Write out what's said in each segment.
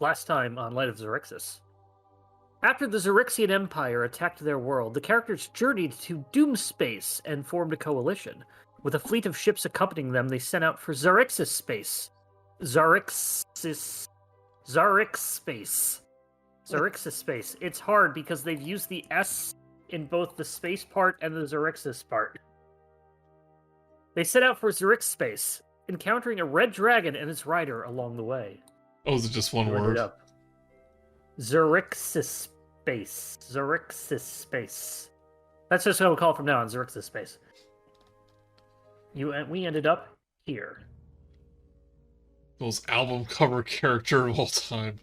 last time on Light of Xaryxis. After the Xaryxian Empire attacked their world, the characters journeyed to Doom Space and formed a coalition. With a fleet of ships accompanying them, they sent out for Xaryxis Space. Xaryxis Space. It's hard because they've used the S in both the space part and the Xaryxis part. They set out for Xaryxis Space, encountering a red dragon and its rider along the way. Oh, is it just one word? Xaryxis Space. Xaryxis Space. That's just what we'll call it from now on, Xaryxis Space. We ended up here. Most album cover character of all time.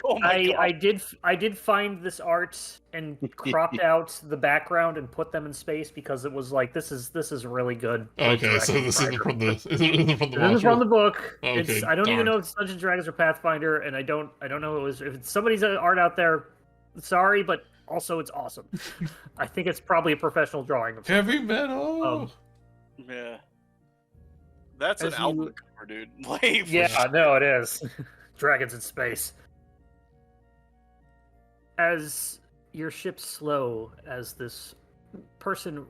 Oh my God. I did find this art and cropped out the background and put them in space because it was like this is really good. Okay, so this isn't from the This is from the book. Okay, I don't even know if it's Dungeons and Dragons or Pathfinder, and I don't know if it's somebody's art out there. Sorry, but also it's awesome. I think it's probably a professional drawing of Heavy metal. Yeah. That's an album cover, dude. Like, yeah, no, it is. Dragons in space. As your ship slow, as this person,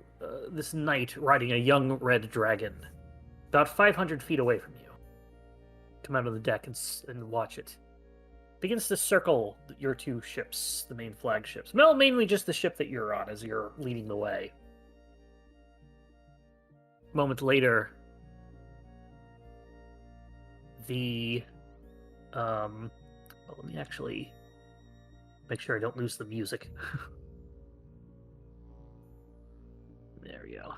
this knight riding a young red dragon, about 500 feet away from you, come out of the deck and watch it. Begins to circle your two ships, the main flagships. Well, mainly just the ship that you're on as you're leading the way. A moment later, let me actually make sure I don't lose the music. There we go.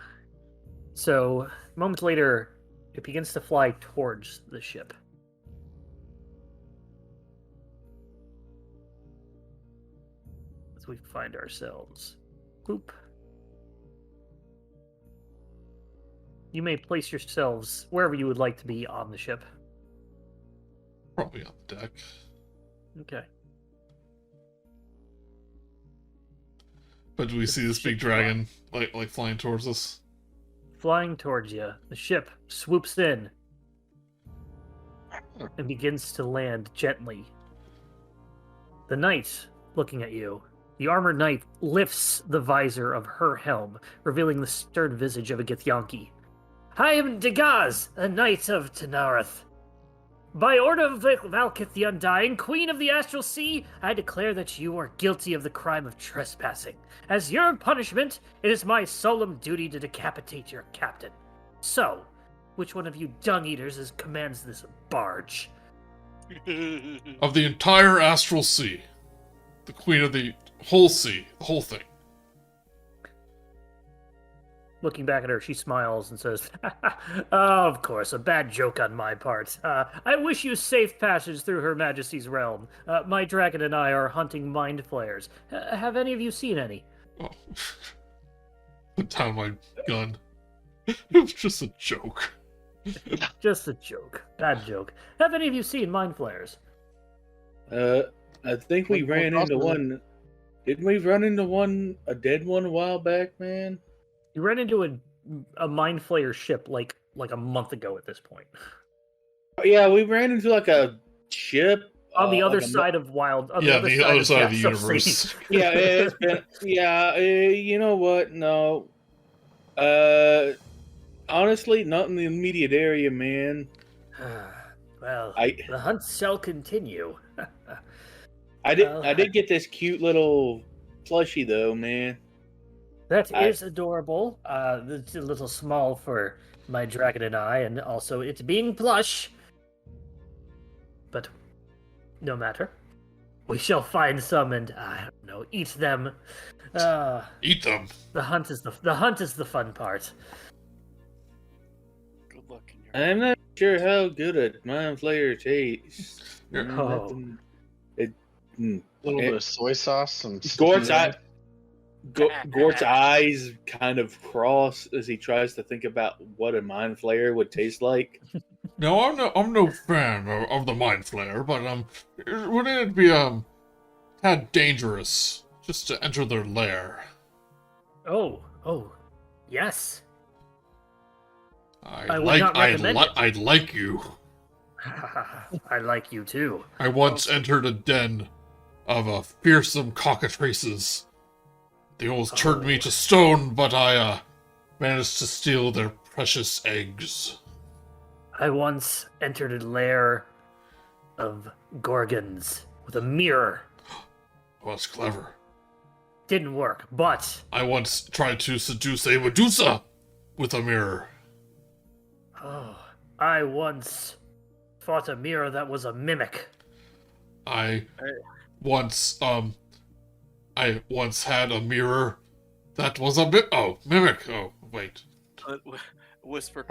So, a moment later, it begins to fly towards the ship. As we find ourselves. Boop. You may place yourselves wherever you would like to be on the ship. Probably on the deck. Okay. But do we see this big dragon like flying towards us? Flying towards you, the ship swoops in and begins to land gently. The knight, looking at you, the armored knight lifts the visor of her helm, revealing the stern visage of a Githyanki. I am Dagaz, a knight of Tanarath. By order of Valkith the Undying, Queen of the Astral Sea, I declare that you are guilty of the crime of trespassing. As your punishment, it is my solemn duty to decapitate your captain. So, which one of you dung-eaters commands this barge? Of the entire Astral Sea. The Queen of the whole sea. The whole thing. Looking back at her, she smiles and says, of course, a bad joke on my part. I wish you safe passage through Her Majesty's realm. My dragon and I are hunting mind flayers. Have any of you seen any? Oh. Put down my gun. It was just a joke. Just a joke. Bad joke. Have any of you seen mind flayers? I think we ran into one. Didn't we run into a dead one a while back, man? You ran into a mind flayer ship like a month ago at this point. Yeah, we ran into like a ship on the other side of Wild. The other side of the universe. Yeah, it's been. Yeah, you know what? No. Honestly, not in the immediate area, man. Well, the hunt shall continue. I did get this cute little plushie though, man. That is adorable. It's a little small for my dragon and I, and also it's being plush. But no matter. We shall find some and, I don't know, eat them. Eat them. The hunt is the fun part. Good luck in your... I'm not sure how good a mind flayer tastes. A little bit of soy sauce, some Gort's eyes kind of cross as he tries to think about what a mind flayer would taste like. No, I'm no fan of the mind flayer, but wouldn't it be tad dangerous just to enter their lair? Oh, yes. I'd like you. I like you too. I once entered a den of fearsome cockatrices. They almost turned me to stone, but I managed to steal their precious eggs. I once entered a lair of gorgons with a mirror. Oh, that's clever. Didn't work, but I once tried to seduce a Medusa with a mirror. I once fought a mirror that was a mimic. I once had a mirror that was a mimic. Oh, wait. Whisper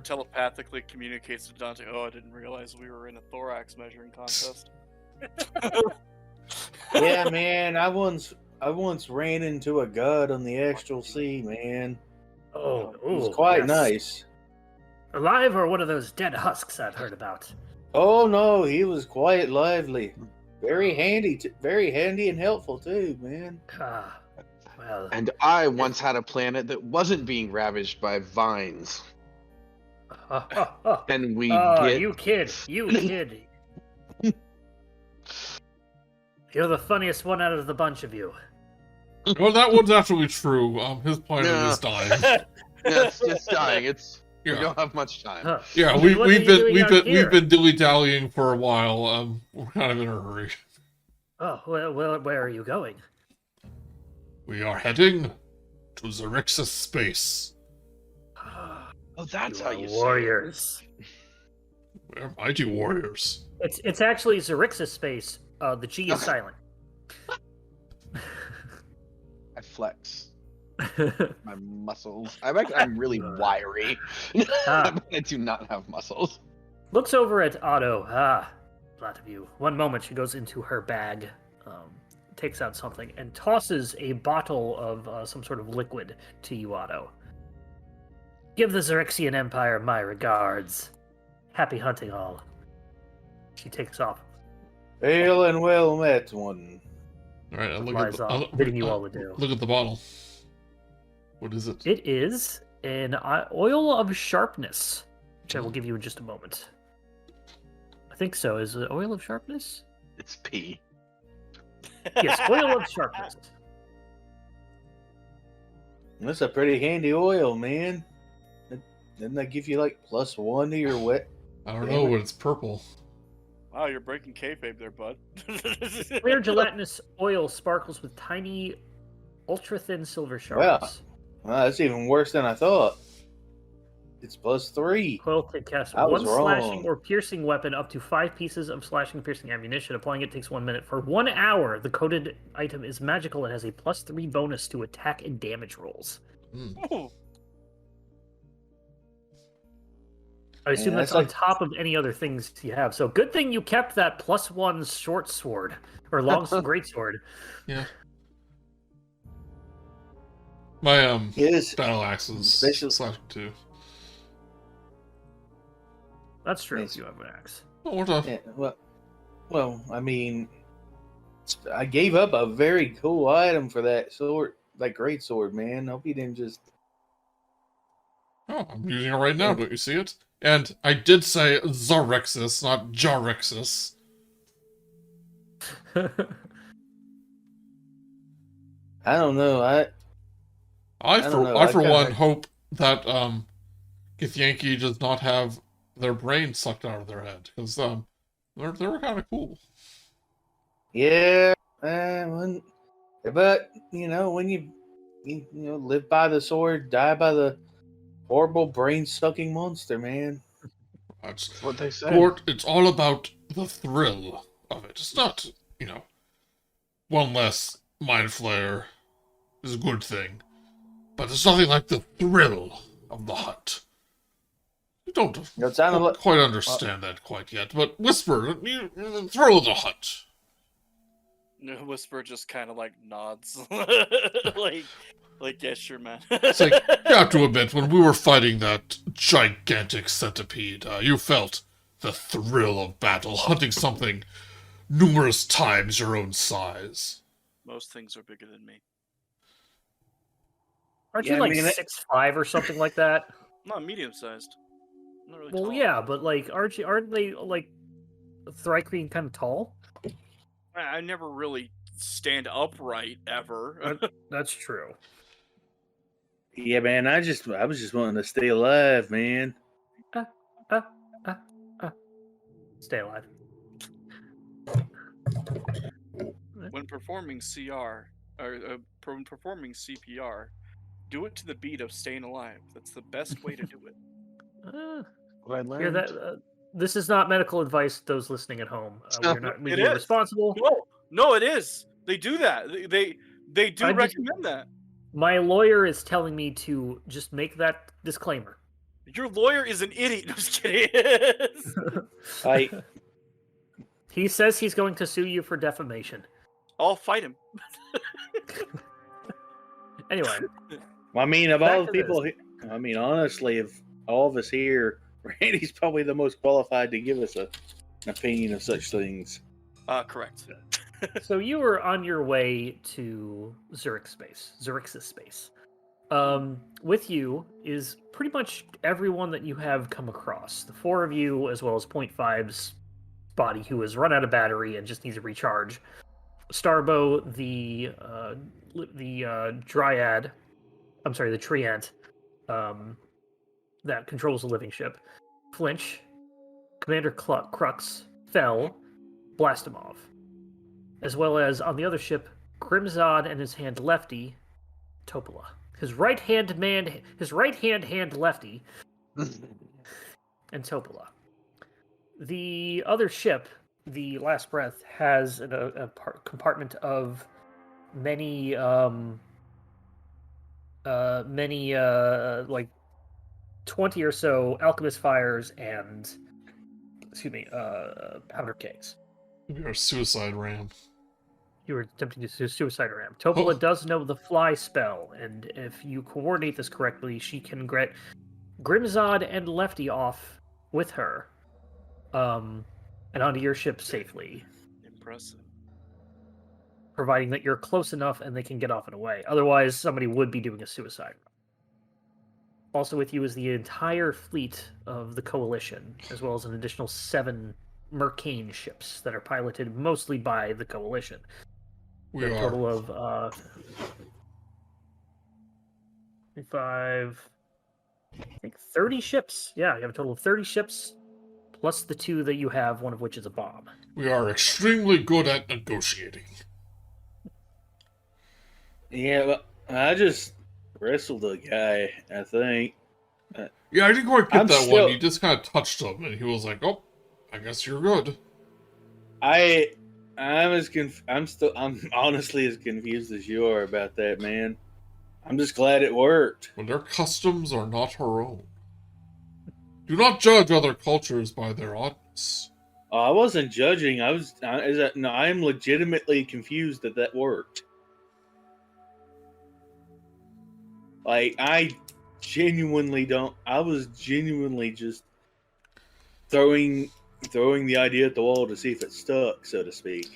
telepathically communicates to Dante. Oh, I didn't realize we were in a thorax measuring contest. Yeah, man. I once ran into a god on the astral sea, man. It was quite nice. Alive or one of those dead husks I've heard about? Oh no, he was quite lively. Very handy and helpful too, man. Well. And I once had a planet that wasn't being ravaged by vines. And we get... You kid. You're the funniest one out of the bunch of you. Well, that one's actually true. His planet is dying. It's just dying. We don't have much time. Yeah, we've been dilly-dallying for a while. We're kind of in a hurry. Oh, well, where are you going? We are heading to Xaryxis space. Oh, that's how you warriors. say it. We're mighty warriors. It's actually Xaryxis space. The G is silent. I flex my muscles. I'm really wiry. I do not have muscles. Looks over at Otto. Glad of you. One moment, she goes into her bag, takes out something, and tosses a bottle of some sort of liquid to you, Otto. Give the Xaryxian Empire my regards. Happy hunting all. She takes off. Hail and well met, one. All right, bidding you all adieu. Look at the bottle. What is it? It is an oil of sharpness, which I will give you in just a moment. I think so. Is it oil of sharpness? It's pee. Yes, oil of sharpness. That's a pretty handy oil, man. Didn't that give you like +1 to your wet? I don't know, but it's purple. Wow, you're breaking kayfabe there, bud. Clear gelatinous oil sparkles with tiny, ultra-thin silver shards. Well, that's even worse than I thought. It's +3. Coil can cast I was one wrong. slashing or piercing weapon up to 5 pieces of slashing piercing ammunition. Applying it takes 1 minute. For 1 hour, the coated item is magical and has a +3 bonus to attack and damage rolls. Ooh. I assume that's on top of any other things you have. So good thing you kept that +1 short sword or long great sword. Yeah. My Yes. battle axe is Special- /2. That's true. Nice. If you have an axe. Oh, what the? Yeah, well, I mean, I gave up a very cool item for that sword, that great sword, man. Hope you didn't just. Oh, I'm using it right now. Don't you see it? And I did say Xaryxis, not Xaryxis. I don't know. I don't know, for I one kinda- hope that Githyanki does not have their brain sucked out of their head, because they were kind of cool. Yeah, but when you live by the sword, die by the horrible brain-sucking monster, man. That's what they say. Gort, it's all about the thrill of it. It's not, one less mind flare is a good thing, but there's nothing like the thrill of the hunt. You don't quite understand that quite yet, but Whisper, the thrill of the hunt. Whisper just kind of like nods, like yes, sure, man. It's like, you have to admit, when we were fighting that gigantic centipede, you felt the thrill of battle, hunting something numerous times your own size. Most things are bigger than me. Aren't you like 6'5" or something like that? Not medium-sized. Not really Well, tall. yeah, but like, aren't they like Thri-kreen kind of tall? I never really stand upright ever. That's true. Yeah, man. I was just wanting to stay alive, man. Uh, uh, uh. Stay alive. When performing CR when performing CPR, do it to the beat of "Staying Alive." That's the best way to do it. What I Hear learned. that? This is not medical advice. Those listening at home, we're not. It We're is. responsible. No, it is. They do that. They do I'm just- recommend that. My lawyer is telling me to just make that disclaimer. Your lawyer is an idiot. No, I'm just kidding. Like, He says he's going to sue you for defamation. I'll fight him. Anyway, I mean, of Back all the to people, I mean, honestly, of all of us here, Randy's probably the most qualified to give us an opinion of such things. Correct. so you were on your way to Xaryxis space. With you is pretty much everyone that you have come across. The four of you, as well as 0.5's body, who has run out of battery and just needs a recharge. Starbo, the dryad, I'm sorry, the tree ant, that controls the living ship. Flinch, Commander Crux, Fell, Blastimov, as well as on the other ship, Grimzod and his hand lefty, Topola. His right hand lefty, and Topola. The other ship, the Last Breath, has a compartment of many like 20 or so alchemist fires and powder kegs. Maybe our suicide ram. You were attempting to do suicide ram. Topola does know the fly spell, and if you coordinate this correctly, she can get Grimzod and Lefty off with her, and onto your ship safely. Impressive. Providing that you're close enough and they can get off and away. Otherwise, somebody would be doing a suicide. Also with you is the entire fleet of the Coalition, as well as an additional 7 Mercane ships that are piloted mostly by the Coalition. We A are. total of 25, I think 30 ships. Yeah, you have a total of 30 ships, plus the 2 that you have, one of which is a bomb. We are extremely good at negotiating. Yeah, well, I just wrestled a guy, I think. Yeah, I didn't quite get I'm that still- one. You just kind of touched him, and he was like, "Oh, I guess you're good." I'm honestly as confused as you are about that, man. I'm just glad it worked. When their customs are not our own. Do not judge other cultures by their oddness. I wasn't judging. I'm legitimately confused that worked. Like, I was genuinely just throwing the idea at the wall to see if it stuck, so to speak.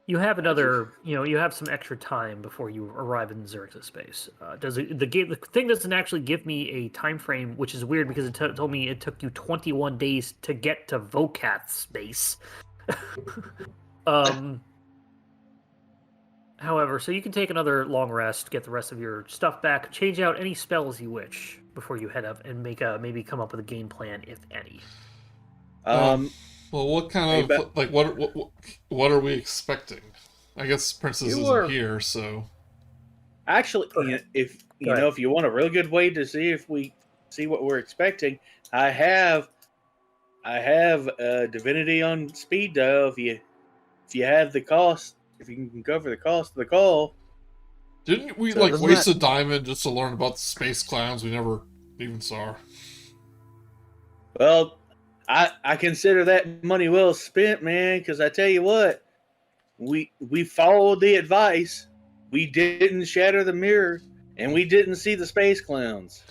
You have another, you have some extra time before you arrive in Xaryxis space. The thing doesn't actually give me a time frame, which is weird because it told me it took you 21 days to get to Vokath space. However, so you can take another long rest, get the rest of your stuff back, change out any spells you wish before you head up, and maybe come up with a game plan, if any. Well, what kind Hey, of what are we expecting? I guess Princess You isn't are- here, so Actually, if Go ahead. if you want a real good way to see if we see what we're expecting, I have Divinity on speed dial. If you have the cost, if you can cover the cost of the call. didn't we So like doesn't waste that- a diamond just to learn about the space clowns we never even saw? Well, I consider that money well spent, man. Because I tell you what, we followed the advice. We didn't shatter the mirror, and we didn't see the space clowns.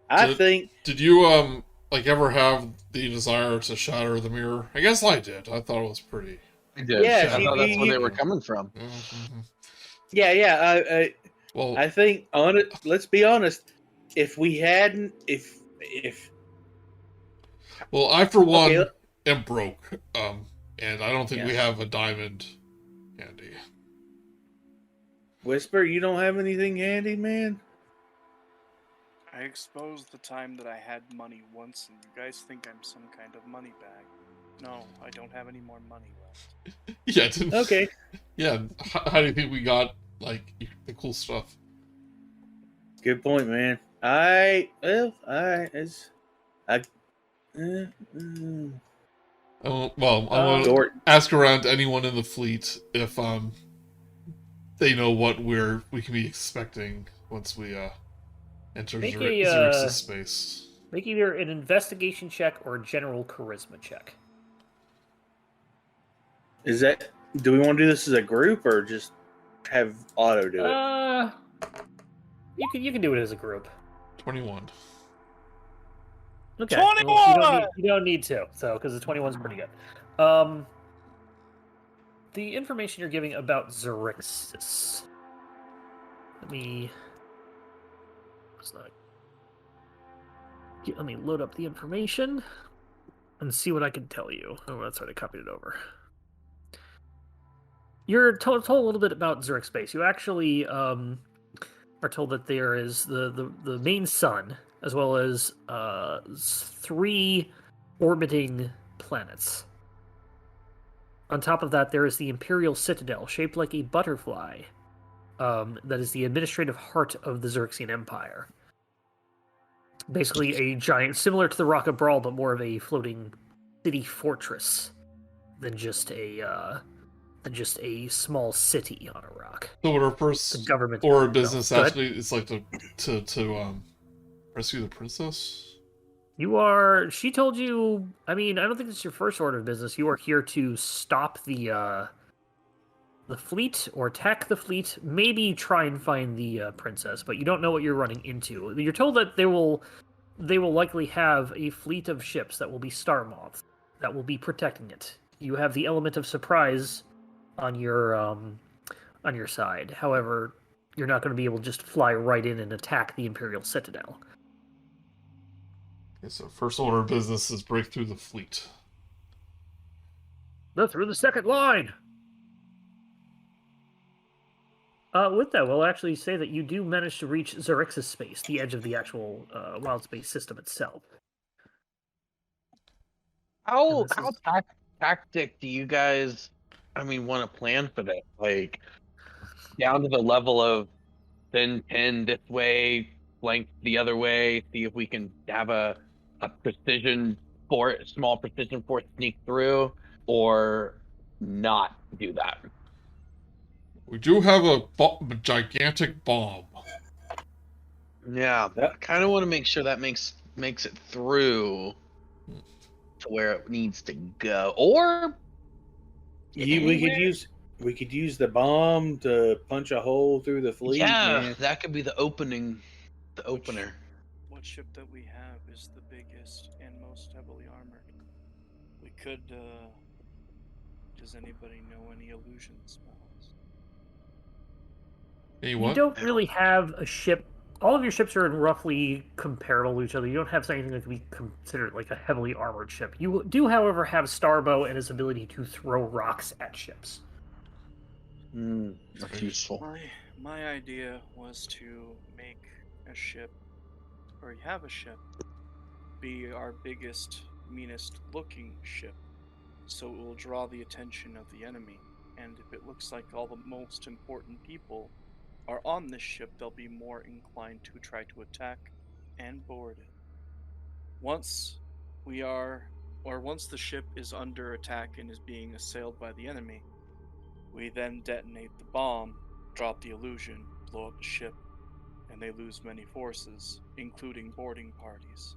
I think. Did you like ever have the desire to shatter the mirror? I guess I did. I thought it was pretty. I did. Yeah, I thought that's where you- they were coming from. Mhm. Yeah. Well, I think let's be honest. If if Well, I for one Okay. am broke, and I don't think we Yeah. have a diamond handy. Whisper, you don't have anything handy, man. I exposed the time that I had money once, and you guys think I'm some kind of money bag. No, I don't have any more money left. Yeah. It didn't, Okay. Yeah. How do you think we got like the cool stuff? Good point, man. I well, I Well, I want to Gort. ask around anyone in the fleet if they know what we can be expecting once we enter Make Xaryxis space. Make either an investigation check or a general charisma check. Is that? Do we want to do this as a group or just have Otto do it? You can do it as a group. 21. Okay. 21! Well, you don't need to, so because the 21 is pretty good. The information you're giving about Xaryxis. Let me load up the information and see what I can tell you. Oh, that's right, I copied it over. You're told a little bit about Xaryxis space. You actually are told that there is the main sun, as well as 3 orbiting planets. On top of that, there is the Imperial Citadel, shaped like a butterfly, that is the administrative heart of the Xaryxian Empire. Basically a giant, similar to the Rock of Brawl, but more of a floating city fortress than just a small city on a rock. So what our The first government or business Go ahead. actually is like to rescue the princess? She told you, I mean, I don't think it's your first order of business. You are here to stop the fleet or attack the fleet, maybe try and find the princess, but you don't know what you're running into. You're told that they will likely have a fleet of ships that will be star moths that will be protecting it. You have the element of surprise on your side. However, you're not going to be able to just fly right in and attack the Imperial Citadel. Okay, so first order of business is break through the fleet. They're through the second line. With that, we'll actually say that you do manage to reach Xaryxis space, the edge of the actual wild space system itself. How this is- tactic do you guys, want to plan for that? Like, down to the level of send 10 this way, flank the other way, see if we can have a small precision force sneak through, or not do that. We do have a gigantic bomb. Yeah, Yep. I kind of want to make sure that makes it through to where it needs to go, or We could use the bomb to punch a hole through the fleet. yeah, Man. that could be the opening, the opener. What ship that we have is the biggest and most heavily armored? We could, does anybody know any illusion spells? Hey, You what? don't really have a ship. All of your ships are roughly comparable to each other. You don't have anything that can be considered like a heavily armored ship. You do, however, have Starbow and his ability to throw rocks at ships. That's useful. My idea was to make a ship, or have a ship, be our biggest, meanest looking ship, so it will draw the attention of the enemy. And if it looks like all the most important people are on this ship, they'll be more inclined to try to attack and board it. Once the ship is under attack and is being assailed by the enemy, we then detonate the bomb, drop the illusion, blow up the ship, and they lose many forces, including boarding parties.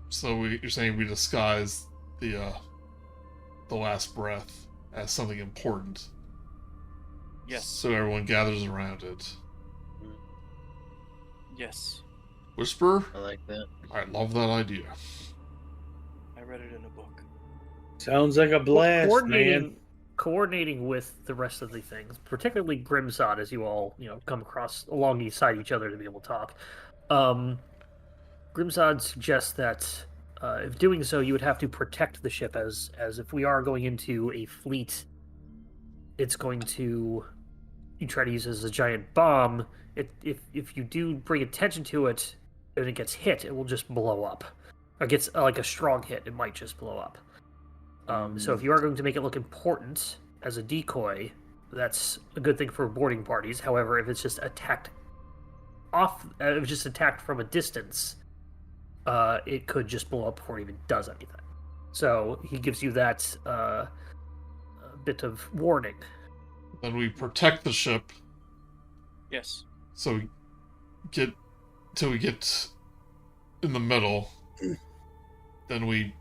So you're saying we disguise the last breath as something important. Yes. So everyone gathers around it. Yes. Whisper? I like that. I love that idea. I read it in a book. Sounds like a blast, man. coordinating with the rest of the things, particularly Grimsod, as you all come across alongside each other to be able to talk. Grimsod suggests that if doing so, you would have to protect the ship, as if we are going into a fleet, it's going to you try to use it as a giant bomb. If you do bring attention to it and it gets hit, it will just blow up. Or gets like a strong hit, it might just blow up. So if you are going to make it look important as a decoy, that's a good thing for boarding parties. However, if it's just attacked if it's just attacked from a distance, it could just blow up before it even does anything. So he gives you that a bit of warning. Then we protect the ship. Yes. So we get till we get in the middle. Then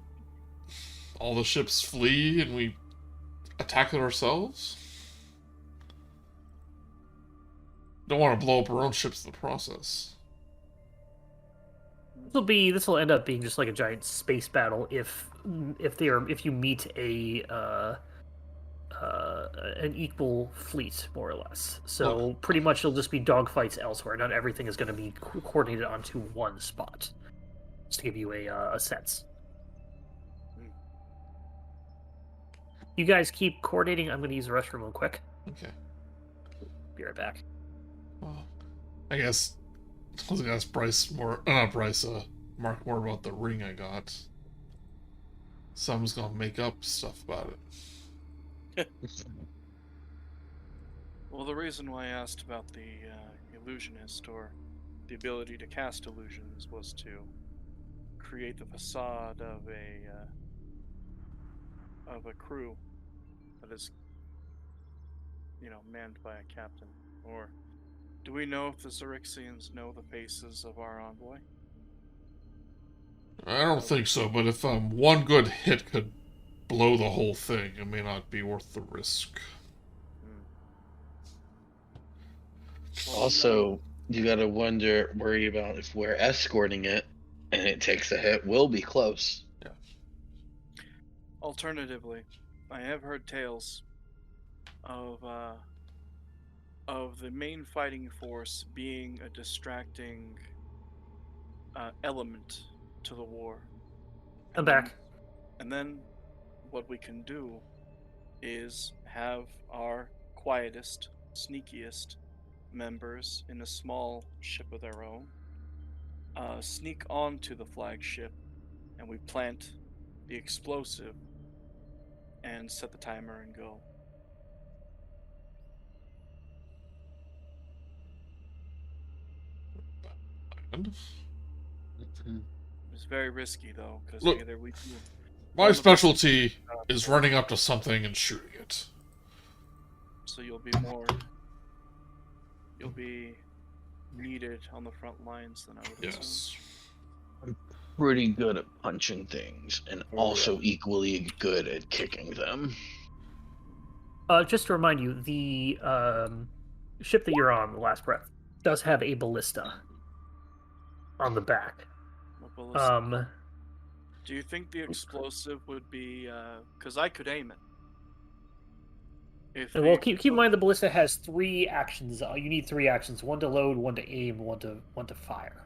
all the ships flee and we attack it ourselves. Don't want to blow up our own ships in the process. This will end up being just like a giant space battle if you meet an equal fleet, more or less. So pretty much it'll just be dogfights elsewhere. Not everything is going to be coordinated onto one spot. Just to give you a sense. You guys keep coordinating. I'm going to use the restroom real quick. Okay. Be right back. Well, I guess I was going to ask Mark more about the ring I got. Someone's going to make up stuff about it. Well, the reason why I asked about the illusionist or the ability to cast illusions was to create the facade of a crew that is, manned by a captain. Or do we know if the Xaryxians know the faces of our envoy? I don't think so, but if one good hit could blow the whole thing, it may not be worth the risk. Also, you gotta worry about if we're escorting it and it takes a hit, we'll be close. Yeah. Alternatively, I have heard tales of the main fighting force being a distracting element to the war. I'm back. And then what we can do is have our quietest, sneakiest members in a small ship of their own sneak onto the flagship, and we plant the explosive and set the timer and go. And It's very risky though, because Look, either we do my specialty is running up to something and shooting it. so you'll be needed on the front lines than I would assume. Yes. Pretty good at punching things, and also equally good at kicking them. Just to remind you, the ship that you're on, the Last Breath, does have a ballista on the back. What ballista? Do you think the explosive would be? Because I could aim it. Well, keep in mind the ballista has 3 actions. You need 3 actions: one to load, one to aim, one to fire.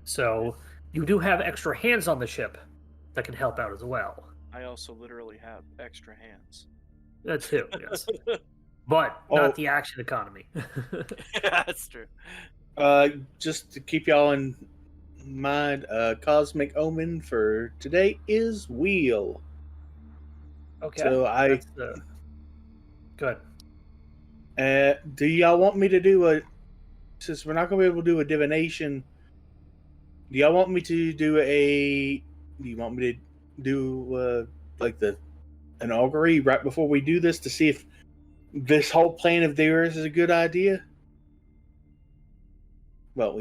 So you do have extra hands on the ship that can help out as well. I also literally have extra hands. That too, yes. But not the action economy. That's true. Just to keep y'all in mind, cosmic omen for today is wheel. Okay. So Good. Do y'all want me to do since we're not going to be able to do a divination, do y'all want me to do like an augury right before we do this to see if this whole plan of theirs is a good idea? Well,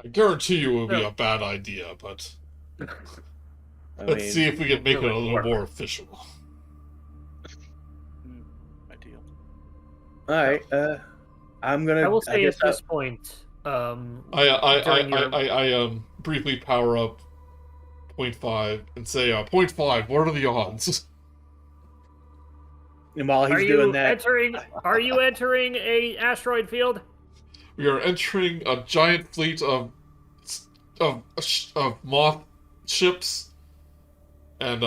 I guarantee you it would be a bad idea, but let's see if we can make it a little more official. Ideal. All right. I'm gonna. I will say at this point, I briefly power up 0.5 and say 0.5. What are the odds? And while Are he's you doing that, entering? Are you entering a asteroid field? We are entering a giant fleet of moth ships, and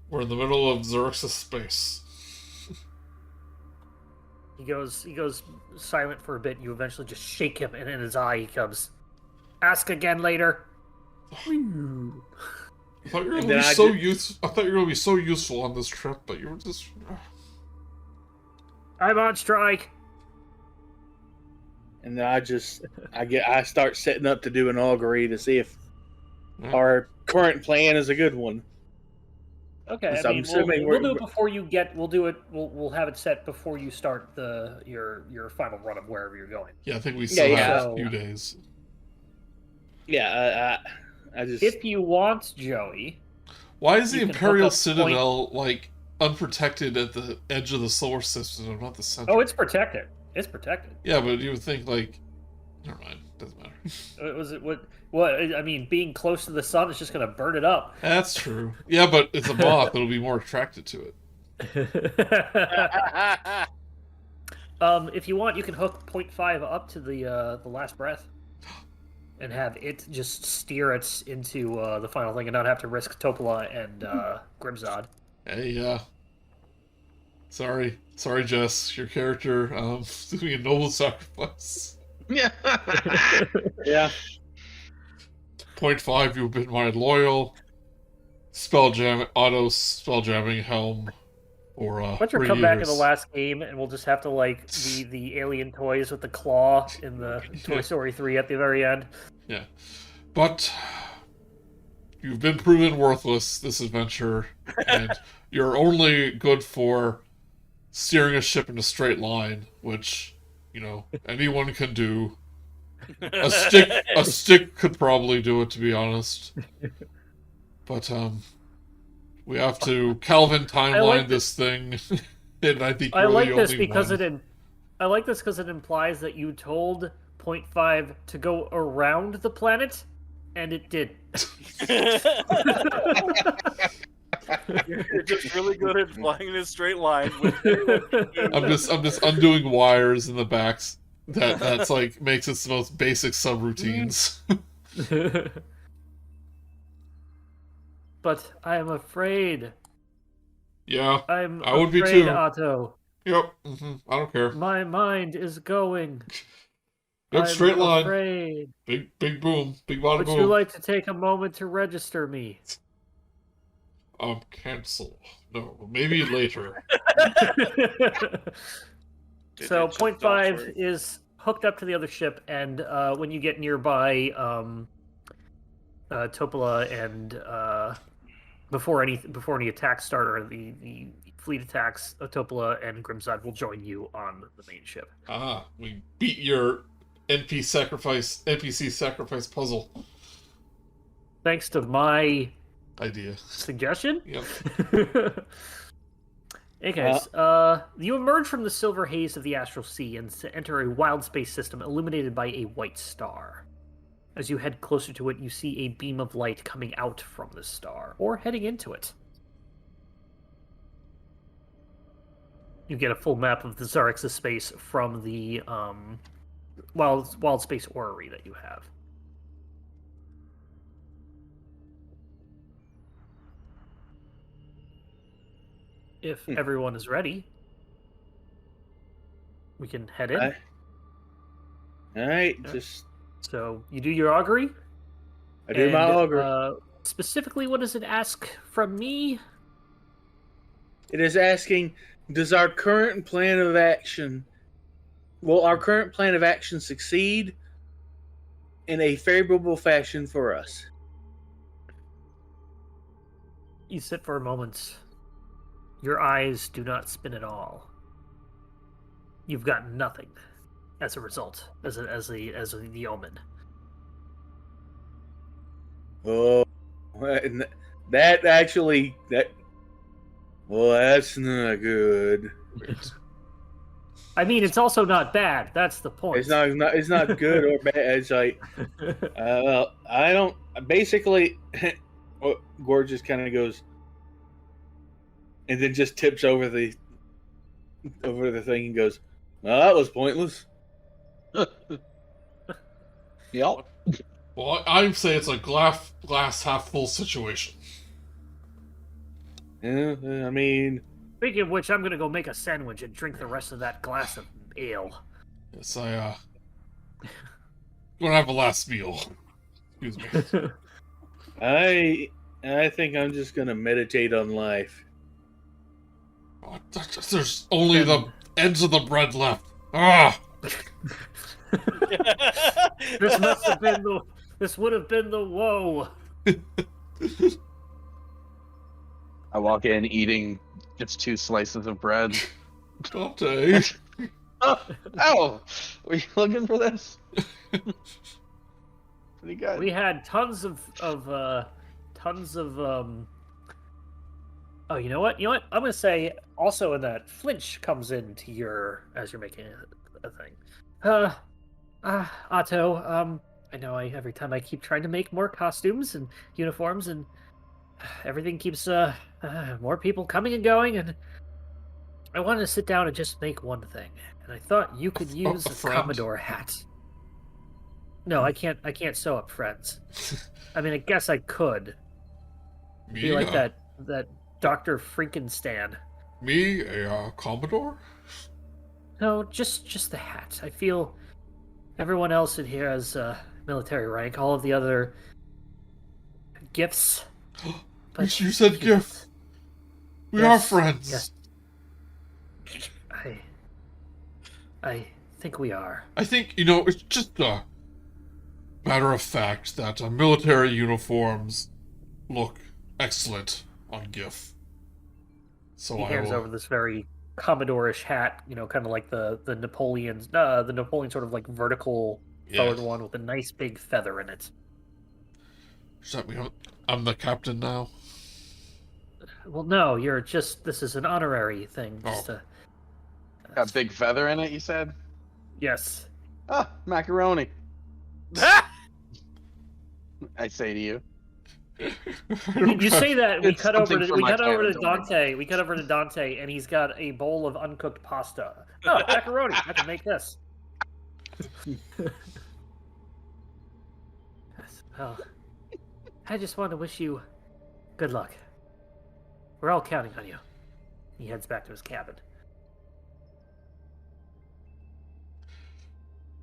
we're in the middle of Xaryxis space. He goes silent for a bit. You eventually just shake him, and in his eye he comes. Ask again later. I thought you were And gonna then I thought you were gonna be so useful on this trip, but you were just. I'm on strike. and then I start setting up to do an augury to see if Yeah. our current plan is a good one. Okay, So I I'm mean, assuming we'll do we're- it before you get. We'll do it. We'll have it set before you start your final run of wherever you're going. Yeah, I think we still yeah. have a few days. Yeah, I just If you want, Joey, Why is the You can hook Imperial up Citadel like unprotected at the edge of the solar system and not the center? oh, it's protected. It's protected. Yeah, but you would think like, never mind, doesn't matter. Was it what? What? I mean, being close to the sun is just going to burn it up. That's true. Yeah, but it's a moth; it'll be more attracted to it. If you want, you can hook 0.5 up to the last breath, and have it just steer it into the final thing, and not have to risk Topola and Grimzod. Hey, sorry, Jess, your character doing a noble sacrifice. Yeah. yeah. 0.5, you've been my loyal Otto spelljamming helm. Or Why don't you 3 come back in the years. last game, and we'll just have to like the alien toys with the claw in the Toy Story 3 at the very end. Yeah, but you've been proven worthless this adventure, and you're only good for steering a ship in a straight line, which anyone can do. A stick could probably do it, to be honest. But we have to Calvin timeline this thing, and I think I we're like the this only because one. I like this because it implies that you told 0.5 to go around the planet, and it did. You're just really good at flying in a straight line. I'm just undoing wires in the backs. That's like makes it the most basic subroutines. But I am afraid. Yeah, I'm I would be afraid, too. Otto. Yep. I don't care. My mind is going. Yep, straight I'm line. afraid. Big boom. Big bada Would boom. you like to take a moment to register me? Cancel. No, maybe later. So 0.5 is hooked up to the other ship, and when you get nearby Topola and before any attacks start or the fleet attacks, Topola and Grimzod will join you on the main ship. We beat your NPC sacrifice puzzle Thanks to my idea. suggestion. Yep. Hey guys, you emerge from the silver haze of the astral sea and enter a wild space system illuminated by a white star. As you head closer to it, you see a beam of light coming out from the star, or heading into it. You get a full map of the Xaryxis space from the wild space orrery that you have. If everyone is ready, we can head in. All right, Yeah. just So you do your augury. I do my and, augury. Specifically, what does it ask from me? It is asking, does our current plan of action, will our current plan of action succeed in a favorable fashion for us? You sit for a moment. Your eyes do not spin at all. You've got nothing as a result, as the omen. Oh, that's not good. I mean, it's also not bad. That's the point. It's not good or bad. It's like, well, I don't. Basically, Gort just kind of goes, and then just tips over the over the thing and goes, "Well, that was pointless." Yep. Well, I'd say it's a glass half full situation. Yeah, I mean, Speaking of which, I'm gonna go make a sandwich and drink the rest of that glass of ale. Yes, gonna have a last meal. Excuse me. I think I'm just gonna meditate on life. Oh, there's only the ends of the bread left. Ah! This must have been the. This would have been the woe. I walk in eating just 2 slices of bread. Dante. Oh, were you looking for this? Pretty good. We had tons of Oh, you know what? You know what? I'm gonna say also in that flinch comes into your as you're making a thing. Otto. I know every time I keep trying to make more costumes and uniforms and everything keeps more people coming and going, and I wanted to sit down and just make one thing, and I thought you could use a friend? Commodore hat. No, I can't sew up friends. I mean, I guess I could. Be like that Dr. Frankenstein. Me, a Commodore? No, just the hat. I feel everyone else in here has military rank. All of the other gifts. But You said Giff. We are friends. Yes. I think we are. I think, it's just a matter of fact that military uniforms look excellent on Giff. So He I hands will... over this very Commodore-ish hat, kind of like the Napoleon sort of like vertical forward one with a nice big feather in it. Does that mean I'm the captain now? Well, no, this is an honorary thing. Got a big feather in it, you said? Yes. Ah, macaroni. I say to you. You say that, we It's cut over something to for my Dante. family. We cut over to Dante, and he's got a bowl of uncooked pasta. Oh, macaroni! I can make this. Well, I just want to wish you good luck. We're all counting on you. He heads back to his cabin.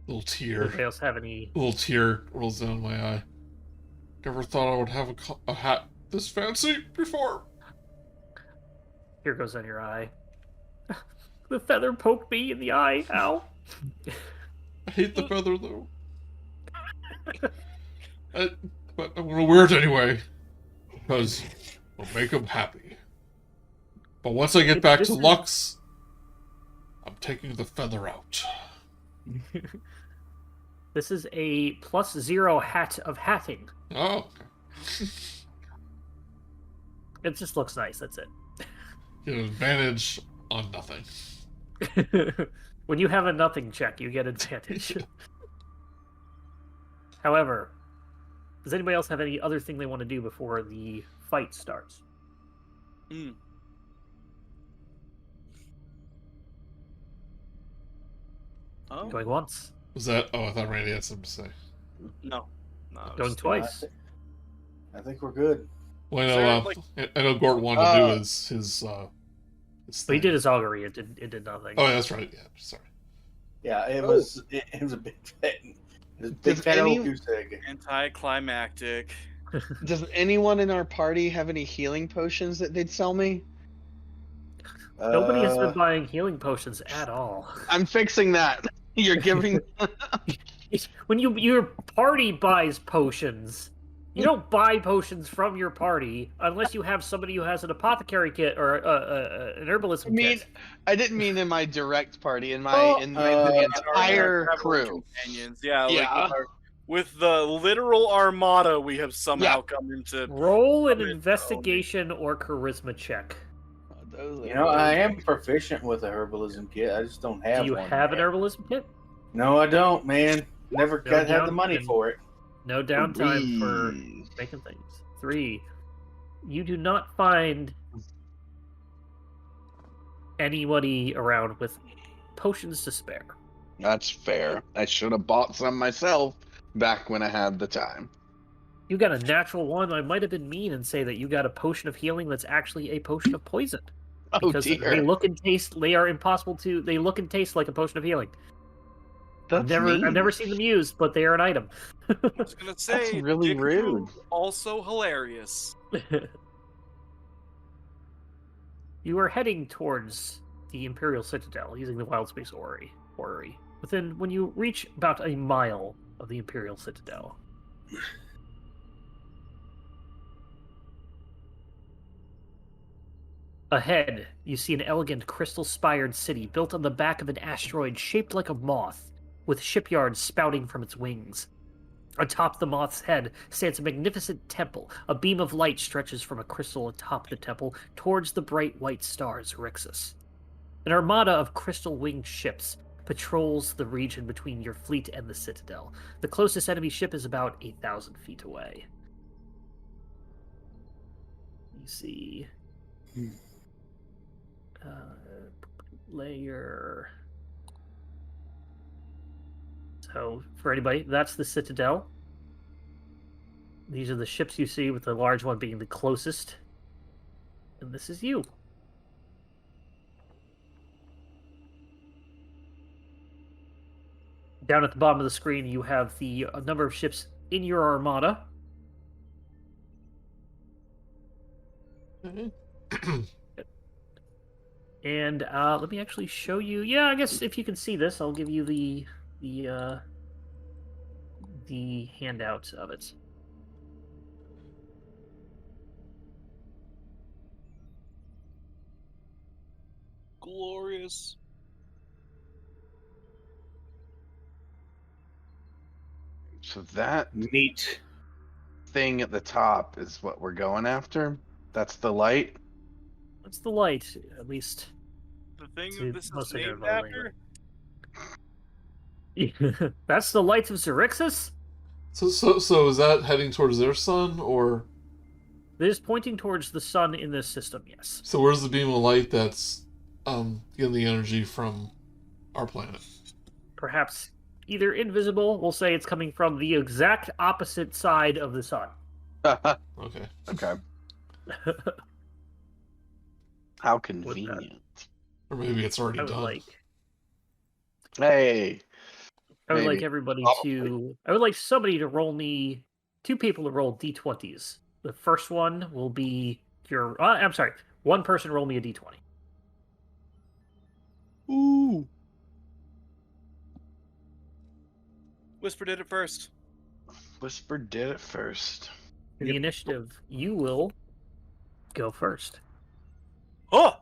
Anybody else have any? Little tear rolls down my eye. Never thought I would have a hat this fancy before. Here goes on your eye. The feather poked me in the eye. Ow. I hate the feather, though. But I'm gonna wear it anyway. Because it'll make him happy. But once I get back to Lux, I'm taking the feather out. This is a +0 hat of hatting. Oh. It just looks nice, that's it. Get an advantage on nothing. When you have a nothing check, you get advantage. However, does anybody else have any other thing they want to do before the fight starts? Oh, Going once. Was that... Oh, I thought Randy had something to say. no. Going twice. I think we're good. Well, I know Gort wanted to do his But he did his augury. It did nothing. Oh, yeah, that's right. Yeah, sorry. Yeah, it was a big fat. It was a big fat old goose egg. Anticlimactic. Does anyone in our party have any healing potions that they'd sell me? Nobody has been buying healing potions at all. I'm fixing that. You're giving. When your party buys potions, you don't buy potions from your party unless you have somebody who has an apothecary kit or an herbalism kit. I didn't mean in my direct party. In the entire crew. Companions. Yeah. With the literal armada, we have somehow come into. Roll an investigation or charisma check. I am proficient with a herbalism kit. I just don't have one. Do you have an herbalism kit? No, I don't, man. Never had the money for it. No downtime for making things. 3. You do not find anybody around with potions to spare. That's fair. I should have bought some myself back when I had the time. You got a natural one. I might have been mean and say that you got a potion of healing that's actually a potion of poison. Oh Because dear. they look and taste, they are impossible to, they look and taste like a potion of healing. That's I've mean. never seen them used, but they are an item. I was gonna say, really Dick rude. Drew, also hilarious. You are heading towards the Imperial Citadel using the Wild Space Orrery. When you reach about a mile of the Imperial Citadel. Ahead, you see an elegant crystal-spired city built on the back of an asteroid shaped like a moth, with shipyards spouting from its wings. Atop the moth's head stands a magnificent temple. A beam of light stretches from a crystal atop the temple towards the bright white star Xaryxis. An armada of crystal-winged ships patrols the region between your fleet and the Citadel. The closest enemy ship is about 8,000 feet away. You see... layer... So, for anybody, that's the Citadel. These are the ships you see, with the large one being the closest. And this is you. Down at the bottom of the screen, you have the number of ships in your armada. And let me actually show you. Yeah, I guess if you can see this, I'll give you the handout of it. Glorious. So that Neat. thing at the top is what we're going after? That's the light? That's the light, at least. The thing See, this is mostly named they're after? That's the lights of Xaryxis? So is that heading towards their sun, or It is pointing towards the sun in this system, yes. so where's the beam of light that's getting the energy from our planet? Perhaps either invisible, we'll say it's coming from the exact opposite side of the sun. Okay. Okay. How convenient. Or maybe it's already I would done. like Hey. Maybe. everybody Probably. to... I would like somebody to roll me... 2 people to roll d20s. The first one will be your... I'm sorry. One person roll me a d20. Ooh. Whisper did it first. Whisper did it first. In the initiative, you will go first. Oh!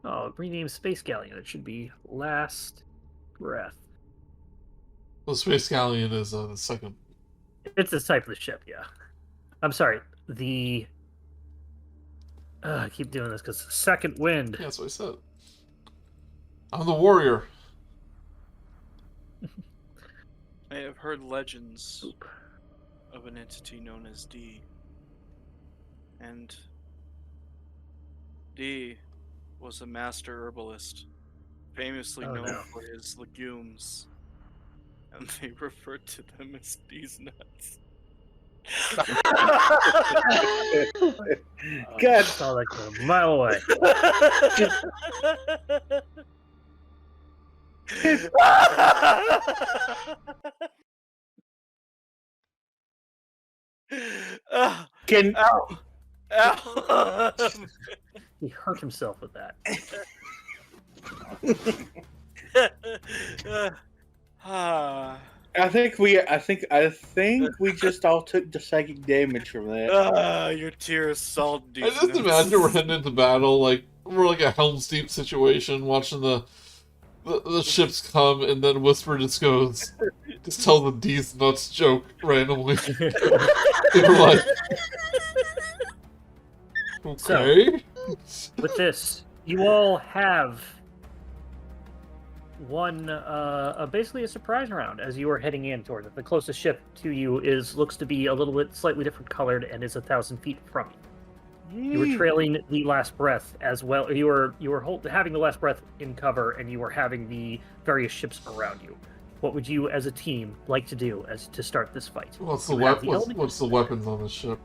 Oh, rename Space Galleon. It should be Last Breath. Well, Space Galleon is the second. It's the type of the ship, yeah. I'm sorry. I keep doing this because Second Wind. Yeah, that's what I said. I'm the warrior. I have heard legends of an entity known as D. And D was a master herbalist, famously Oh, known no. for his legumes. And they referred to them as D's nuts. God. Saw that go a mile away. Can Ow! Ow! He hurt himself with that. I think we just all took the psychic damage from that. Your tears salty. I just imagine we're heading into battle, like we're like a Helm's Deep situation, watching the ships come, and then Whisper just goes, just tell the D's nuts joke randomly. And we're like, okay. With this, you all have basically a surprise round as you are heading in toward it. The closest ship to you looks to be a little bit slightly different colored and is 1,000 feet from you. You were trailing the last breath as well. You were having the last breath in cover, and you were having the various ships around you. What would you, as a team, like to do to start this fight? What's You the have the what's the weapons on the ship?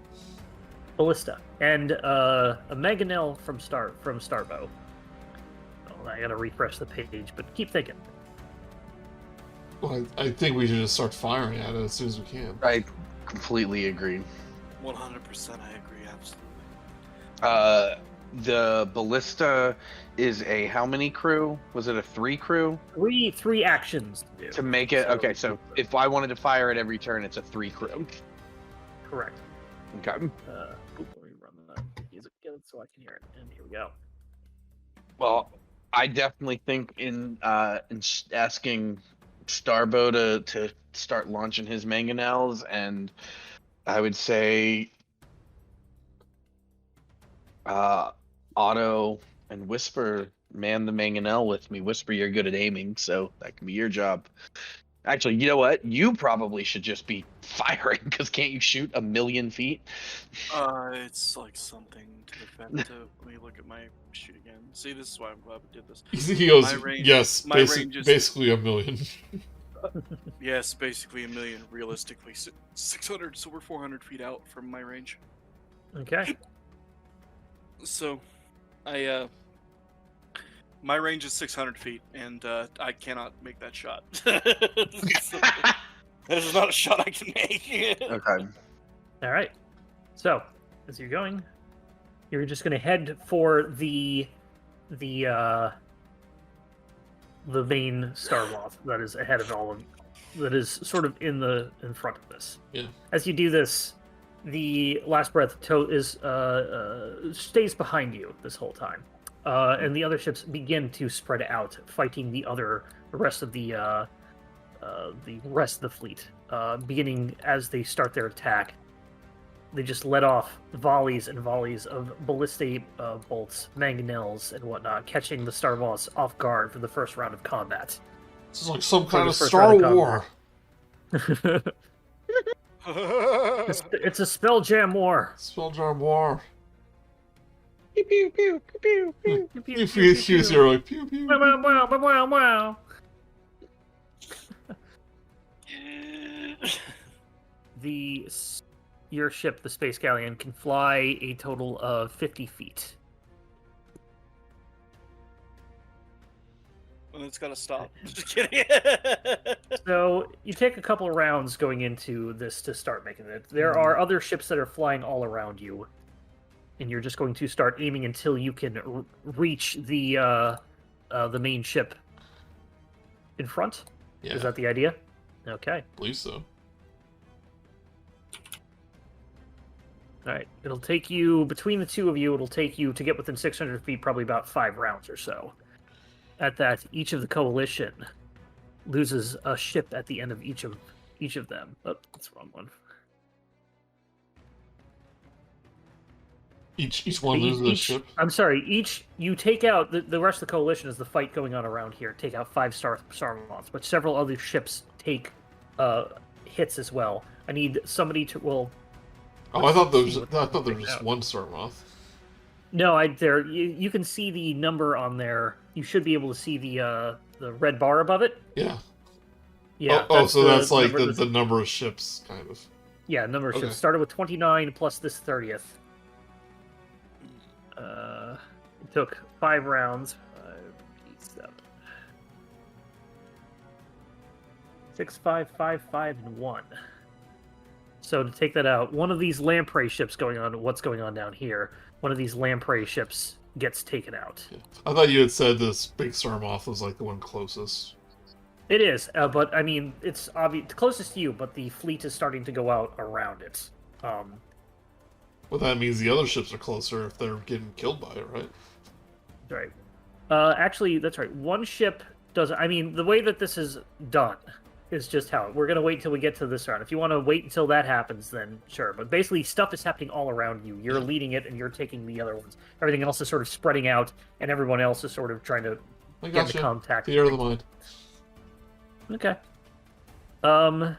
ballista and a mangonel from Starbow. Oh, I gotta refresh the page, but keep thinking. Well, I think we should just start firing at it as soon as we can. I completely agree. 100% I agree, absolutely. The ballista is a how many crew? Was it a 3 crew? Three actions to do. To make it okay, so if I wanted to fire it every turn, it's a 3 crew. Correct. Okay. Let me run that music again so I can hear it. And here we go. Well, I definitely think in asking Starbow to start launching his mangonels, and I would say Otto and Whisper man the mangonel with me. Whisper, you're good at aiming, so that can be your job. Actually, you know what? You probably should just be firing, because can't you shoot 1,000,000 feet? It's like something to defend. Let me look at my shoot again. See, this is why I'm glad we did this. He goes, My range- yes, my range is- basically 1,000,000. Yes, basically 1,000,000. Realistically, 600. So we're 400 feet out from my range. Okay. So, my range is 600 feet, and I cannot make that shot. That is not a shot I can make. Okay. All right. So, as you're going, you're just going to head for the main star moth that is ahead of all of, that is sort of in front of this. Yeah. As you do this, the last breath stays behind you this whole time, and the other ships begin to spread out, fighting the rest of the fleet. Beginning as they start their attack, they just let off volleys and volleys of ballistic bolts, mangonels, and whatnot, catching the Star Moths off guard for the first round of combat. This is like some kind the of first Star round of War. It's a Spelljammer war. Spelljammer War. Pew pew pew pew pew. You feel cues here like pew pew. Wow, wow, wow, wow, wow. Your ship, the Space Galleon, can fly a total of 50 feet. And it's gotta stop. Just kidding. So you take a couple of rounds going into this to start making it. There are other ships that are flying all around you, and you're just going to start aiming until you can reach the main ship in front. Yeah, Is that the idea? Okay. I believe so. All right. It'll take you, between the two of you, it'll take you to get within 600 feet, probably about 5 rounds or so. At that, each of the coalition loses a ship at the end of each of them. Oh, that's the wrong one. Each one loses a ship. I'm sorry. You take out the rest of the coalition as the fight going on around here. Take out 5 star moths, but several other ships take hits as well. I need somebody to I thought there was just one Star Moth. No, you can see the number on there. You should be able to see the red bar above it. Yeah. Yeah. So that's like the number of ships, kind of. Yeah, number of Okay. ships started with 29 plus this 30th. It took 5 rounds. 5, 7, 6, 5, 5, 5, and 1. So to take that out, one of these lamprey ships what's going on down here, one of these lamprey ships gets taken out. Yeah. I thought you had said this big Star Moth was like the one closest. It is, but I mean, it's obvious, closest to you, but the fleet is starting to go out around it. Well, that means the other ships are closer if they're getting killed by it, right? Right. Actually, that's right. One ship does. I mean, the way that this is done is just how we're gonna wait till we get to this round. If you want to wait until that happens, then sure. But basically, stuff is happening all around you. You're leading it, and you're taking the other ones. Everything else is sort of spreading out, and everyone else is sort of trying to I get got into you. contact. Theater of the mind. Okay. 2,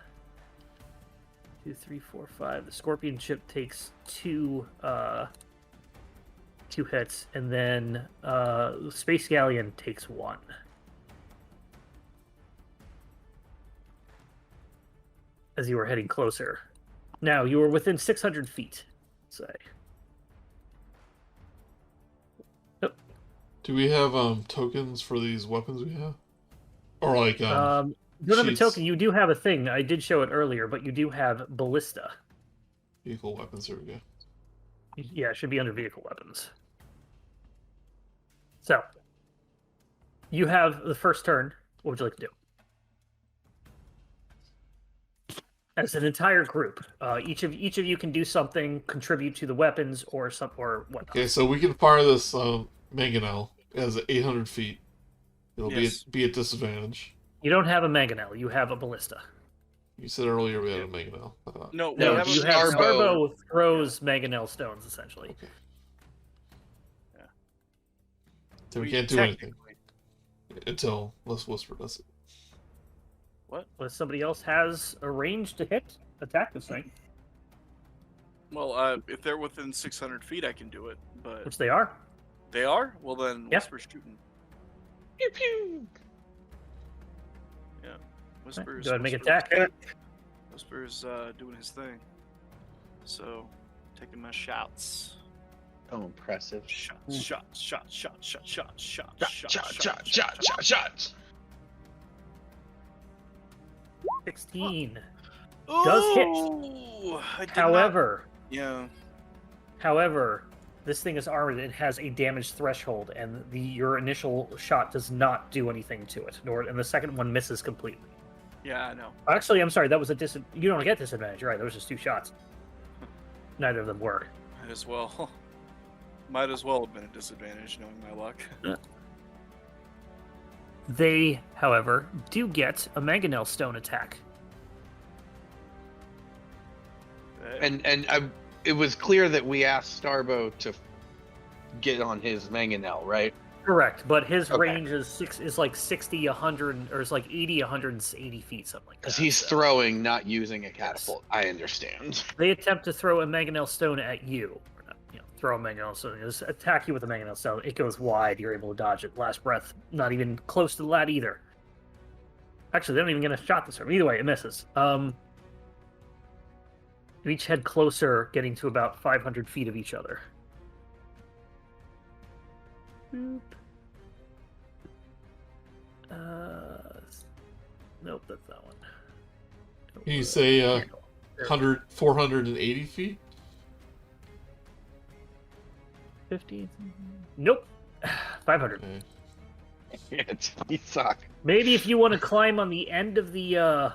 3, 4, 5. The scorpion ship takes two hits, and then the space galleon takes 1. As you were heading closer. Now you were within 600 feet. Say. Do we have tokens for these weapons we have? Or like You don't have a sheets? token. You do have a thing. I did show it earlier, but you do have ballista. Vehicle weapons, there we go. Yeah, it should be under vehicle weapons. So, you have the first turn. What would you like to do? As an entire group, each of you can do something, contribute to the weapons, or whatnot. Okay, so we can fire this mangonel as 800 feet. It'll Yes. be at disadvantage. You don't have a mangonel. You have a ballista. You said earlier we had a mangonel. I thought. No, No, we have you a have Starbow. Starbow throws mangonel stones essentially. Okay. Yeah. So we can't do anything technically- until Les Whisper does it. Unless somebody else has a range to attack this thing, Well, if they're within 600 feet, I can do it. But which they are. they are. Well, then Yeah. Whisper's shooting. Pew pew. Whisper's. Go ahead and make an Whisper's- attack. Whisper's doing his thing. So, taking my shots. Oh, impressive. Shots, shots, shots, shots, shots, shots, shots, Shots. 16. Does hit. I did However, not, However, this thing is armored. It has a damage threshold, and your initial shot does not do anything to it. And the second one misses completely. yeah, I know. Actually, I'm sorry. That was you don't get disadvantage. You're right. There was just 2 shots. Neither of them were. Might as well. Might as well have been a disadvantage, knowing my luck. They, however, do get a mangonel stone attack. It was clear that we asked Starbow to get on his mangonel, right? Correct, but his Okay. range is like 60, 100, or it's like 80, 180 feet, something like that. Because he's so. throwing, not using a catapult. I understand. They attempt to throw a mangonel stone at you. Or not, throw a mangonel stone. Just attack you with a mangonel stone. It goes wide. You're able to dodge it. Last breath. Not even close to that either. Actually, they don't even get a shot this time. Either way, it misses. You each head closer, getting to about 500 feet of each other. Boop. Nope, that's that one. Can you say 480 feet? 50? Nope. 500. Okay. You suck. Maybe if you want to climb on the end of the No,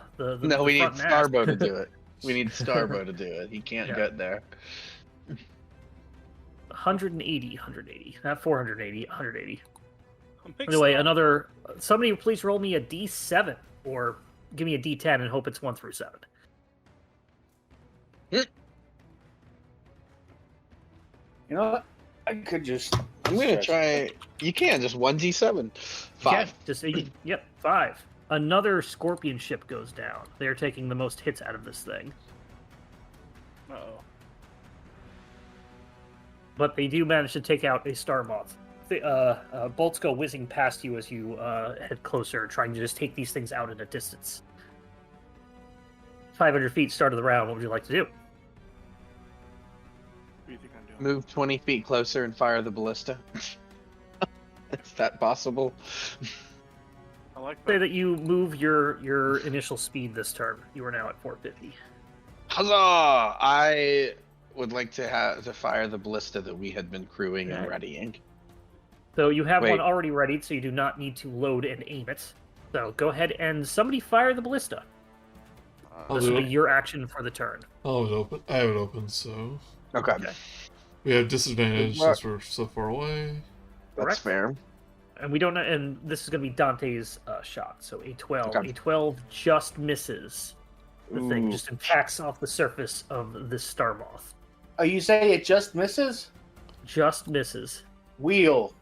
we need front mast. Starbow to do it. We need Starbow to do it. He can't Yeah. get there. 180. Not 480, 180. Makes Anyway, sense. somebody please roll me a D7 or give me a D10 and hope it's 1 through 7. You know what? I could just. I'm gonna try. You can just 1d7. 5. Yep, 5. Another scorpion ship goes down. They're taking the most hits out of this thing. Uh-oh. But they do manage to take out a star moth. Bolts go whizzing past you as you head closer, trying to just take these things out at a distance. 500 feet, start of the round. What would you like to do? What do you think I'm doing? Move 20 feet closer and fire the ballista. Is that possible? I like Say that. that you move your initial speed this turn. You are now at 450. Huzzah! I would like to fire the ballista that we had been crewing and Okay. readying. So you have Wait. one already readied, so you do not need to load and aim it. So go ahead and somebody fire the ballista. I'll This do will be it. your action for the turn. I'll have it open. I have it open, so Okay. Okay. we have disadvantage What? since we're so far away. That's Correct. fair. And we don't know, and this is going to be Dante's shot. So a 12. Okay. A 12 just misses the thing, Ooh. just impacts off the surface of this star moth. Oh, you say it just misses? Just misses. Wheel.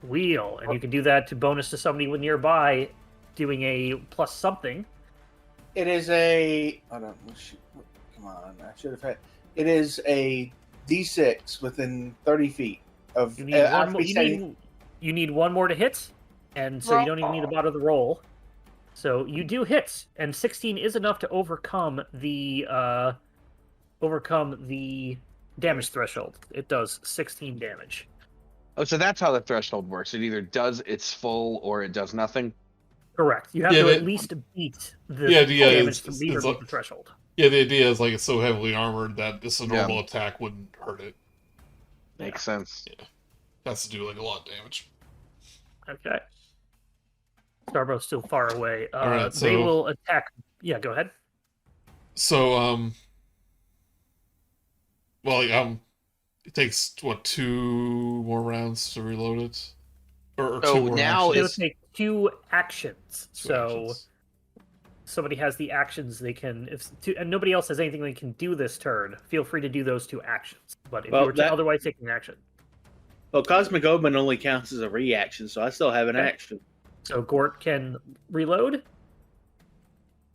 Wheel, and you can do that to bonus to somebody nearby, doing a plus something. It is a. Hold on. Come on. I should have had. It is a D6 within 30 feet of. You need one more. You need one more to hit, and so you don't even need to bother the roll. So you do hit, and 16 is enough to overcome the damage threshold. It does 16 damage. Oh, so that's how the threshold works. It either does its full or it does nothing. Correct. You have to at least beat the damage to beat the threshold. Yeah, the idea is like it's so heavily armored that just a normal attack wouldn't hurt it. Makes sense. Yeah, that's to do like a lot of damage. Okay. Starbo's still far away. All right, so... They will attack. Yeah, go ahead. So, well, it takes what 2 more rounds to reload it, or 2 more now it'll actions? take 2 actions. Two So actions. somebody has the actions they can, and nobody else has anything they can do this turn. Feel free to do those 2 actions. But if you were to otherwise take an action, well, Cosmic Omen only counts as a reaction, so I still have an action. So Gort can reload.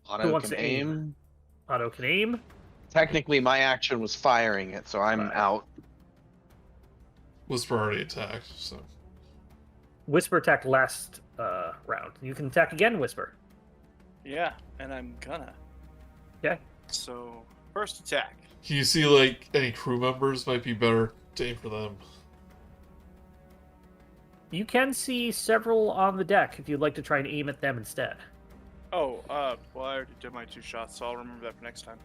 Otto wants can to aim? Otto can aim. Technically, my action was firing it, so I'm out. Whisper already attacked, so... Whisper attacked last round. You can attack again, Whisper. Yeah, and I'm gonna. Okay. So, first attack. Can you see, like, any crew members might be better to aim for them? You can see several on the deck if you'd like to try and aim at them instead. Oh, well, I already did my 2 shots, so I'll remember that for next time.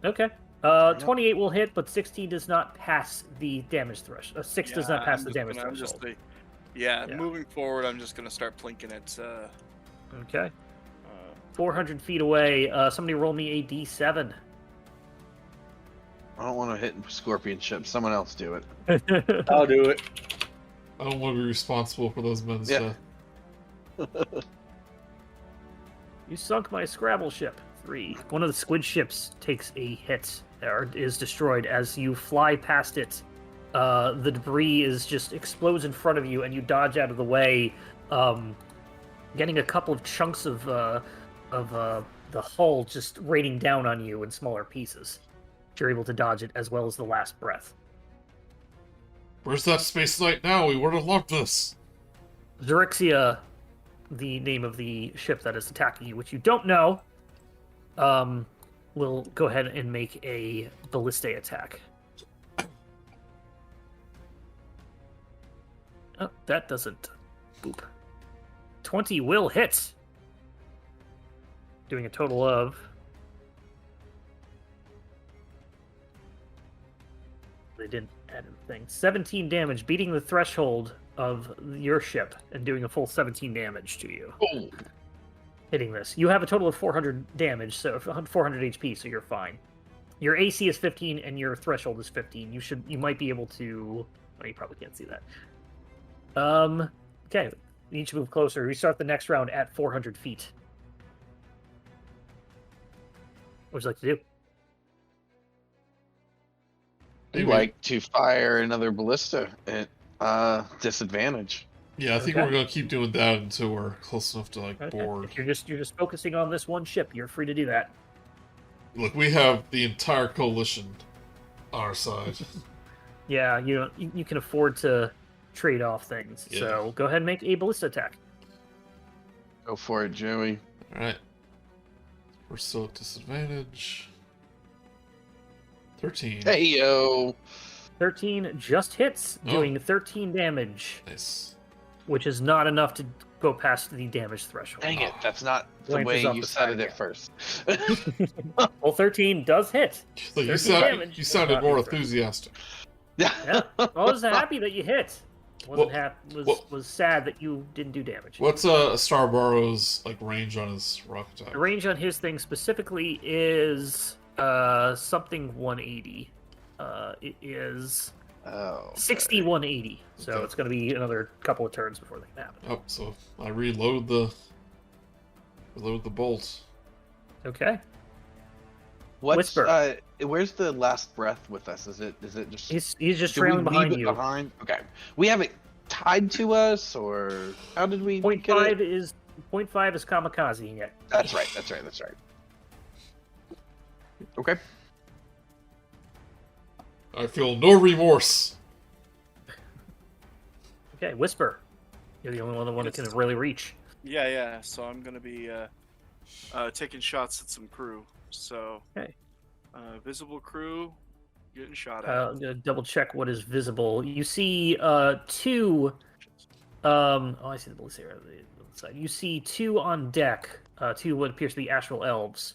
Okay. 28 will hit, but 16 does not pass the damage threshold. 6 does not pass the damage threshold. Moving forward, I'm just gonna start plinking it. Okay. 400 feet away. Somebody roll me a D7. I don't want to hit scorpion ship. Someone else do it. I'll do it. I don't want to be responsible for those men's death. You sunk my Scrabble ship. 3. One of the squid ships takes a hit, or is destroyed as you fly past it. The debris just explodes in front of you, and you dodge out of the way, getting a couple of chunks of the hull just raining down on you in smaller pieces. You're able to dodge it as well as the last breath. Where's that space knight now? We would have loved this. Xaryxis, the name of the ship that is attacking you, which you don't know, will go ahead and make a ballista attack. Oh, that doesn't. Boop. 20 will hit. Doing a total of... They didn't add anything. 17 damage, beating the threshold of your ship and doing a full 17 damage to you. Oh. Hitting this. You have a total of 400 damage, so 400 HP, so you're fine. Your AC is 15 and your threshold is 15. You might be able to... Oh, you probably can't see that. Okay. You need to move closer. We start the next round at 400 feet. What would you like to do? I'd like to fire another ballista at disadvantage. Yeah, I think we're gonna keep doing that until we're close enough to board. If you're just focusing on this one ship, you're free to do that. Look, we have the entire coalition on our side. Yeah, you can afford to trade off things. Yeah. So go ahead and make a ballista attack. Go for it, Joey. Alright. We're still at disadvantage. 13. Hey, yo. 13 just hits, doing 13 damage, Nice. which is not enough to go past the damage threshold. Dang it. That's not the Length way is up you the said side, it yeah. at first. Well, 13 does hit. Look, you 13 damage. sounded more enthusiastic. Yeah, I was happy that you hit. Was sad that you didn't do damage. What's Starborrow's range on his rock attack? The range on his thing specifically is something 180. It is 60 180. So Okay. it's going to be another couple of turns before that can happen. Oh, so I reload the bolt. Okay. What's where's the last breath with us? Is it just He's just do we trailing leave behind it you. behind? Okay. We have it tied to us, or how did we Point get five it? is kamikaze it. That's right. Okay. I feel no remorse. Okay, Whisper. You're the only one that can really reach. Yeah. So I'm gonna be taking shots at some crew. So, Okay. Visible crew getting shot at. I'm gonna double check what is visible. You see two. I see the ballista on the side. You see two on deck. Two what appears to be astral elves.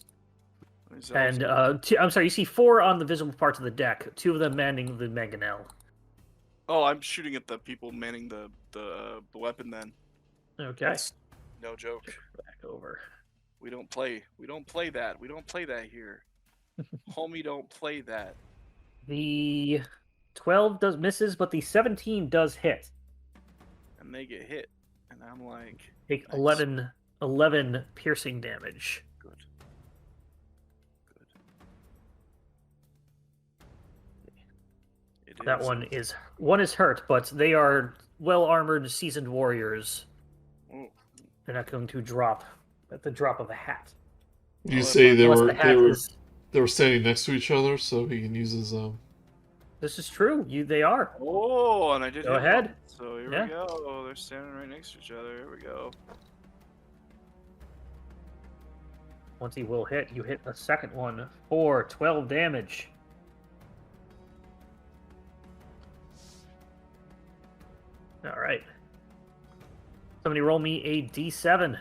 These elves And are- I'm sorry, you see four on the visible parts of the deck. Two of them manning the mangonel. Oh, I'm shooting at the people manning the weapon. Then Okay. that's no joke. Back over. We don't play that. We don't play that here. Homie, don't play that. The 12 misses, but the 17 does hit. And they get hit, and I'm like, Take nice. 11 piercing damage. Good. It That is- one is hurt, but they are well armored, seasoned warriors. Oh, They're not going to drop at the drop of a hat. You Well, say they Unless were the hat is. they were standing next to each other, so he can use his This is true. They are. Oh, and I did. Go hit ahead. one. So here Yeah. we go. They're standing right next to each other. Here we go. Once he will hit, you hit a second one for 12 damage. All right. Somebody roll me a d7.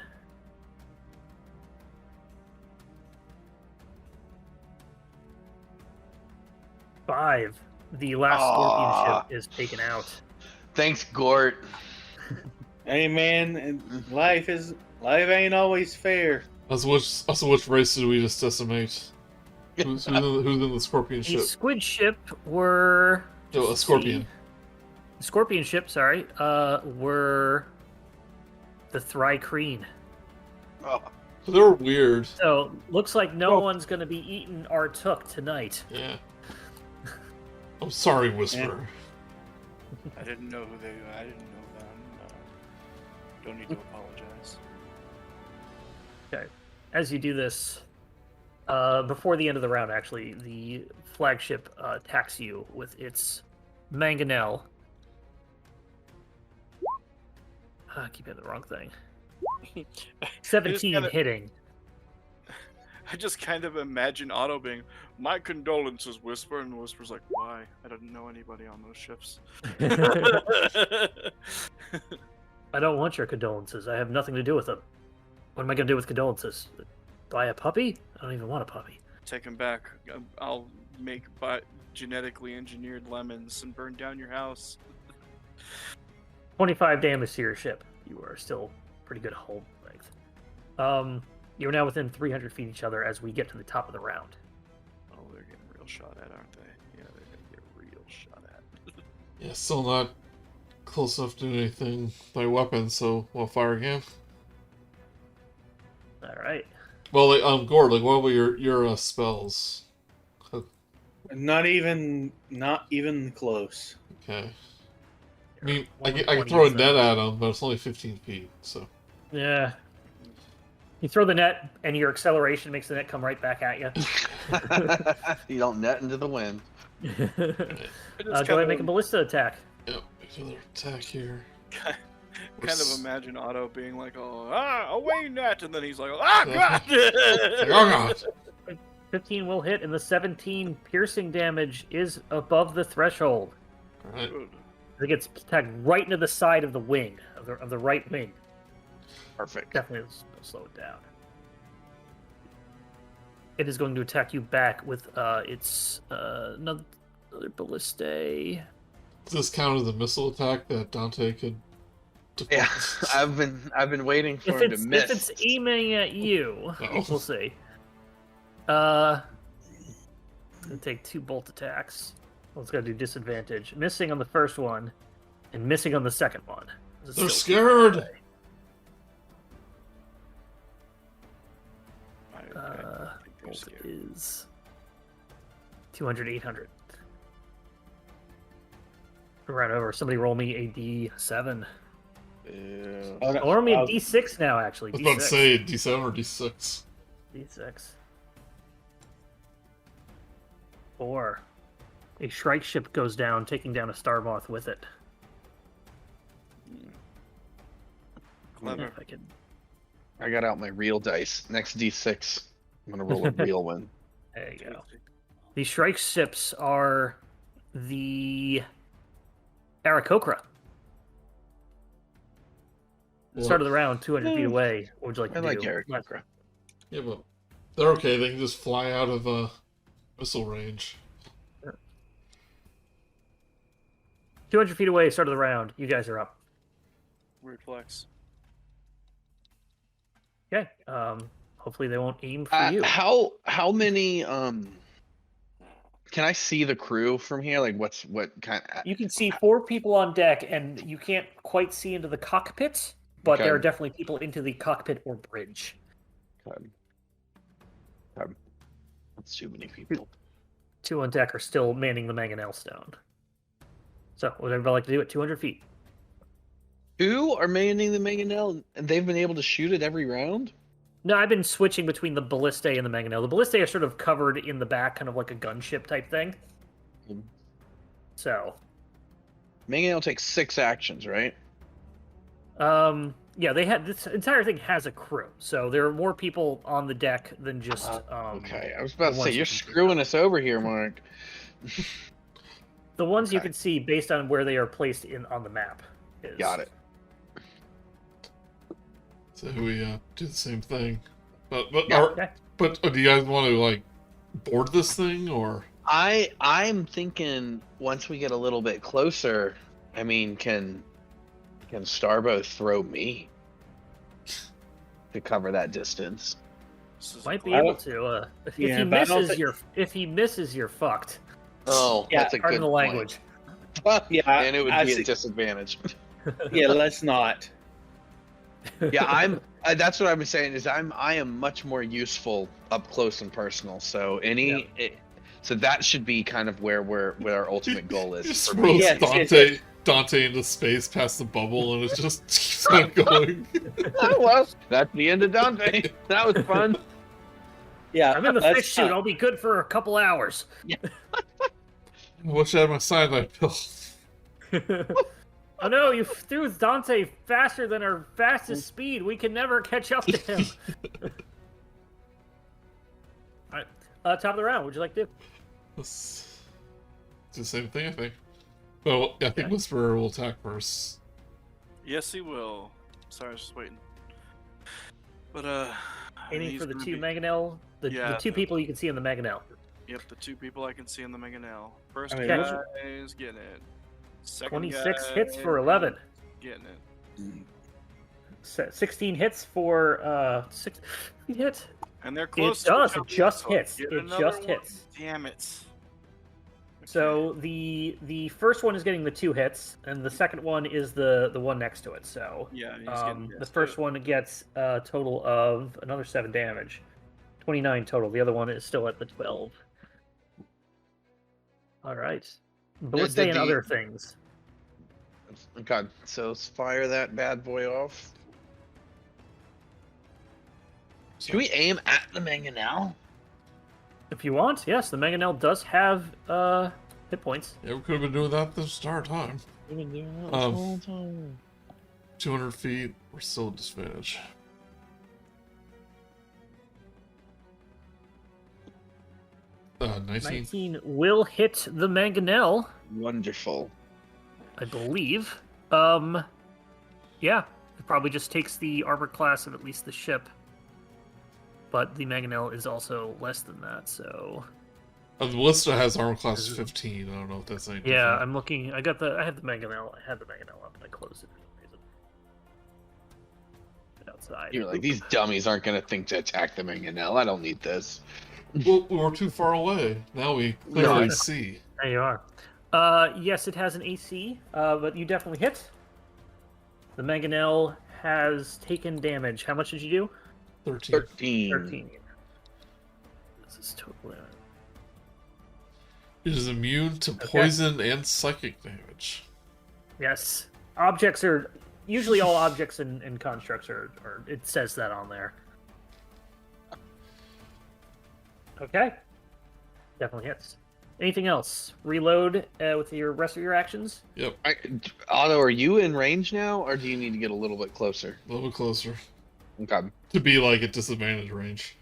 Five. The last scorpion ship is taken out. Thanks, Gort. Hey man, life ain't always fair. Also, which race did we just decimate? Who's in the scorpion The ship? squid ship were. No, a scorpion. The scorpion ship, sorry, were the Thri-kreen. Oh, So they were weird. So looks like no one's going to be eaten or took tonight. Yeah. I'm sorry, Whisper. I didn't know who they. I didn't know them. Don't need to apologize. Okay. As you do this, before the end of the round, actually, the flagship attacks you with its mangonel. I keep hitting the wrong thing. 17 gotta- hitting. I just kind of imagine Otto being, "My condolences, Whisper," and Whisper's like, "Why? I didn't know anybody on those ships." I don't want your condolences. I have nothing to do with them. What am I going to do with condolences? Buy a puppy? I don't even want a puppy. Take him back. I'll make genetically engineered lemons and burn down your house. 25 damage to your ship. You are still pretty good hold length. You're now within 300 feet of each other as we get to the top of the round. Oh, they're getting real shot at, aren't they? Yeah, they're gonna get real shot at. Yeah, still not close enough to do anything by weapon, so we'll fire again. All right. Well, like, Gord, like, what were your spells? Not even close. Okay. I mean, I One can 20 throw a is net at him, but it's only 15 feet, so. Yeah. You throw the net, and your acceleration makes the net come right back at you. you don't net into the wind. I just Go ahead and kinda- make a ballista attack. Yep, another attack here. kind of imagine Otto being like, away net, and then he's like, God! Oh god! 15 will hit, and the 17 piercing damage is above the threshold. Alright. It gets tagged right into the side of the wing, of the right wing. Perfect. Definitely slow it down. It is going to attack you back with its another ballistae. Does this count as a missile attack that Dante could Yeah, deflect? I've been waiting for If him to it's, miss. if it's aiming at you, Oh. we'll see. Gonna take 2 bolt attacks. Well, it's gonna do disadvantage. Missing on the first one, and missing on the second one. It's They're still scared! I think they're bolt scared. is 200, 800. Right over. Somebody roll me a D7. Yeah. Oh, no, Roll me a I'll- D6 now, actually. I was about to D6. say D7 or D6. D6. 4. A Shrike ship goes down, taking down a Star Moth with it. Clever. If I can... I got out my real dice. Next D6. I'm gonna roll a real one. There you go. The Shrike ships are the Aarakocra. Start of the round, 200 feet away. What would you like to I do? like Eric Okra. Yeah, but they're okay. They can just fly out of missile range. 200 feet away, start of the round. You guys are up. Weird flex. Okay. Hopefully they won't aim for you. How many can I see the crew from here? Like what kind You can see 4 people on deck, and you can't quite see into the cockpit, but Okay. there are definitely people into the cockpit or bridge. That's too many people. 2 on deck are still manning the Mangonel Stone. So, what would everybody like to do at 200 feet? 2 are manning the Mangonel, and they've been able to shoot it every round? No, I've been switching between the Ballistae and the Mangonel. The Ballistae are sort of covered in the back, kind of like a gunship type thing. Mhm. So, Mangonel takes 6 actions, right? yeah, they had this entire thing has a crew, so there are more people on the deck than just. Okay, I was about the to ones say you you're can see. screwing us over here, Mark. The ones you Okay. can see based on where they are placed in on the map. Is... Got it. So we do the same thing. But Yeah. Okay. do you guys want to like board this thing or? I'm thinking once we get a little bit closer, I mean, can Starbo throw me to cover that distance? This is Might be I able don't- to. If Yeah, he but I don't misses, think- if he misses, you're fucked. Oh, Yeah, that's a Pardon good the point. language. Yeah, And it would I be see. a disadvantage. Yeah, let's not. Yeah, that's what I've been saying is I am much more useful up close and personal. So so that should be kind of where our ultimate goal is. Just for me. throws Yes, Dante into space past the bubble and it just keeps on going. Oh, well, that's the end of Dante. That was fun. Yeah, I'm in the let's fish suit. not. I'll be good for a couple hours. I wish I had my cyanide pill. Oh no, you threw Dante faster than our fastest speed. We can never catch up to him. Alright. Top of the round, what'd you like to do? It's the same thing, I think. Well, I think Okay. Whisperer will attack first. Yes, he will. Sorry, I was just waiting. But Aiming he's for the gonna 2 be- Mangonel. The Yeah, 2 the- people you can see in the Mangonel. Yep, the 2 people I can see in the Mangonel. First Okay. guy is getting it. Second 26 guy hits for 11. Getting it. 16 hits for 6 hit. And they're close. It to does. each It other, just so hits. get It another just one. hits. Damn it. So the first one is getting the 2 hits, and the second one is the one next to it. So Yeah, he's getting the hits, first too. one gets a total of another 7 damage, 29 total. The other one is still at the 12. All right, but let's stay in other things. God, so let's fire that bad boy off. Should we aim at the Mangonel? If you want, yes, the Mangonel does have hit points. Yeah, we could have been doing that the start time. We've been doing that Um, this whole time. 200 feet, we're still at disadvantage. Uh, 19. 19 will hit the Mangonel, Wonderful. I believe. Yeah, it probably just takes the armor class of at least the ship. But the Mangonel is also less than that, so The Ballista has armor class 15. I don't know if that's any yeah, different. I'm looking. I have the Mangonel. I had the Mangonel up, and I closed it for some reason. Outside. You're like, these dummies aren't going to think to attack the Mangonel. I don't need this. Well, we're too far away. Now we clearly see. There you are. Yes, it has an AC, but you definitely hit. The Mangonel has taken damage. How much did you do? 13. 13. 13. This is total. It is immune to poison and psychic damage. Yes. Objects are usually all objects and constructs are it says that on there. Okay. Definitely hits. Anything else? Reload with your rest of your actions? Yep, Otto, are you in range now, or do you need to get a little bit closer? a little bit closer. Okay, To be like at disadvantage range.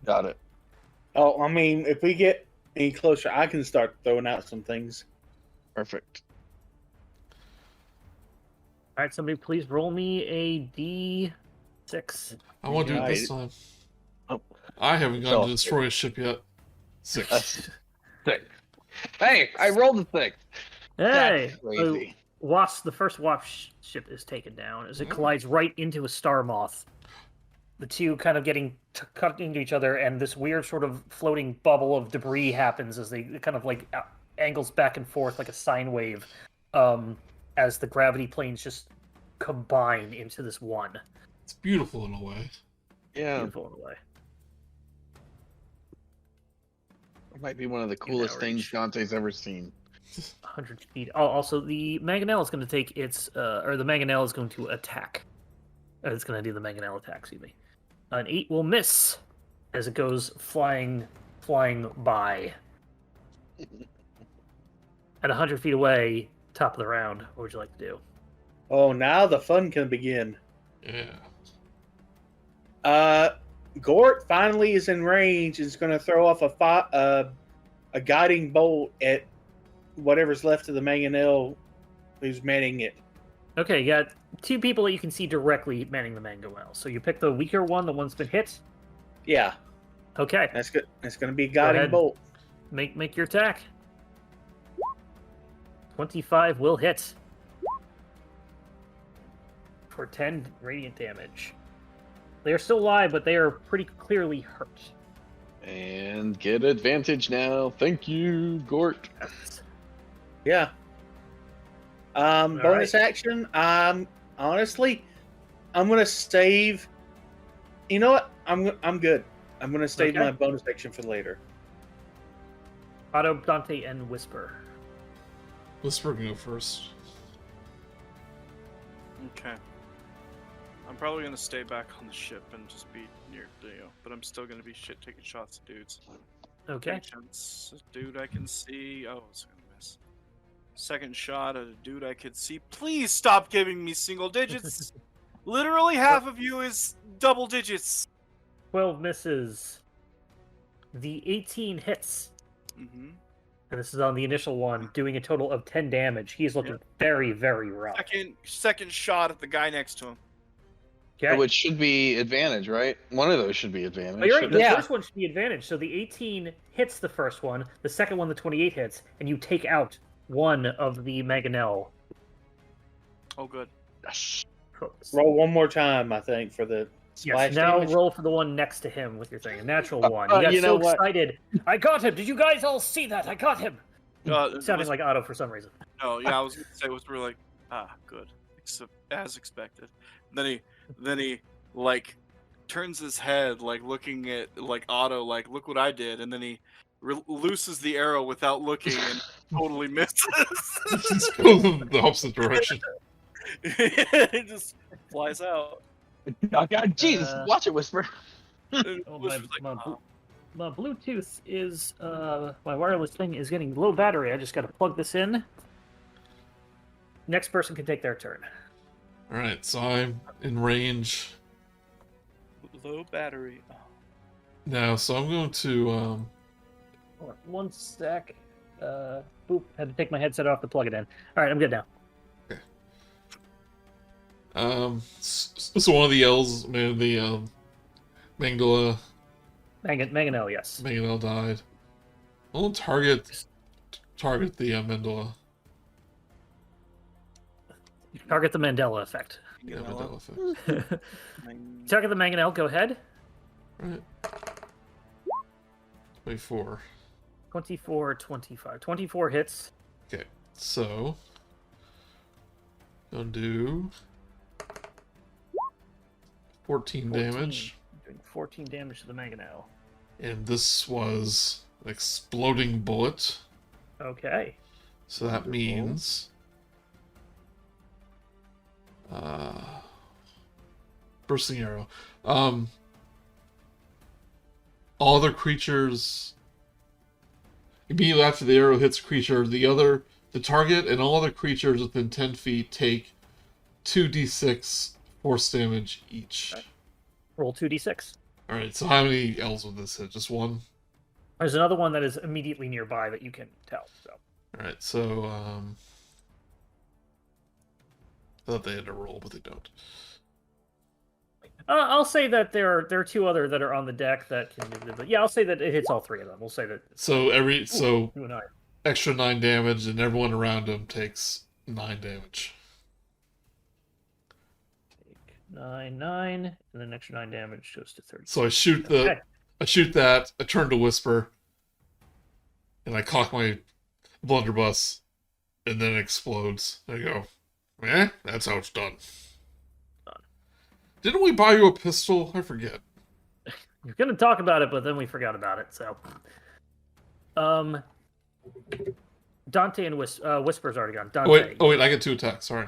got it. Oh, I mean, if we get any closer, I can start throwing out some things. Perfect. All right, somebody please roll me a D6. I want to do it this time. I haven't gone to destroy a ship yet. 6. That's 6. Hey, I rolled a 6. Hey! That's crazy. The first Wasp ship is taken down as it collides right into a star moth. The two kind of getting cut into each other, and this weird sort of floating bubble of debris happens as they kind of like angles back and forth like a sine wave, as the gravity planes just combine into this one. It's beautiful in a way. Yeah, Beautiful in a way. it might be one of the coolest Outrage. things Dante's ever seen. 100 feet. Oh, also, the Mangonel is going to take its, or the Mangonel is going to attack. It's going to do the Mangonel attack, excuse me. An 8 will miss as it goes flying by. At 100 feet away, top of the round, what would you like to do? Oh, now the fun can begin. Yeah. Gort finally is in range. Is going to throw off a guiding bolt at whatever's left of the Mangonel who's manning it. Okay, you got 2 people that you can see directly manning the Mangonel. So you pick the weaker one, the one's been hit. Yeah, Okay, that's good. It's going to be a guiding ahead. bolt. make your attack. 25 will hit. For 10 radiant damage. They are still alive, but they are pretty clearly hurt. And get advantage now. Thank you, Gort. Yeah. Bonus action. Honestly, I'm going to save. You know what? I'm good. I'm going to save Okay. my bonus action for later. Otto, Dante, and Whisper. Whisper can go first. Okay. I'm probably gonna stay back on the ship and just be near Dio, but I'm still gonna be taking shots at dudes. Okay. Patience, a dude I can see. Oh, it's gonna miss. Second shot at a dude I could see. Please stop giving me single digits. Literally half of you is double digits. 12 misses. The 18 hits. Mm-hmm. And this is on the initial one, doing a total of 10 damage. He's looking very, very rough. Second shot at the guy next to him. Okay. Which should be advantage, right? One of those should be advantage. Oh, you're right. shouldn't The it? Yeah. first one should be advantage. So the 18 hits the first one, the second one, the 28 hits, and you take out one of the Mangonel. Oh, good. Yes. Roll one more time, I think, for the splash Yes, now damage. roll for the one next to him with your thing. A natural one. You got you so know what? excited. I got him. Did you guys all see that? I got him. Sounding like Otto for some reason. No, yeah, I was gonna say it was really like, good, as expected. Then he like turns his head, like looking at like Otto, like look what I did, and then he looses the arrow without looking and totally misses. Just go the opposite direction. It just flies out. Oh, God, Jesus, watch it, Whisper. And Oh, Whisper's like, my Bluetooth is my wireless thing is getting low battery. I just got to plug this in. Next person can take their turn. Alright, so I'm in range low battery. Oh. now, so I'm going to Hold on 1 sec. Boop. Had to take my headset off to plug it in. All right, I'm good now. so one of the L's, man, the Mangala Mangonel, yes. Mangonel died. I'll target the Mandela. Target the Mandela effect. Yeah, Mandela effect. Target the Mangonel, go ahead. Right. 24. 24, 25. 24 hits. Okay, so gonna do 14 damage. Doing 14 damage to the Mangonel. And this was an exploding bullet. Okay. So that means Bursting arrow. All other creatures. Immediately after the arrow hits a creature, the target and all other creatures within 10 feet take 2d6 force damage each. Okay. Roll 2d6. Alright, so how many L's would this hit? Just one? There's another one that is immediately nearby that you can tell. So. Alright, so I thought they had to roll, but they don't. I'll say that there are two other that are on the deck that can. But yeah, I'll say that it hits all three of them. We'll say that. So you and I. Extra 9 damage, and everyone around him takes 9 damage. Take 9, and then extra 9 damage goes to 30. So I shoot that. I turn to Whisper, and I cock my blunderbuss, and then it explodes. There you go. That's how it's done. Didn't we buy you a pistol? I forget. You're gonna talk about it, but then we forgot about it. So, Dante and Whisper's already gone. Dante. Wait, I get 2 attacks. Sorry.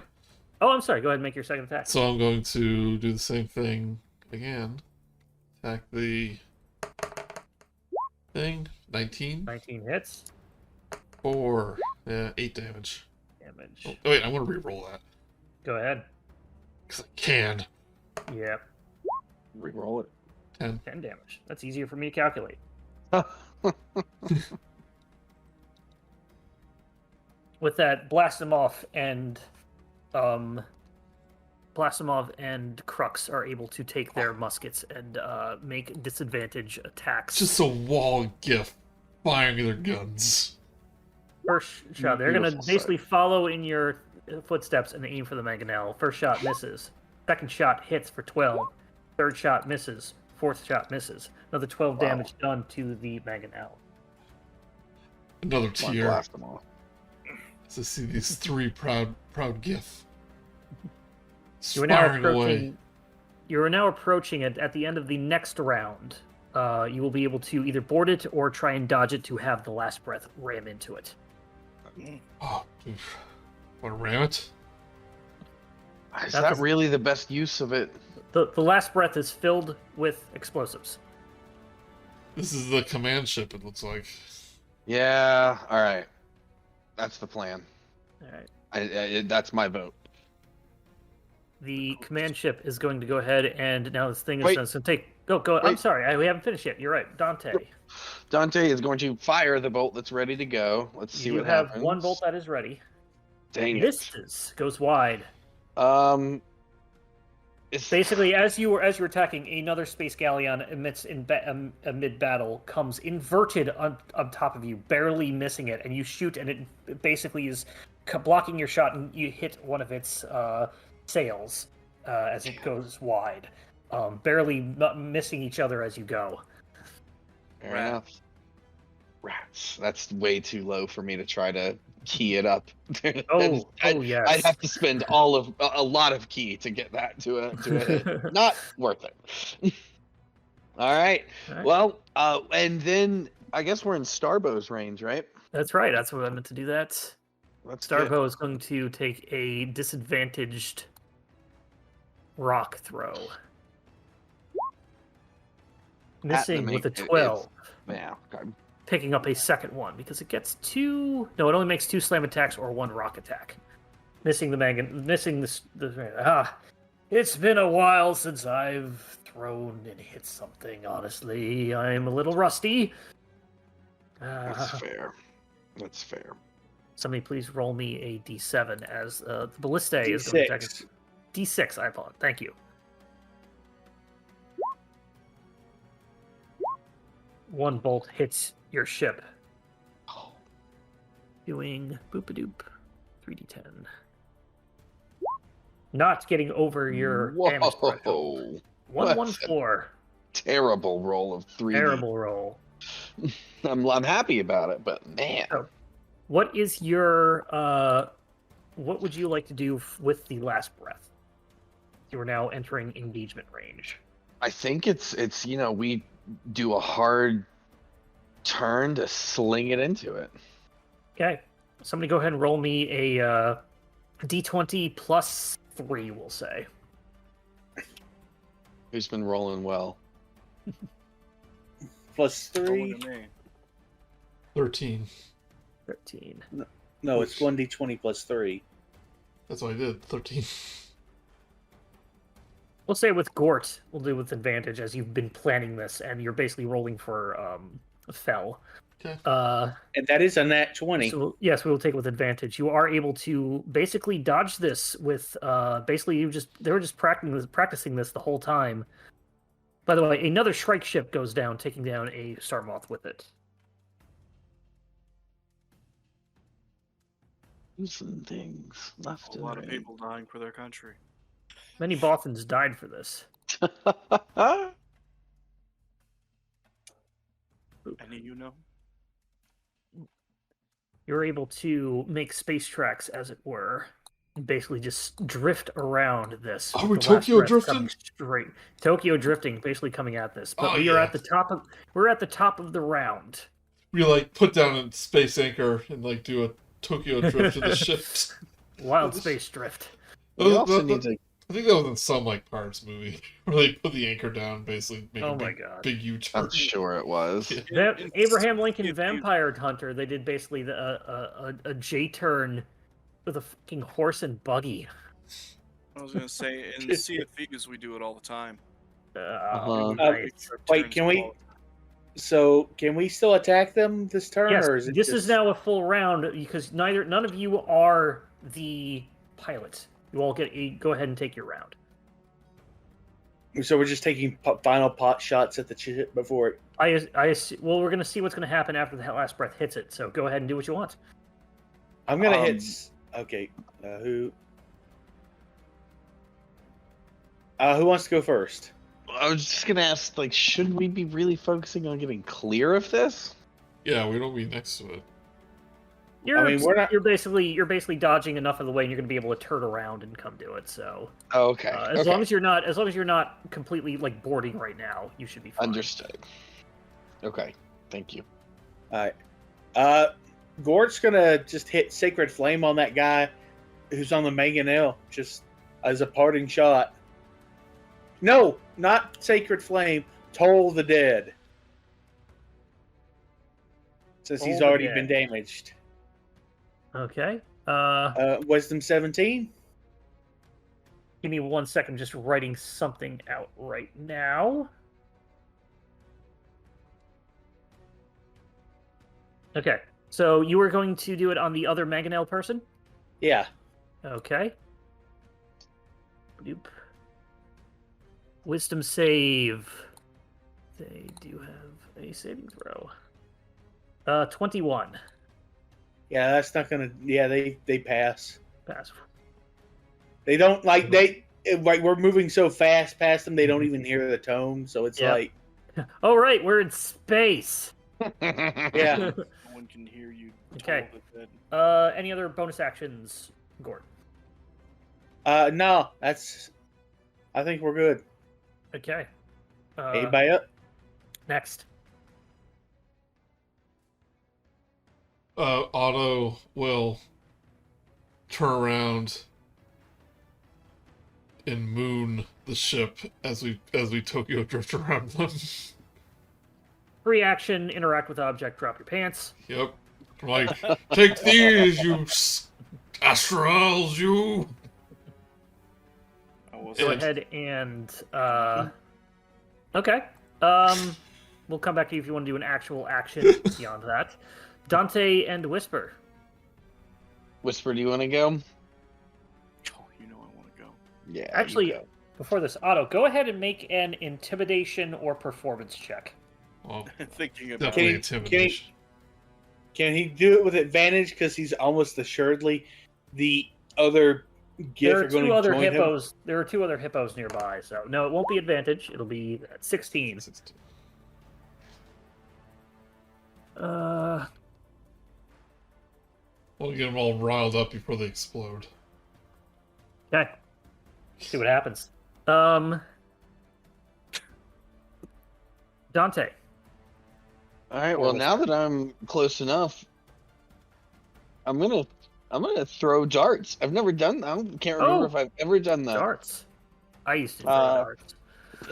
Oh, I'm sorry. Go ahead and make your second attack. So I'm going to do the same thing again. Attack the thing. 19. 19 hits. 4. Yeah, 8 damage. Oh, wait, I'm going to re-roll that. Go ahead. Because I can. Yep. Reroll it. 10. 10 damage. That's easier for me to calculate. With that, Blastimov and Crux are able to take their muskets and make disadvantage attacks. Just a wall of Giff firing their guns. First shot, they're going to basically follow in your footsteps and aim for the mangonel. First shot misses. Second shot hits for 12. Third shot misses. Fourth shot misses. Another 12 damage done to the mangonel. Another tear. Blast them all. To see these 3 proud Giff You are now firing away. approaching. You are now approaching it at the end of the next round. You will be able to either board it or try and dodge it to have the last breath ram into it. Oh, oof. Want to ram it? Is that really the best use of it? The last breath is filled with explosives. This is the command ship, it looks like. Yeah, alright. That's the plan. All right. That's my vote. The command ship is going to go ahead and now this thing is Wait. going to take. Go. Wait. I'm sorry, we haven't finished yet. You're right, Dante. Dante is going to fire the bolt that's ready to go. Let's see You what have happens. one bolt that is ready. Dang it. Misses. Goes wide. It's Basically, as you were attacking, another space galleon emits mid battle comes inverted on top of you, barely missing it, and you shoot, and it basically is blocking your shot, and you hit one of its sails as it goes wide, barely missing each other as you go. fair enough. Rats. That's way too low for me to try to key it up. Oh, yes. I'd have to spend a lot of key to get that to a hit. Not worth it. All right. Well, and then I guess we're in Starbow's range, right? That's right. That's what I meant to do. That Let's Starbow is going to take a disadvantaged rock throw, missing with a 12. Yeah. Okay. Picking up a second one because it gets 2. No, it only makes 2 slam attacks or 1 rock attack. Missing this. It's been a while since I've thrown and hit something. Honestly, I'm a little rusty. That's fair. That's fair. Somebody please roll me a d7 as the ballista is going to attack. D6. I apologize. Thank you. 1 bolt hits your ship. Doing boop-a-doop. 3d10. Not getting over your damage threshold. 114. Terrible roll of 3. Terrible roll. I'm happy about it, but man. So, what is your what would you like to do with the last breath? You are now entering engagement range. I think it's we do a hard turn to sling it into it. Okay. Somebody go ahead and roll me a d20 plus 3, we'll say. Who's been rolling well? Plus Rolling 3. to me. 13. 13. No, it's 1d20 plus 3. That's what I did. 13. We'll say with Gort, we'll do with advantage as you've been planning this, and you're basically rolling for fell. Okay. And that is a nat 20. So yes, we will take it with advantage. You are able to basically dodge this with basically they were just practicing this the whole time. By the way, another Shrike ship goes down, taking down a Star Moth with it. Some things left A and lot of right. people dying for their country. Many Bothans died for this. Any you know? You're able to make space tracks, as it were, and basically just drift around this. Are with we the last Tokyo breath drifting? coming Straight. Tokyo drifting, basically coming at this. But Oh, we are yeah. at the top of we're at the top of the round. We like put down a space anchor and like do a Tokyo drift of the ships. Wild space drift. We also need to. I think that was in some like Pirates movie where they put the anchor down, basically make Oh a my big, god. big U-turn. I'm sure it was. Yeah. That Abraham Lincoln Vampire Hunter, they did basically a J turn with a fucking horse and buggy. I was gonna say in Sea of Thieves we do it all the time. Uh-huh. Nice. Wait, can we? So, can we still attack them this turn, Yes, or is it this just... is now a full round because none of you are the pilot. You all go ahead and take your round. So we're just taking final pot shots at the ship before it... Well, we're gonna see what's gonna happen after the last breath hits it. So go ahead and do what you want. I'm gonna hit... Okay, who wants to go first? I was just gonna ask, like, should we be really focusing on getting clear of this? Yeah, we don't be next to it. You're basically dodging enough of the way, and you're gonna be able to turn around and come to it. So Oh, okay. as long as you're not completely like boarding right now, you should be fine. Understood. Okay, thank you. All right. Gort's gonna just hit Sacred Flame on that guy who's on the mangonel, just as a parting shot. No, not Sacred Flame. Toll the Dead. Since he's Toll the already Dead. been damaged. Okay. Wisdom 17. Give me 1 second. Just writing something out right now. Okay. So you were going to do it on the other mangonel person? Yeah. Okay. Doop. Wisdom save. They do have a saving throw. 21. Yeah, that's not gonna... Yeah, they pass. Pass. They don't like... we're moving so fast past them, they don't even hear the tone, so it's Yeah. like... Oh, right. We're in space. Yeah. No one can hear you. Okay. toll the dead. Any other bonus actions, Gort? No, that's... I think we're good. Okay. Anybody up? Next. Otto will turn around and moon the ship as we Tokyo drift around them. Free action, interact with object, drop your pants. Yep. Like, take these, you astrals, you. I was Go Yeah. ahead and okay. We'll come back to you if you want to do an actual action beyond that. Dante and Whisper. Whisper, do you want to go? Oh, you know I want to go. Yeah. you Actually, go. before this, Otto, go ahead and make an intimidation or performance check. Well, Thinking about definitely Can he- intimidation. Can he do it with advantage because he's almost assuredly the other Giff There are are going two to other join him? hippos. There are two other hippos nearby, so no, it won't be advantage. It'll be at 16. We'll get them all riled up before they explode. Okay. See what happens. Dante. All right. Well, now that I'm close enough, I'm gonna I'm gonna throw darts. I've never done. Can't remember if I've ever done that. Darts. I used to throw darts.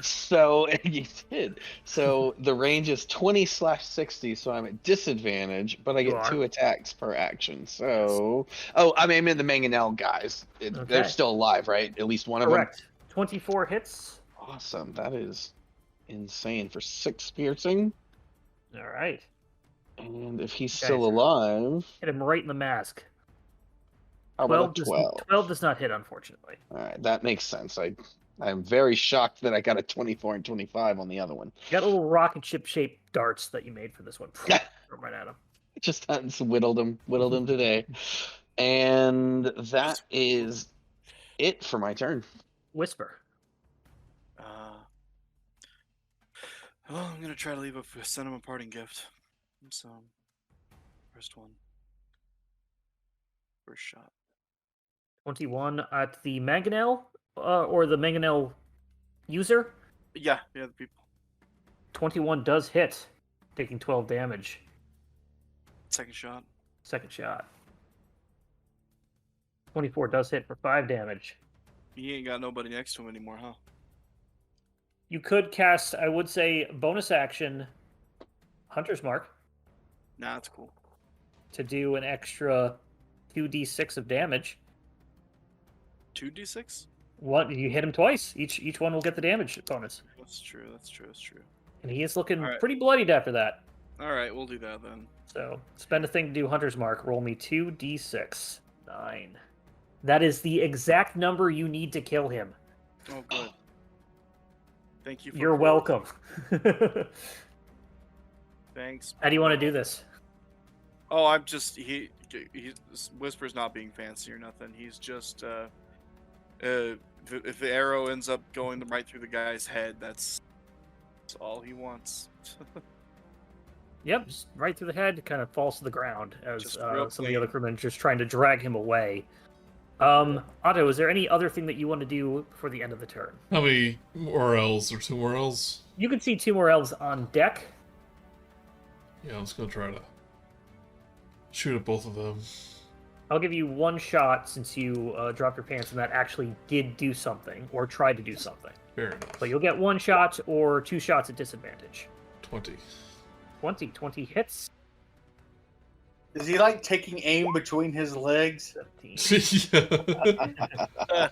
So you did. So the range is 20/60, so I'm at disadvantage, but I You get are. 2 attacks per action. So, I mean the mangonel guys. Okay. They're still alive, right? At least one Correct. of them. 24 hits. Awesome. That is insane for 6 piercing. All right. And if he's Okay, still so- alive, Hit him right in the mask. how about a 12? 12 does not hit, unfortunately. All right, that makes sense. I'm very shocked that I got a 24 and 25 on the other one. You got little rocket ship shaped darts that you made for this one. Throw 'em right at him. Just whittled him today. And that is it for my turn. Whisper. Well, I'm gonna try to send him a parting gift. So, first one. First shot. 21 at the mangonel, or the mangonel user. Yeah, the people. 21 does hit, taking 12 damage. Second shot. Second shot. 24 does hit for 5 damage. He ain't got nobody next to him anymore, huh? You could cast, I would say, bonus action Hunter's Mark Nah, that's cool. to do an extra 2d6 of damage. 2d6? What, you hit him twice. Each one will get the damage bonus. That's true. And he is looking Alright. pretty bloodied after that. Alright, we'll do that then. So, spend a thing to do Hunter's Mark. Roll me 2d6. 9. That is the exact number you need to kill him. Oh, good. Thank you for You're welcome. Thanks. How do you want to do this? Oh, I'm just he Whisper's not being fancy or nothing. He's just if the arrow ends up going right through the guy's head, that's all he wants. Yep, just right through the head, kind of falls to the ground as Just real some of the other clean. crewmen just trying to drag him away. Otto, is there any other thing that you want to do before the end of the turn? How many more L's or 2 more L's? You can see 2 more elves on deck. Yeah, let's go try to shoot at both of them. I'll give you 1 shot since you dropped your pants and that actually did do something, or tried to do something. Fair enough. But you'll get 1 shot or 2 shots at disadvantage. 20. 20 hits. Is he like taking aim between his legs? 17. Yeah.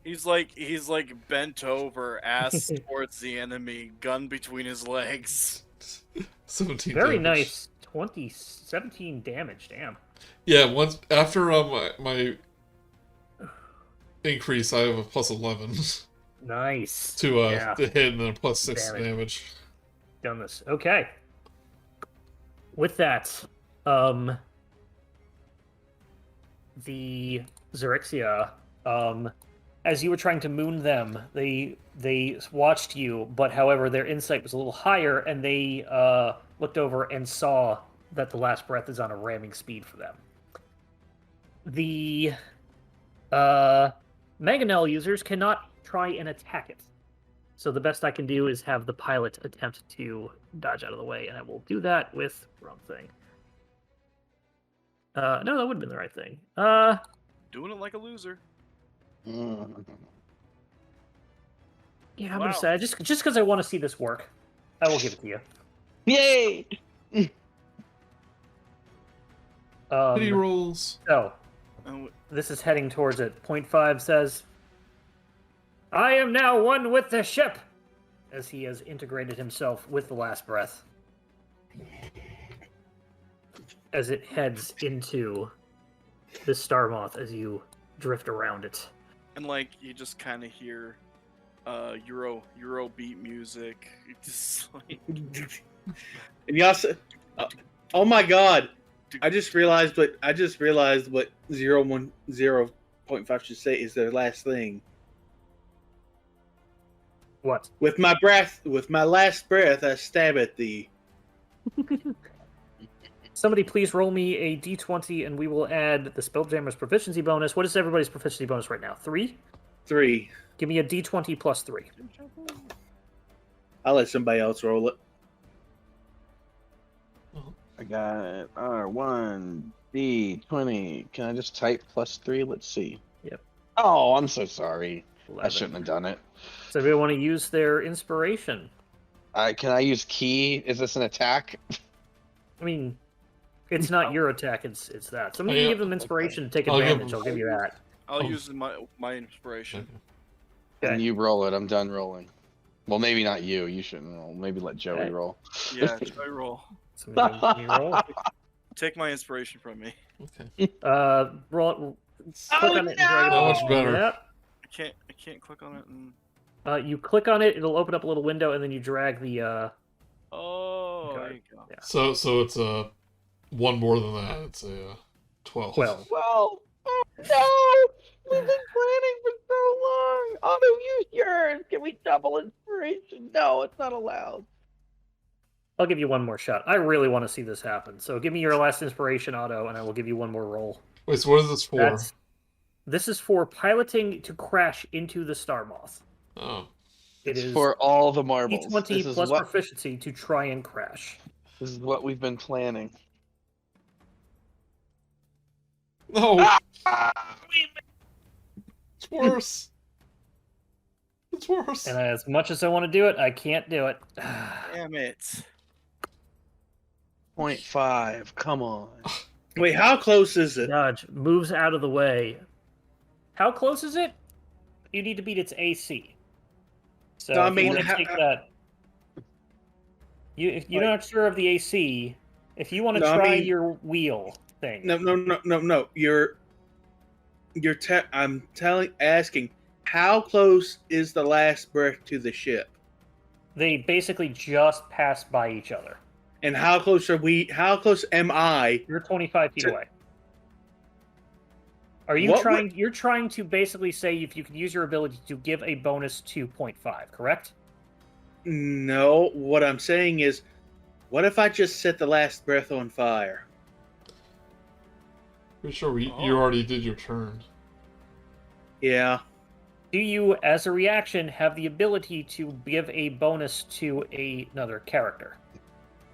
He's like bent over, ass towards the enemy, gun between his legs. 17 Very damage. nice. 17 damage, damn. Yeah, once after my increase, I have a plus 11 Nice. to Yeah. the hit and then a plus 6 Damage. damage. Done this. Okay. With that, the Xaryxia, as you were trying to moon them, they watched you, but however their insight was a little higher, and they looked over and saw that the last breath is on a ramming speed for them. The mangonel users cannot try and attack it. So the best I can do is have the pilot attempt to dodge out of the way, and I will do that with wrong thing. No, that would have been the right thing. Doing it like a loser. Yeah, I'm Wow. gonna say just because I want to see this work, I will give it to you. Yay! Pity rolls. So Oh, this is heading towards it. Point 5 says, "I am now one with the ship," as he has integrated himself with the last breath. As it heads into the Star Moth as you drift around it. and like you just kind of hear Euro beat music. It's like, And y'all said, "Oh my God!" I just realized what 0.5 should say is their last thing. What? With my last breath, I stab at thee. Somebody please roll me a d20 and we will add the Spelljammer's proficiency bonus. What is everybody's proficiency bonus right now? 3? 3. Give me a d20 plus 3. I'll let somebody else roll it. I got R1, D20. Can I just type +3? Let's see. Yep. Oh, I'm so sorry. 11. I shouldn't have done it. So we want to use their inspiration. Can I use key? Is this an attack? I mean, it's not your attack, it's that. Somebody yeah. give them inspiration to take I'll give advantage. them- I'll give you that. I'll Oh. use my inspiration. Okay. And you roll it. I'm done rolling. Well, maybe not you. You shouldn't roll. Maybe let Joey Okay. roll. Yeah, try roll. Somebody give me a roll. Take my inspiration from me. Okay. Roll. Click on it and drag it How over. much better? Yep. I can't click on it and. You click on it, it'll open up a little window, and then you drag the. Oh, Okay. there you go. Yeah. So it's one more than that. It's a 12. 12. Well, oh, no! We've been planning for so long. Otto, use yours. Can we double inspiration? No, it's not allowed. I'll give you one more shot. I really want to see this happen. So give me your last inspiration, Otto, and I will give you one more roll. Wait, so what is this for? This is for piloting to crash into the Star Moth. Oh. It is For all the marbles. D20 This is plus what- proficiency to try and crash. This is what we've been planning. No! It's worse. It's worse. And as much as I want to do it, I can't do it. Damn it. 0.5. Come on. Wait, how close is it? Nudge moves out of the way. How close is it? You need to beat its AC. So No, I if you mean, want to take that. If you're not sure of the AC, if you want to No, I try mean- your wheel thing. No. I'm asking, how close is the last breath to the ship? They basically just pass by each other. And how close are we? How close am I? You're 25 feet To- away. Are you What trying? You're trying to basically say if you can use your ability to give a bonus to 0.5, correct? No, what I'm saying is, what if I just set the last breath on fire? Pretty sure you Oh. already did your turn. Yeah. Do you, as a reaction, have the ability to give a bonus to another character?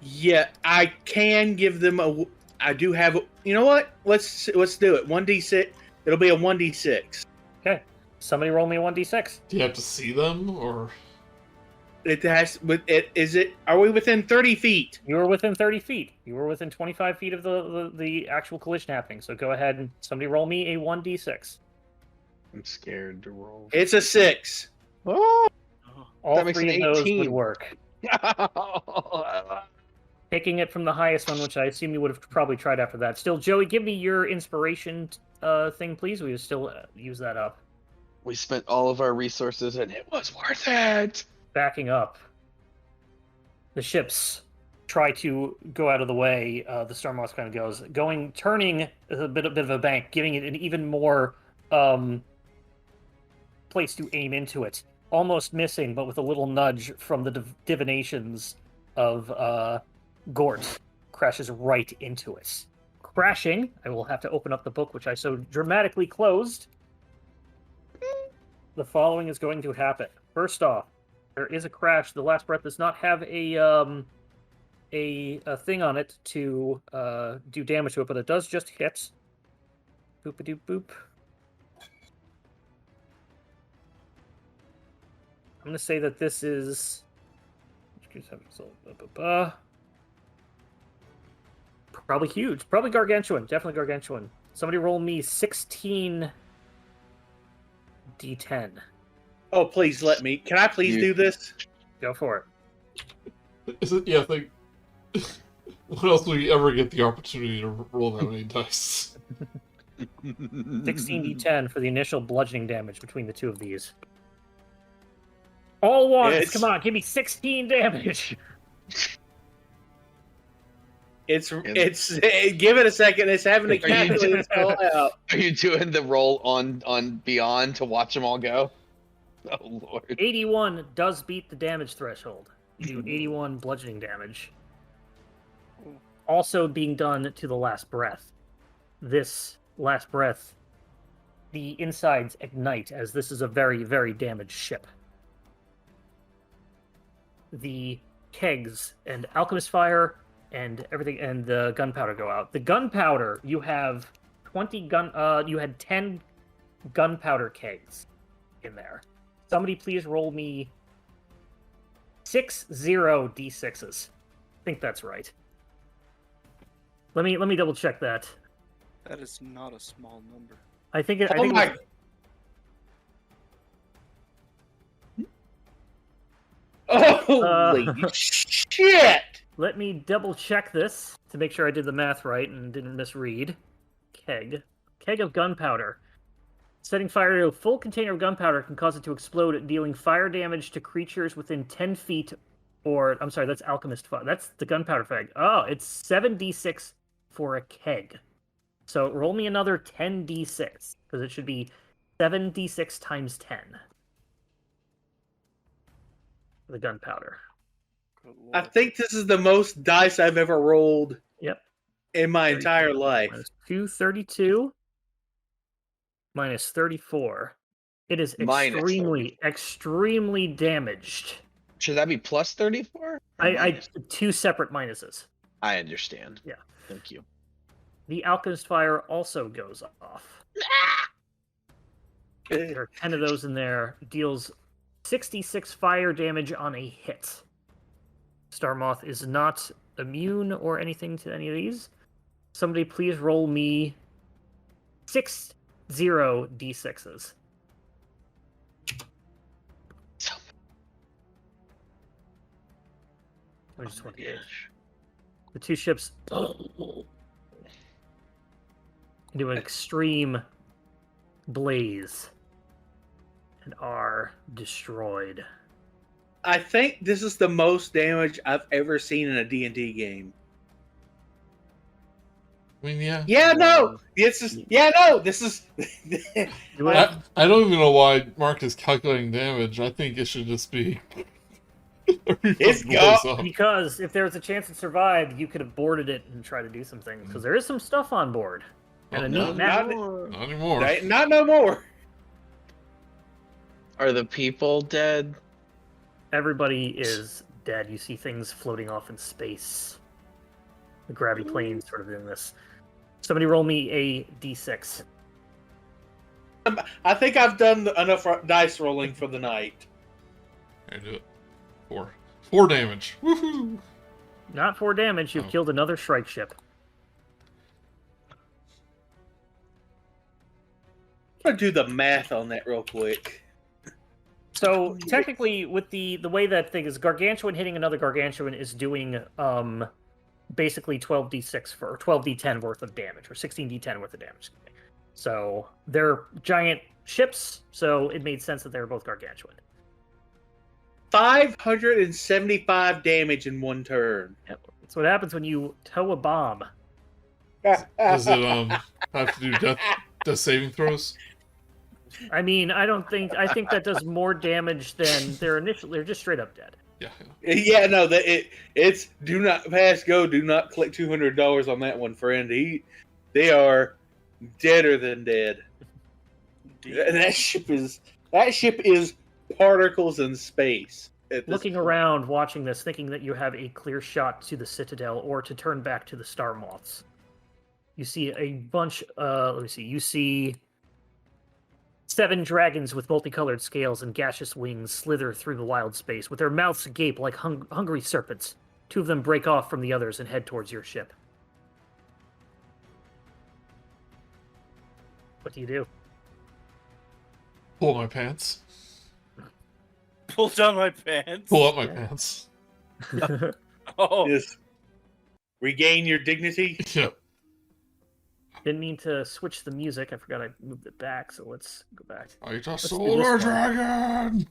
Yeah, I can give them a. I do have. You know what? Let's do it. 1d6. It'll be a 1d6. Okay. Somebody roll me a 1d6. Do you have to see them, or It has. With it, is it? Are we within 30 feet? You were within 30 feet. You were within 25 feet of the actual collision happening. So go ahead and somebody roll me a 1d6. I'm scared to roll. It's a 6. Oh! All That makes three an of those 18. would work. Taking it from the highest one, which I assume you would have probably tried after that. Still, Joey, give me your inspiration thing, please. We would still use that up. We spent all of our resources and it was worth it. Backing up. The ships try to go out of the way. The Star Moth kind of goes. Turning a bit of a bank, giving it an even more place to aim into it. Almost missing, but with a little nudge from the divinations of Gort, crashes right into it. Crashing, I will have to open up the book which I so dramatically closed. The following is going to happen. First off, there is a crash. The last breath does not have a thing on it to do damage to it, but it does just hit. Boop-a-doop boop. I'm going to say that this is... Probably huge. Probably gargantuan. Definitely gargantuan. Somebody roll me 16 D10. Oh, please let me. Can I please do this? Go for it. is it? Yeah, I think. When else will you ever get the opportunity to roll that many dice? 16 D10 for the initial bludgeoning damage between the two of these. All ones! It's- Come on, give me 16 damage! It's give it a second. It's having to Are you calculate it all out. Are you doing the roll on Beyond to watch them all go? Oh lord. 81 does beat the damage threshold. You do 81 bludgeoning damage. Also being done to the last breath. This last breath, the insides ignite as this is a very, very damaged ship. The kegs and alchemist fire and everything, and the gunpowder go out. The gunpowder, you have 20 you had 10 gunpowder kegs in there. Somebody please roll me 60 d6s. I think that's right. Let me double check that. That is not a small number. I think it. I Oh think my! it Holy shit! let me double check this to make sure I did the math right and didn't misread. Keg of gunpowder. Setting fire to a full container of gunpowder can cause it to explode, dealing fire damage to creatures within 10 feet. Or I'm sorry, that's alchemist fire. That's the gunpowder fag. Oh, it's 7d6 for a keg. So roll me another 10d6 because it should be 7d6 times 10 for the gunpowder. Good I lord. think this is the most dice I've ever rolled Yep. in my entire life. Minus 232 minus 34. It is Minus extremely damaged. Should that be plus 34? I two separate minuses. I understand. Yeah. Thank you. The alchemist fire also goes off. There are 10 of those in there. Deals 66 fire damage on a hit. Star Moth is not immune or anything to any of these. Somebody please roll me 60 d6s. Which is 28. The two ships do an extreme blaze and are destroyed. I think this is the most damage I've ever seen in a D&D game. I mean, yeah. Yeah, no! This is... Yeah, no! This is... You would- I don't even know why Mark is calculating damage. I think it should just be. It's Blows gone. up. Because if there was a chance it survived, you could have boarded it and tried to do some things. Because there is some stuff on board. And Oh, a no. neat map. Not anymore. Not no more. Are the people dead? Everybody is dead. You see things floating off in space. The gravity plane sort of doing this. Somebody roll me a d6. I think I've done enough dice rolling for the night. I do it. 4 damage. Woohoo! Not 4 damage. You've Oh. killed another strike ship. I'm gonna do the math on that real quick. So technically, with the way that thing is, Gargantuan hitting another Gargantuan is doing basically 12d6 or 12d10 worth of damage, or 16d10 worth of damage. So they're giant ships, so it made sense that they were both Gargantuan. 575 damage in one turn. That's what happens when you tow a bomb. Does it have to do death saving throws? I mean, I think that does more damage than their initial. They're just straight up dead. Yeah. Yeah, no, it's do not pass go. Do not click $200 on that one, friend. They are deader than dead. And that ship is particles in space. Looking around, watching this, thinking that you have a clear shot to the Citadel or to turn back to the Star Moths. You see a bunch. Let me see. You see 7 dragons with multicolored scales and gaseous wings slither through the wild space, with their mouths agape like hungry serpents. 2 of them break off from the others and head towards your ship. What do you do? Pull my pants. Pull down my pants. Pull up my pants. Oh, Just regain your dignity. Yep. Didn't mean to switch the music. I forgot I moved it back, so let's go back. I just Let's do sold this our one. dragon!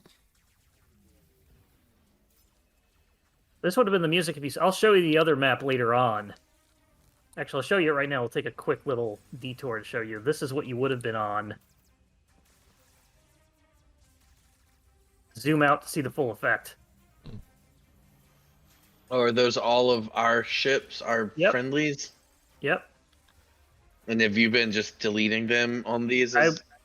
This would have been the music if you... I'll show you the other map later on. Actually, I'll show you it right now. We'll take a quick little detour to show you. This is what you would have been on. Zoom out to see the full effect. Or are those all of our ships, our Yep. friendlies? Yep. And have you been just deleting them on these?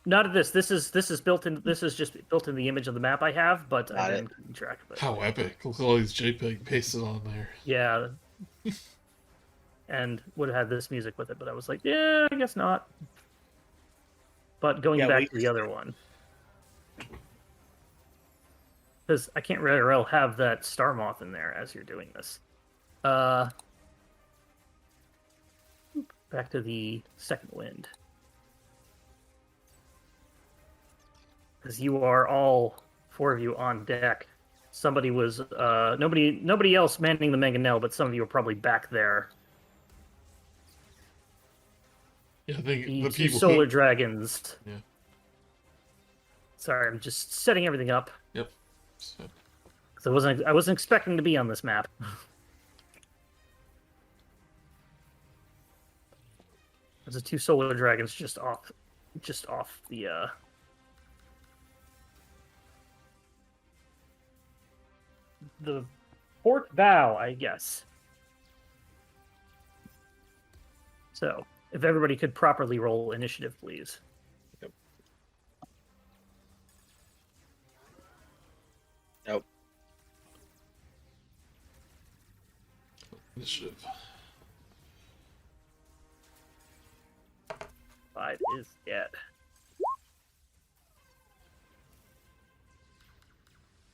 Not this. This is built in. This is just built in the image of the map I have, but Got I it. didn't keep track of it. How epic. Look at all these JPEG pasted on there. Yeah. and would have had this music with it, but I was like, yeah, I guess not. But going back to the other one, because I can't very well have that Star Moth in there as you're doing this. Back to the second wind. Because you are all four of you on deck. Somebody was nobody else manning the mangonel, but some of you are probably back there. Yeah, I think the two people solar dragons. Yeah. Sorry, I'm just setting everything up. Yep. So... So I wasn't expecting to be on this map. There's the two solar dragons just off the port bow, I guess. So, if everybody could properly roll initiative, please. Yep. Nope. Initiative. 5 is dead.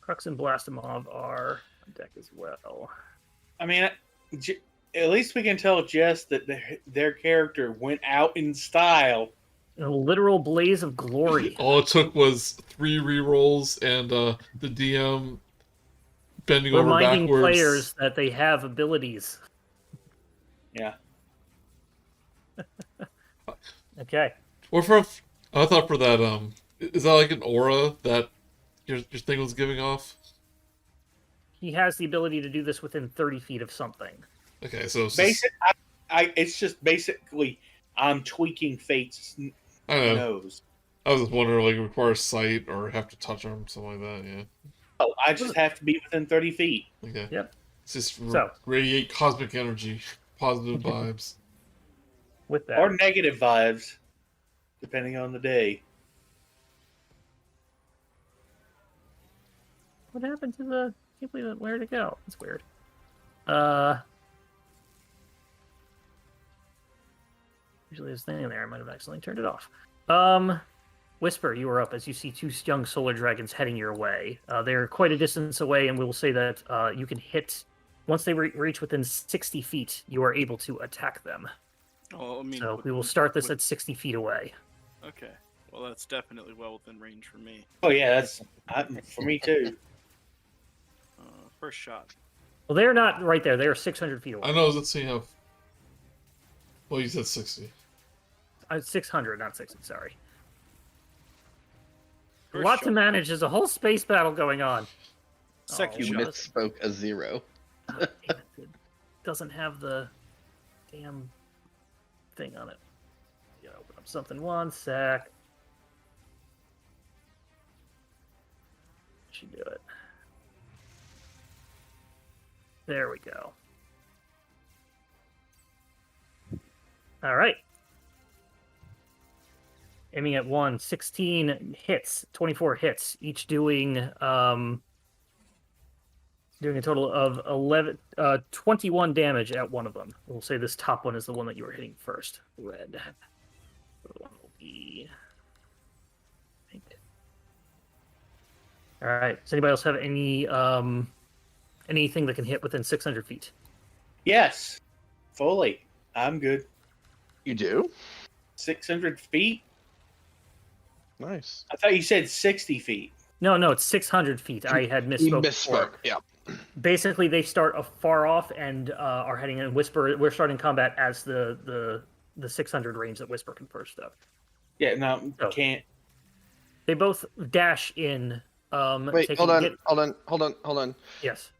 Crux and Blastomov are on deck as well. I mean, at least we can tell Jess that their character went out in style. A literal blaze of glory. All it took was 3 rerolls and the DM bending over Reminding backwards. players that they have abilities. Yeah. Okay. Or I thought for that, is that like an aura that your thing was giving off? He has the ability to do this within 30 feet of something. Okay, so it's it's just basically I'm tweaking Fate's I don't know. nose. I was just wondering, like, it requires sight or have to touch them, something like that. Yeah. Oh, I just have to be within 30 feet. Okay. Yep. It's just So radiate cosmic energy, positive vibes. With that, Or negative vibes, depending on the day. what happened to the? I can't believe it. Where to go? That's weird. Usually it's thing there. I might have accidentally turned it off. Whisper, you are up as you see 2 young solar dragons heading your way. They're quite a distance away, and we will say that you can hit once they reach within 60 feet. You are able to attack them. Oh, I mean, So we will start this at 60 feet away. Okay. Well, that's definitely well within range for me. Oh yeah, that's for me too. First shot. Well, they're not right there. They are 600 feet away. I know, let's see how... Well, you said 60. 600, not 60, sorry. First Lot shot. to manage. There's a whole space battle going on. Second You shot. misspoke a 0. Oh, damn it doesn't have the damn thing on it. Gotta open up something. One sec. Should do it. There we go. All right. Aiming at 16 hits, 24 hits, each doing a total of 21 damage at one of them. We'll say this top one is the one that you were hitting first. Red. The other one will be pink. All right. Does anybody else have any anything that can hit within 600 feet? Yes, fully. I'm good. You do? 600 feet? Nice. I thought you said 60 feet. No, it's 600 feet. I had You misspoke. misspoke. Yeah. Basically, they start far off and are heading in. Whisper, we're starting combat as the 600 range that Whisper can first up. Yeah, no, Oh. can't. They both dash in. Wait, taking hold on. Yes.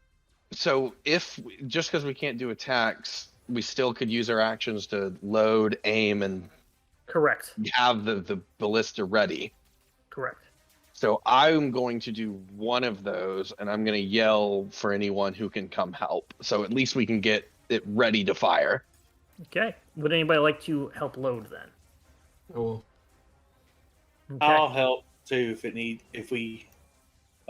So just because we can't do attacks, we still could use our actions to load, aim, and Correct. have the ballista ready. Correct. So I'm going to do one of those, and I'm going to yell for anyone who can come help. So at least we can get it ready to fire. Okay. Would anybody like to help load then? Oh, Okay. I'll help too if we.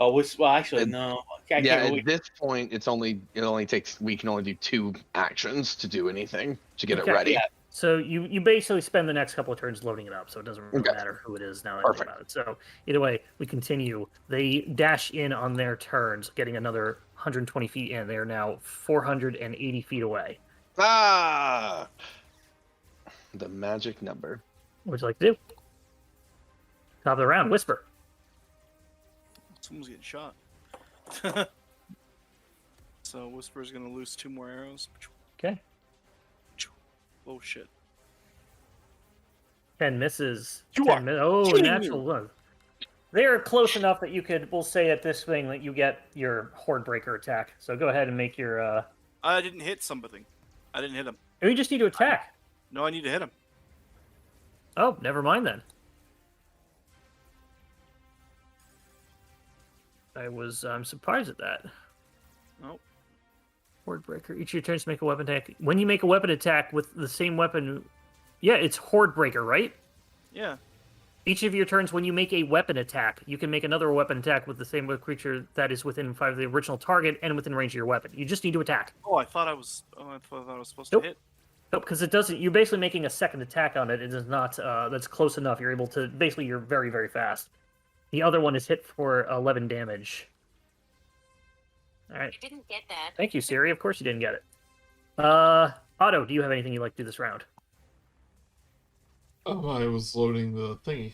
Oh, well, actually, It- no. Yeah, can't. at this point, we can only do 2 actions to do anything to get Okay. it ready. Yeah. So you basically spend the next couple of turns loading it up, so it doesn't really Okay. matter who it is now that I think Perfect. about it. So either way, we continue. They dash in on their turns, getting another 120 feet in. They are now 480 feet away. Ah, the magic number. What would you like to do? Top of the round, Whisper. Someone's getting shot. So Whisper's gonna lose 2 more arrows. Okay. Oh shit. 10 misses. You 10 are Oh, kidding natural one. They are close enough that you could, we'll say at this thing that you get your Horde Breaker attack. So go ahead and make your, I didn't hit somebody. I didn't hit him. you just need to attack. No, I need to hit him. Oh, never mind then. I'm surprised at that. Nope. Horde Breaker. Each of your turns make a weapon attack. When you make a weapon attack with the same weapon, yeah, it's Horde Breaker, right? Yeah. Each of your turns, when you make a weapon attack, you can make another weapon attack with the same creature that is within 5 of the original target and within range of your weapon. You just need to attack. Oh, I thought I was supposed Nope. to hit. Nope, because it doesn't. You're basically making a second attack on it. It is not. That's close enough. You're able to. Basically, you're very, very fast. The other one is hit for 11 damage. All right. You didn't get that. Thank you, Siri. Of course you didn't get it. Otto, do you have anything you'd like to do this round? Oh, I was loading the thingy.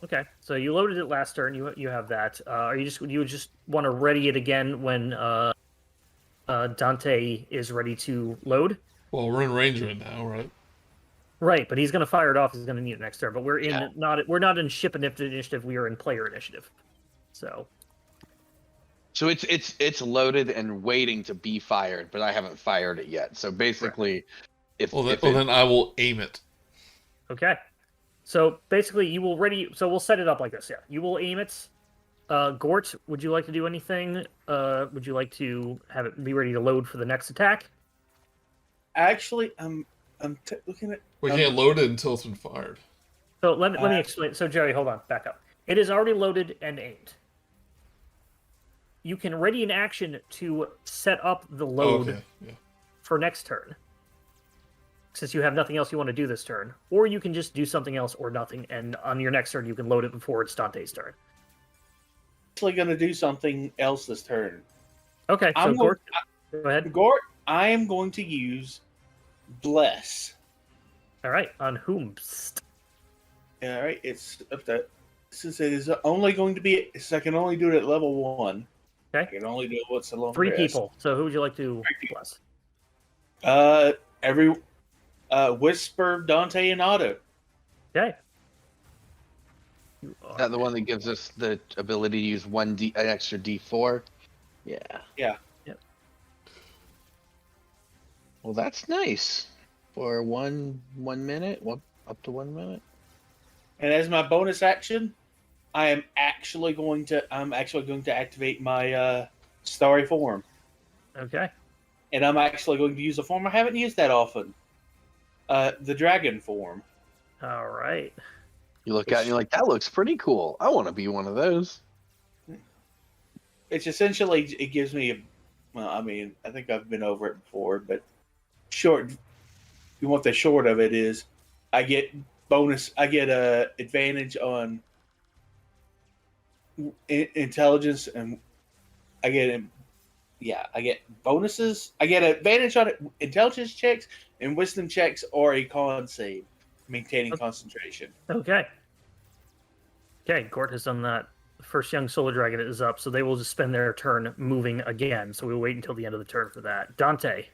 Okay, so you loaded it last turn. You have that. You just want to ready it again when Dante is ready to load? Well, we're in range right now, right? Right, but he's going to fire it off. He's going to need it next turn. But we're Yeah. we're not in ship initiative. We are in player initiative. So So it's loaded and waiting to be fired, but I haven't fired it yet. So basically, Then I will aim it. okay, so basically you will ready. So we'll set it up like this. Yeah, you will aim it. Gort, would you like to do anything? Would you like to have it be ready to load for the next attack? Actually, I'm looking at. We can't load it until it's been fired. So let me explain. So Jerry, hold on, back up. It is already loaded and aimed. You can ready an action to set up the load Okay, yeah. for next turn, since you have nothing else you want to do this turn, or you can just do something else or nothing, and on your next turn you can load it before it's Dante's turn. Actually, going to do something else this turn. Okay, so Gort, go ahead. Gort, I am going to use Bless. All right, on whom? All right, it's up to. Since it is only going to be, since I can only do it at level 1. Okay. I can only do it once a long 3 rest. people. So who would you like to people. bless? Whisper, Dante, and Otto. Okay. Is that the one that gives us the ability to use an extra D4? Yeah. Yeah. Yep. Well, that's nice. For one minute, up to 1 minute. And as my bonus action, I'm actually going to activate my starry form, Okay. and I'm actually going to use a form I haven't used that often, the dragon form. All right. You look at it and you're like, that looks pretty cool. I want to be one of those. It's essentially, it gives me, I think I've been over it before, but short. You want the short of it is, I get advantage on intelligence, and I get bonuses. I get advantage on intelligence checks and wisdom checks or a con save, maintaining concentration. Okay. Okay, Gort has done that. The first young solar dragon is up, so they will just spend their turn moving again. So we'll wait until the end of the turn for that. Dante.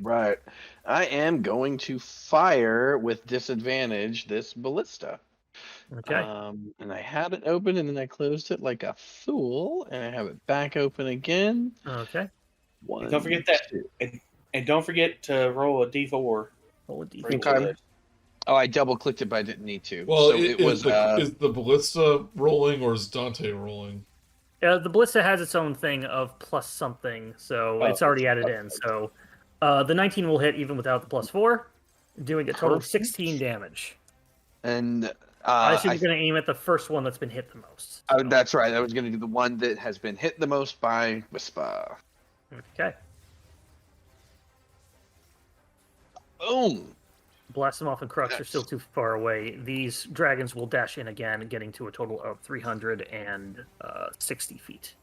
Right. I am going to fire with disadvantage this ballista. Okay. And I had it open and then I closed it like a fool, and I have it back open again. Okay. One, Don't forget that, two. and don't forget to roll a d4. Roll a for d4. each Okay. of those. Oh, I double clicked it, but I didn't need to. Well, so it was. is the ballista rolling or is Dante rolling? The ballista has its own thing of plus something, so it's already added in. So the 19 will hit even without the +4, doing a total of 16 damage. And I assume you're going to aim at the first one that's been hit the most. So. That's right. I was going to do the one that has been hit the most by Whisper. Okay. Boom. Blast them off, and Crux are still too far away. These dragons will dash in again, getting to a total of 360 feet.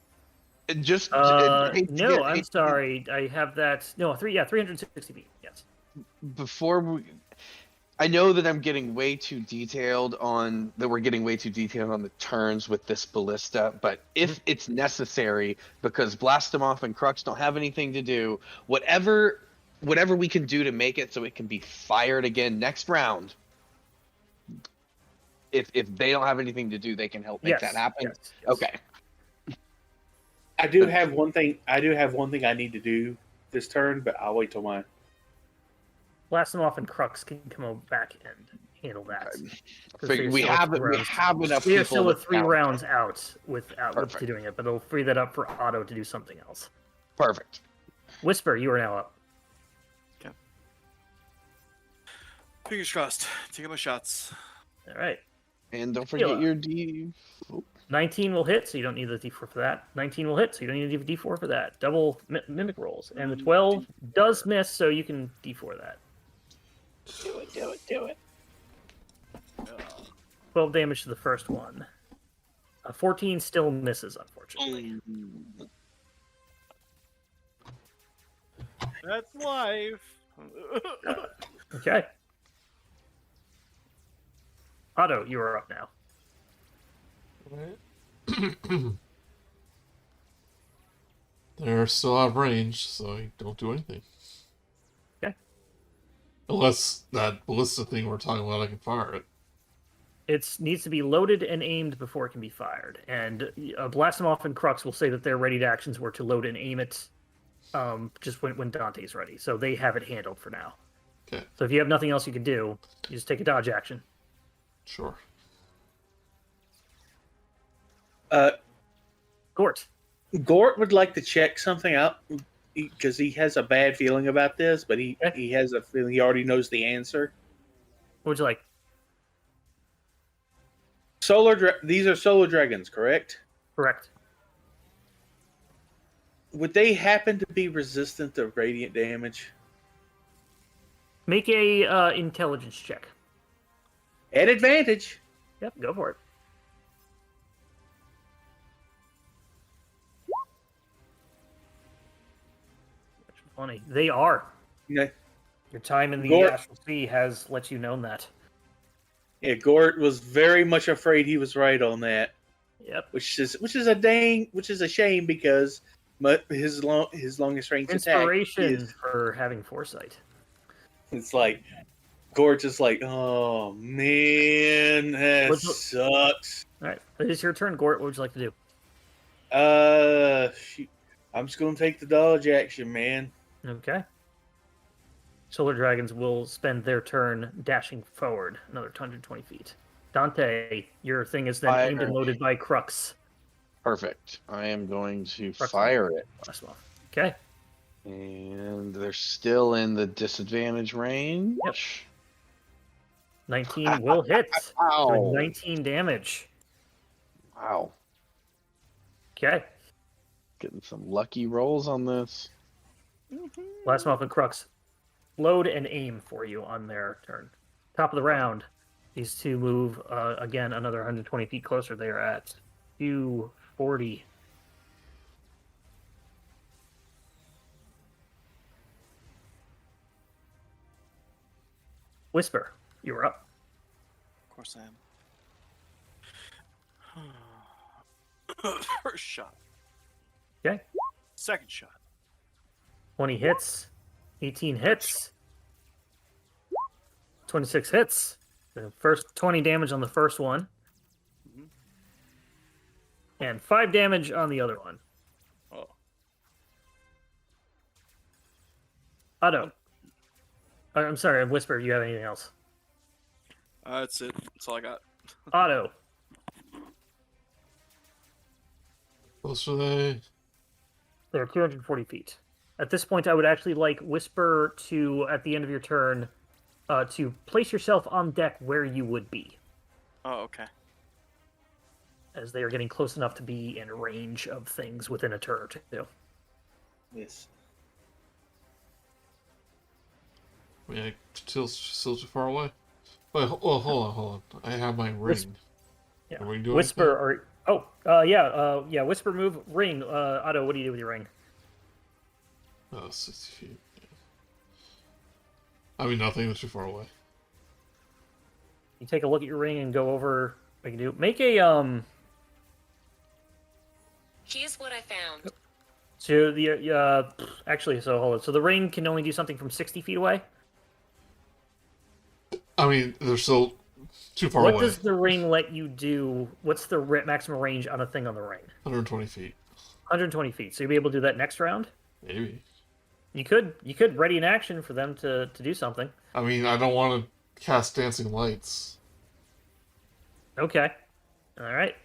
Just no, I'm sorry. I have that. No, 360 feet. Yes. Before I know that I'm getting way too detailed on we're getting way too detailed on the turns with this ballista, but if it's necessary, because Blast them off and Crux don't have anything to do, whatever we can do to make it so it can be fired again next round. If they don't have anything to do, they can help make that happen. Yes. Okay. I do have one thing I need to do this turn, but I'll wait till mine. Blast them off, and Crux can come back and handle that. We have enough. We are still with 3 rounds out with Perfect. doing it, but it'll free that up for Otto to do something else. Perfect. Whisper, you are now up. Fingers crossed. Taking my shots. All right. And don't forget your D. 19 will hit, so you don't need the D4 for that. 19 will hit, so you don't need a D4 for that. Double mimic rolls. And the 12 does miss, so you can D4 that. Do it. 12 damage to the first one. 14 still misses, unfortunately. That's life. Okay. Otto, you are up now. They're still out of range, so I don't do anything. Okay. Unless that ballista thing we're talking about, I can fire it. It needs to be loaded and aimed before it can be fired. And Blast them off, and Crux will say that their ready to actions were to load and aim it just when Dante's ready. So they have it handled for now. Okay. So if you have nothing else you can do, you just take a dodge action. Sure. Gort. Gort would like to check something out because he has a bad feeling about this, but he has a feeling he already knows the answer. What would you like? These are solar dragons, correct? Correct. Would they happen to be resistant to radiant damage? Make a intelligence check. At advantage. Yep, go for it. That's funny. They are. Yeah. Your time in the Gort. Astral Sea has let you know that. Yeah, Gort was very much afraid he was right on that. Yep. Which is a shame because his longest range Inspiration attack is, for having foresight. it's like Gort's just like, oh man, that sucks. All right, it is your turn, Gort. What would you like to do? Shoot. I'm just gonna take the dodge action, man. Okay. Solar Dragons will spend their turn dashing forward another 120 feet. Dante, your thing is then aimed and loaded by Crux. Perfect. I am going to Crux. fire it. Okay. And they're still in the disadvantage range. Yep. 19 will hit. Ow. Doing 19 damage. Wow. Okay. Getting some lucky rolls on this. Last Muffin Crux. Load and aim for you on their turn. Top of the round. These two move again another 120 feet closer. They are at 240. Whisper, you're up. Of course I am. First shot. Okay. Second shot. 20 hits. 18 hits. 26 hits. The first 20 damage on the first one. And 5 damage on the other one. Oh. Otto. I'm sorry, Whisper, do you have anything else? That's it. That's all I got. Otto. Close are they? They're 240 feet. At this point, I would actually like Whisper to, at the end of your turn, to place yourself on deck where you would be. Oh, okay. as they are getting close enough to be in range of things within a turn or two. Yes. I mean, still too far away. Wait, hold on. I have my ring. Yeah. Are we doing Whisper or yeah. Whisper, move, ring. Otto, what do you do with your ring? Oh, 60 feet. Yeah. I mean, nothing. It's too far away. You take a look at your ring and go over. What you can do? Make a Here's what I found. So the actually, so hold on. So the ring can only do something from 60 feet away. I mean, they're still too far What away. does the ring let you do? What's the maximum range on a thing on the ring? 120 feet. 120 feet. So you'll be able to do that next round. Maybe. You could ready an action for them to do something. I mean, I don't want to cast dancing lights. Okay. All right.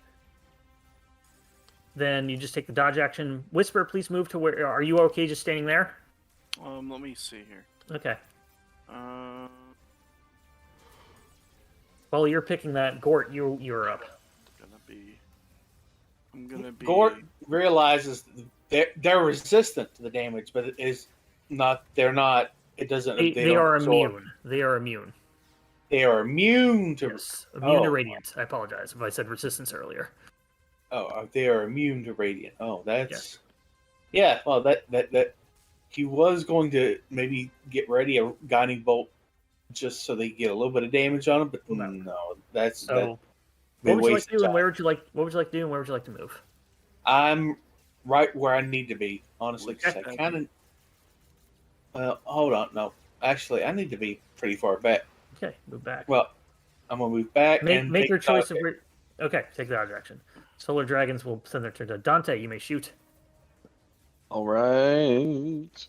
Then you just take the dodge action. Whisper, please move to where. Are you okay just standing there? Let me see here. Okay. Um, While you're picking that, Gort, you're up. I'm gonna be. Gort realizes they're resistant to the damage, but it is not. They're not. It doesn't. They don't are absorb. immune. They are immune. They are immune to. Yes, immune to Oh. radiant. I apologize if I said resistance earlier. Oh, they are immune to radiant. Oh, that's. Yeah. Well, that he was going to maybe get ready a guiding bolt just so they get a little bit of damage on him, but no, that's So, that, what would you like waste to do, and time. where would you like? What would you like to do, and where would you like to move? I'm right where I need to be, honestly. 'Cause I Okay. kind of. Hold on. No, actually, I need to be pretty far back. Okay, move back. Well, I'm gonna move back and Make take your choice of dodge. where. Okay, take the dodge action. Solar dragons will send their turn to Dante. You may shoot. All right.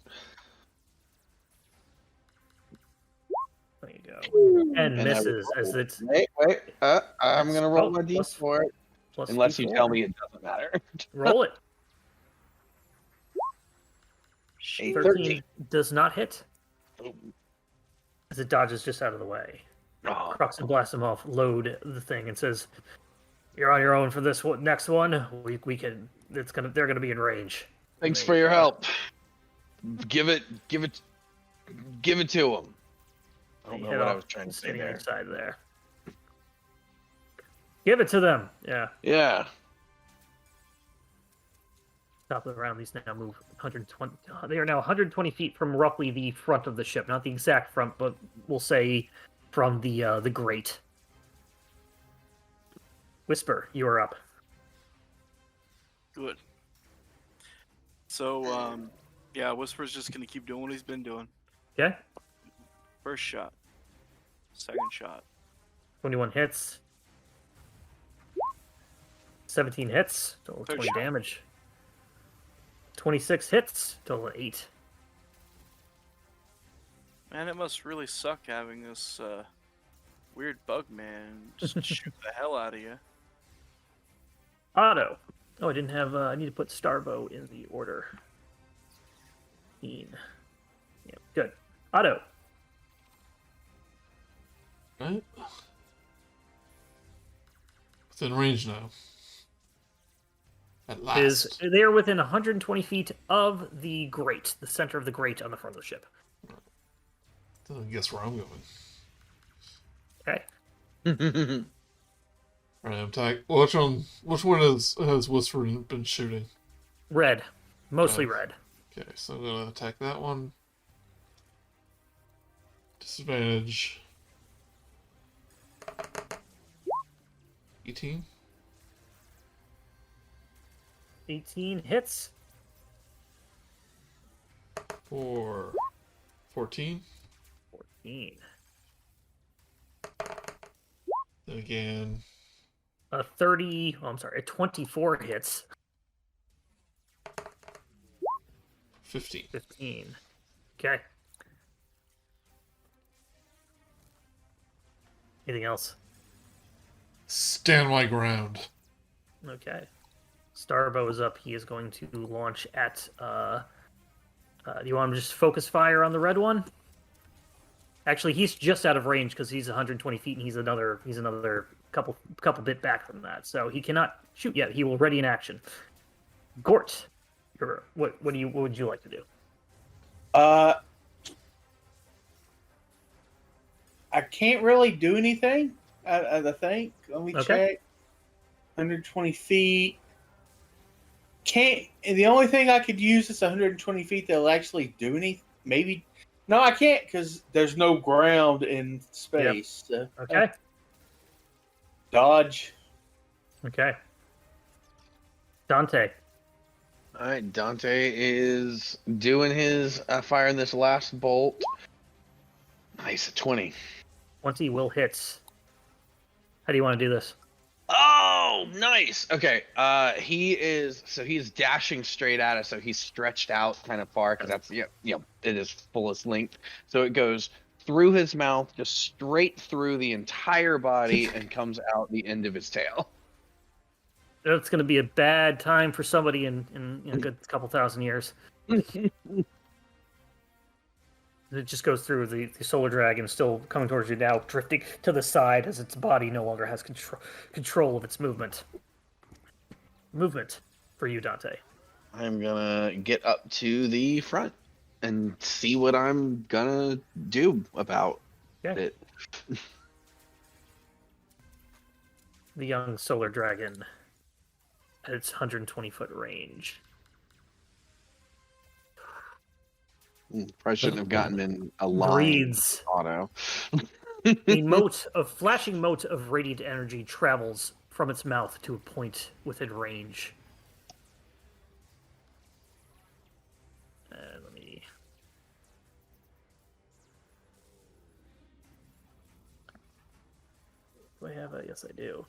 There you go. And I misses roll- as it's Wait. I'm gonna roll my plus- d4. plus Unless you D4. tell me it doesn't matter. Roll it. A 13 does not hit as it dodges just out of the way. Oh, Crux and Blasimoff load the thing and says, "You're on your own for this next one. We can. They're gonna be in range." thanks for your help. Give it to him. I don't know what I was trying to say Standing there. inside there. Give it to them. Yeah. Yeah. Top of the round. These now move 120. They are now 120 feet from roughly the front of the ship. Not the exact front, but we'll say from the grate. Whisper, you are up. Good. So, yeah, Whisper's just gonna keep doing what he's been doing. Okay. First shot. Second shot. 21 hits. 17 hits. Total of Third 20 shot. damage. 26 hits. Total of 8. Man, it must really suck having this weird bug man just shoot the hell out of you. Otto. Oh, I didn't have. I need to put Starbo in the order. Yeah, good. Otto. Right? Within range now. At last. They are within 120 feet of the grate, the center of the grate on the front of the ship. Doesn't guess where I'm going. Okay. Alright, I'm tagging. Which one has Whisper been shooting? Red. Mostly Okay. red. Okay, so I'm gonna attack that one. Disadvantage. 18. 18 hits. For 14. 14. Then again, A 30. Oh, I'm sorry. A 24 hits. 15. 15. Okay. Anything else? Stand my ground. Okay. Starbo is up. He is going to launch at. Do you want him to just focus fire on the red one? Actually, he's just out of range because he's 120 feet and he's another couple bit back from that, so he cannot shoot yet. He will ready in action. Gort, what would you like to do? I can't really do anything. I think. Let me check. 120 feet. Can't. And the only thing I could use is 120 feet that'll actually do anything. Maybe. No, I can't because there's no ground in space. Yep. Okay. Dodge. Okay. Dante. All right, Dante is doing his firing this last bolt. Nice, 20. 20 will hit. How do you want to do this? Oh, nice. Okay. He's dashing straight at us. So he's stretched out kind of far because that's it is fullest length. So it goes through his mouth, just straight through the entire body, and comes out the end of his tail. That's going to be a bad time for somebody in a good couple thousand years. It just goes through the solar dragon, still coming towards you now, drifting to the side as its body no longer has control of its movement. Movement for you, Dante. I'm gonna get up to the front and see what I'm gonna do about it. The young solar dragon at its 120-foot range. Probably shouldn't have gotten in a line. Breathes. Otto. A flashing mote of radiant energy travels from its mouth to a point within range. Let me... Do I have a... Yes, I do.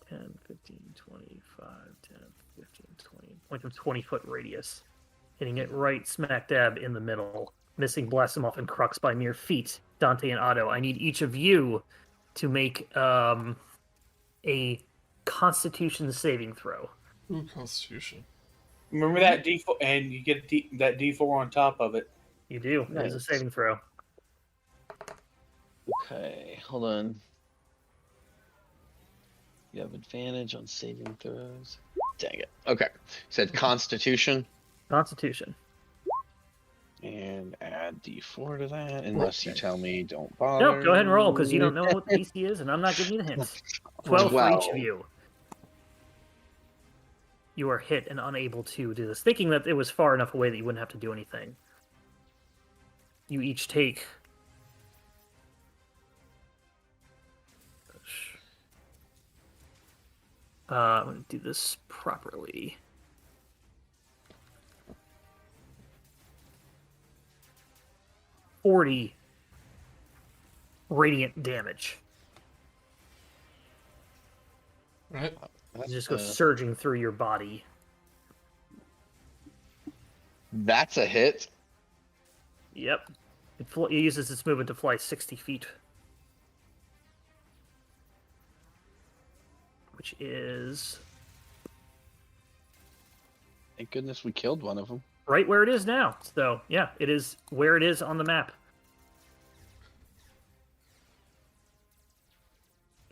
10, 15, 25, 10, 15, 20. Point of 20-foot radius. Hitting it right smack dab in the middle. Missing Blast him off and Crux by mere feet. Dante and Otto, I need each of you to make a Constitution saving throw. Ooh, Constitution. Remember that D4, and you get that D4 on top of it. You do. Nice. It is a saving throw. Okay, hold on. You have advantage on saving throws. Dang it. Okay. Said Constitution. Constitution. And add D4 to that, unless you tell me don't bother. No, go ahead and roll, because you don't know what the DC is, and I'm not giving you the hints. 12 for each of you. You are hit and unable to do this, thinking that it was far enough away that you wouldn't have to do anything. You each take... I'm going to do this properly. .40 radiant damage. Right. It just goes surging through your body. That's a hit. Yep. It uses its movement to fly 60 feet. Which is... Thank goodness we killed one of them. Right where it is now. So, yeah, it is where it is on the map.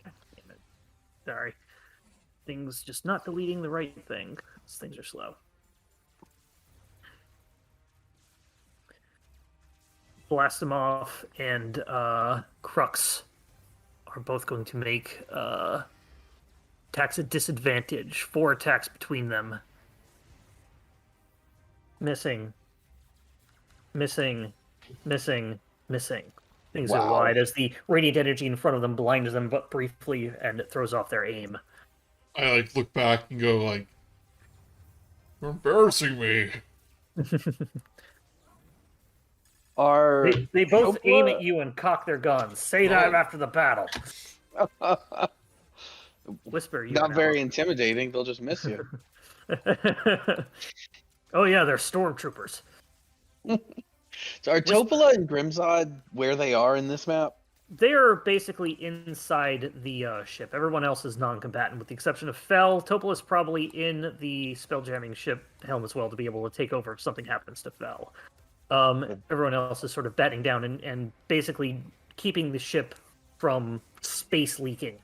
God damn it. Sorry. Things just not deleting the right thing. These things are slow. Blast them off, and Crux are both going to make attacks at disadvantage. 4 attacks between them. Missing. Missing. Missing. Missing. Things are wide as the radiant energy in front of them blinds them but briefly, and it throws off their aim. I look back and go you're embarrassing me. They both aim at you and cock their guns. Say that after the battle. Whisper. You not very intimidating. They'll just miss you. Oh yeah, they're stormtroopers. So are Topola and Grimzod where they are in this map? They're basically inside the ship. Everyone else is non-combatant, with the exception of Fel. Topola's probably in the spelljamming ship helm as well to be able to take over if something happens to Fel. Everyone else is sort of batting down and basically keeping the ship from space leaking,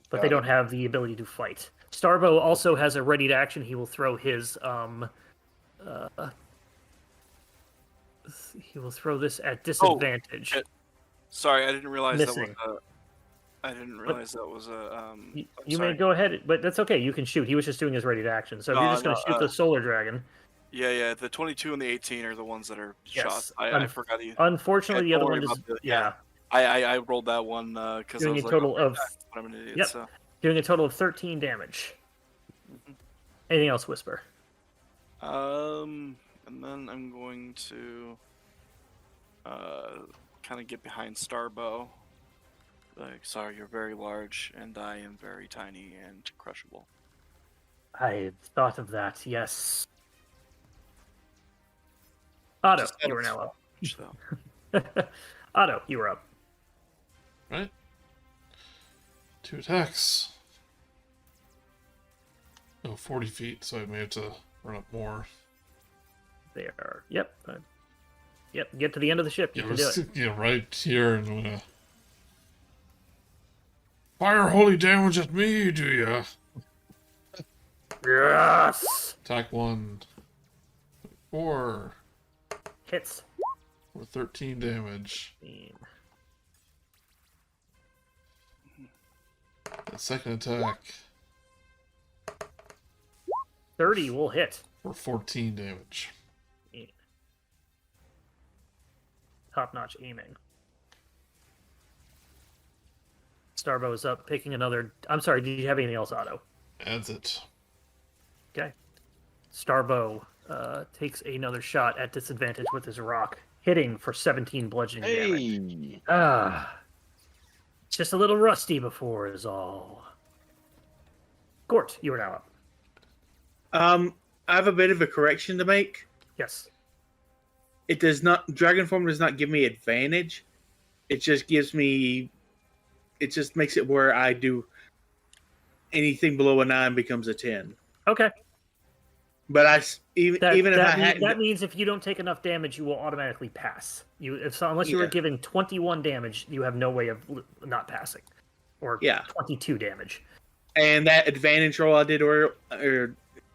but they Got it. don't have the ability to fight. Starbo also has a ready to action. He will throw his he will throw this at disadvantage. shit. Sorry, I didn't realize Missing. that was a. I didn't realize that was a. You may go ahead, but that's okay. You can shoot. He was just doing his ready to action. So if you're just going to shoot the solar dragon. Yeah. The 22 and the 18 are the ones that are Yes. shot. I forgot you. Unfortunately, the Don't other worry one is about yeah. I rolled that one because I Doing was a like, total oh, of I'm an idiot. Yep. So. Doing a total of 13 damage. Anything else, Whisper? And then I'm going to kind of get behind Starbow. Like, sorry, you're very large, and I am very tiny and crushable. I thought of that. Yes. Otto, Just you are now up. So. Otto, you are up. Right? 2 attacks. Oh, 40 feet, so I may have to run up more. They are. Yep. Yep. Get to the end of the ship. You can do it. Yeah, right here, and I'm gonna fire holy damage at me, do ya? Yes. Attack 1. 4. Hits. For 13 damage. The second attack 30 will hit. for 14 damage. Top-notch aiming. Starbo is up, picking another. I'm sorry. Did you have anything else, Otto? Adds it. Okay. Starbo takes another shot at disadvantage with his rock, hitting for 17 bludgeoning damage. Hey. Just a little rusty before is all. Gort, you are now up. I have a bit of a correction to make. Yes. It does not. Dragon form does not give me advantage. It just gives me. It just makes it where I do. Anything below a 9 becomes a 10. Okay. But even if I hadn't, that means if you don't take enough damage, you will automatically pass. Unless you were given 21 damage, you have no way of not passing, or 22 damage. And that advantage roll I did,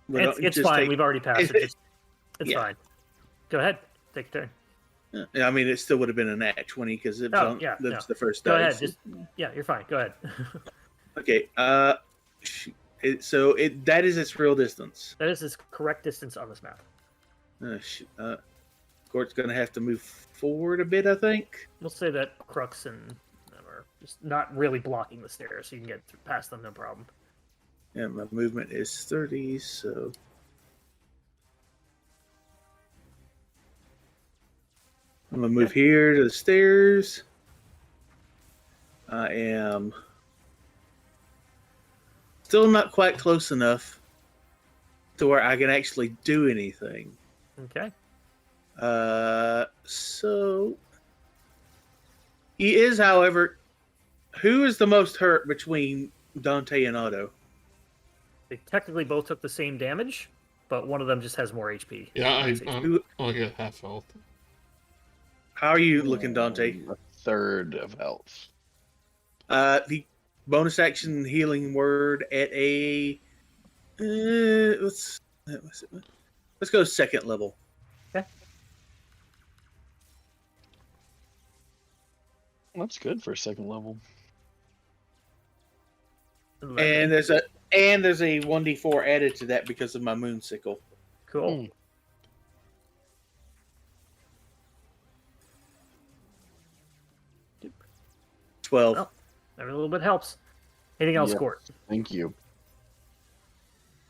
It's fine. We've already passed it. It's fine. Go ahead. Take your turn. I mean, it still would have been a nat 20 because that's the first Go dice. ahead. You're fine. Go ahead. Okay. That is its real distance. That is its correct distance on this map. Gort's going to have to move forward a bit, I think. We'll say that Crux and them are just not really blocking the stairs, so you can get past them, no problem. Yeah, my movement is 30, so... I'm going to move here to the stairs. I am still not quite close enough to where I can actually do anything. Okay. So... He is, however... Who is the most hurt between Dante and Otto? They technically both took the same damage, but one of them just has more HP. Yeah, I get half health. How are you looking, Dante? A third of health. The bonus action healing word at a let's go second level. Okay. That's good for second level. And there's a 1d4 added to that because of my moon sickle. Cool. 12. Oh, every little bit helps. Anything else, Gort? Thank you.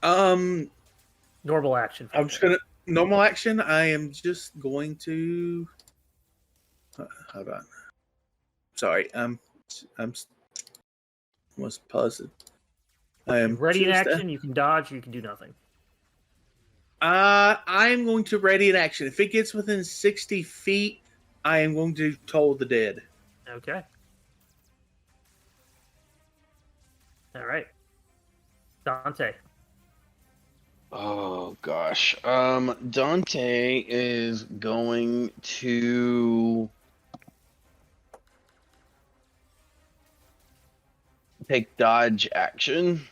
Normal action. I'm just gonna normal action. I am just going to. Hold on. Sorry, I'm almost positive. I am ready in just, action. You can dodge. You can do nothing. I'm going to ready in action. If it gets within 60 feet, I am going to toll the dead. Okay. All right. Dante. Oh, Oh gosh. Dante is going to take dodge action.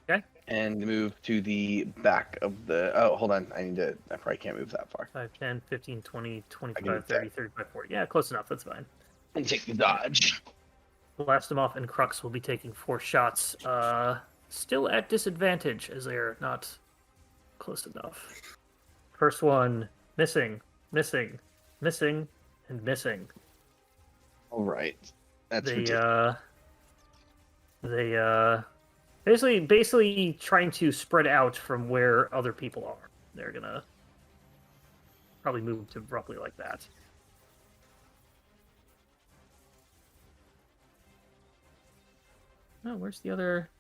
Okay. And move to the back of the. Oh, hold on. I probably can't move that far. 5, 10, 15, 20, I can 25, do 30, 35, 40. Yeah, close enough. That's fine. And take the dodge. Blast him off, and Crux will be taking 4 shots. Still at disadvantage as they're not close enough. First one, missing, missing, missing, and missing. All right. That's They ridiculous. basically trying to spread out from where other people are. They're gonna probably move to roughly like that. Oh, where's the other?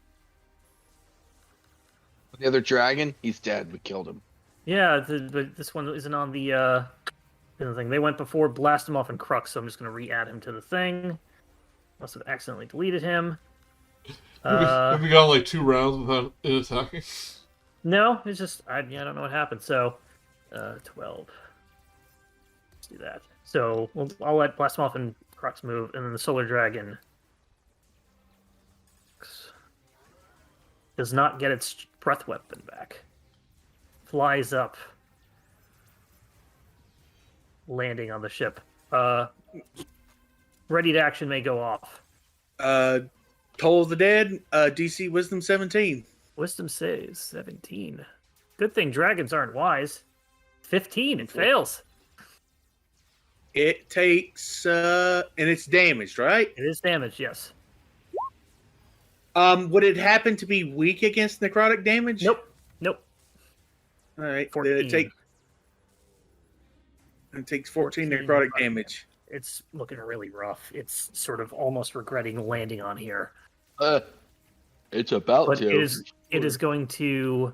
The other dragon, he's dead. We killed him. Yeah, but this one isn't on the thing. They went before, blast him off in Crux, so I'm just gonna re-add him to the thing. Must have accidentally deleted him. Have we got like 2 rounds without it attacking? No, it's just I don't know what happened. So, 12. Let's do that. So I'll let blast him off and Crux move, and then the Solar Dragon does not get its breath weapon back. Flies up, landing on the ship. Ready to action may go off. Toll of the Dead, DC Wisdom 17. Wisdom saves 17. Good thing dragons aren't wise. 15, it fails. It takes, and it's damaged, right? It is damaged, yes. Would it happen to be weak against necrotic damage? Nope. All right. 14. It takes 14 necrotic necrotic damage. It's looking really rough. It's sort of almost regretting landing on here. It's about But to. it is going to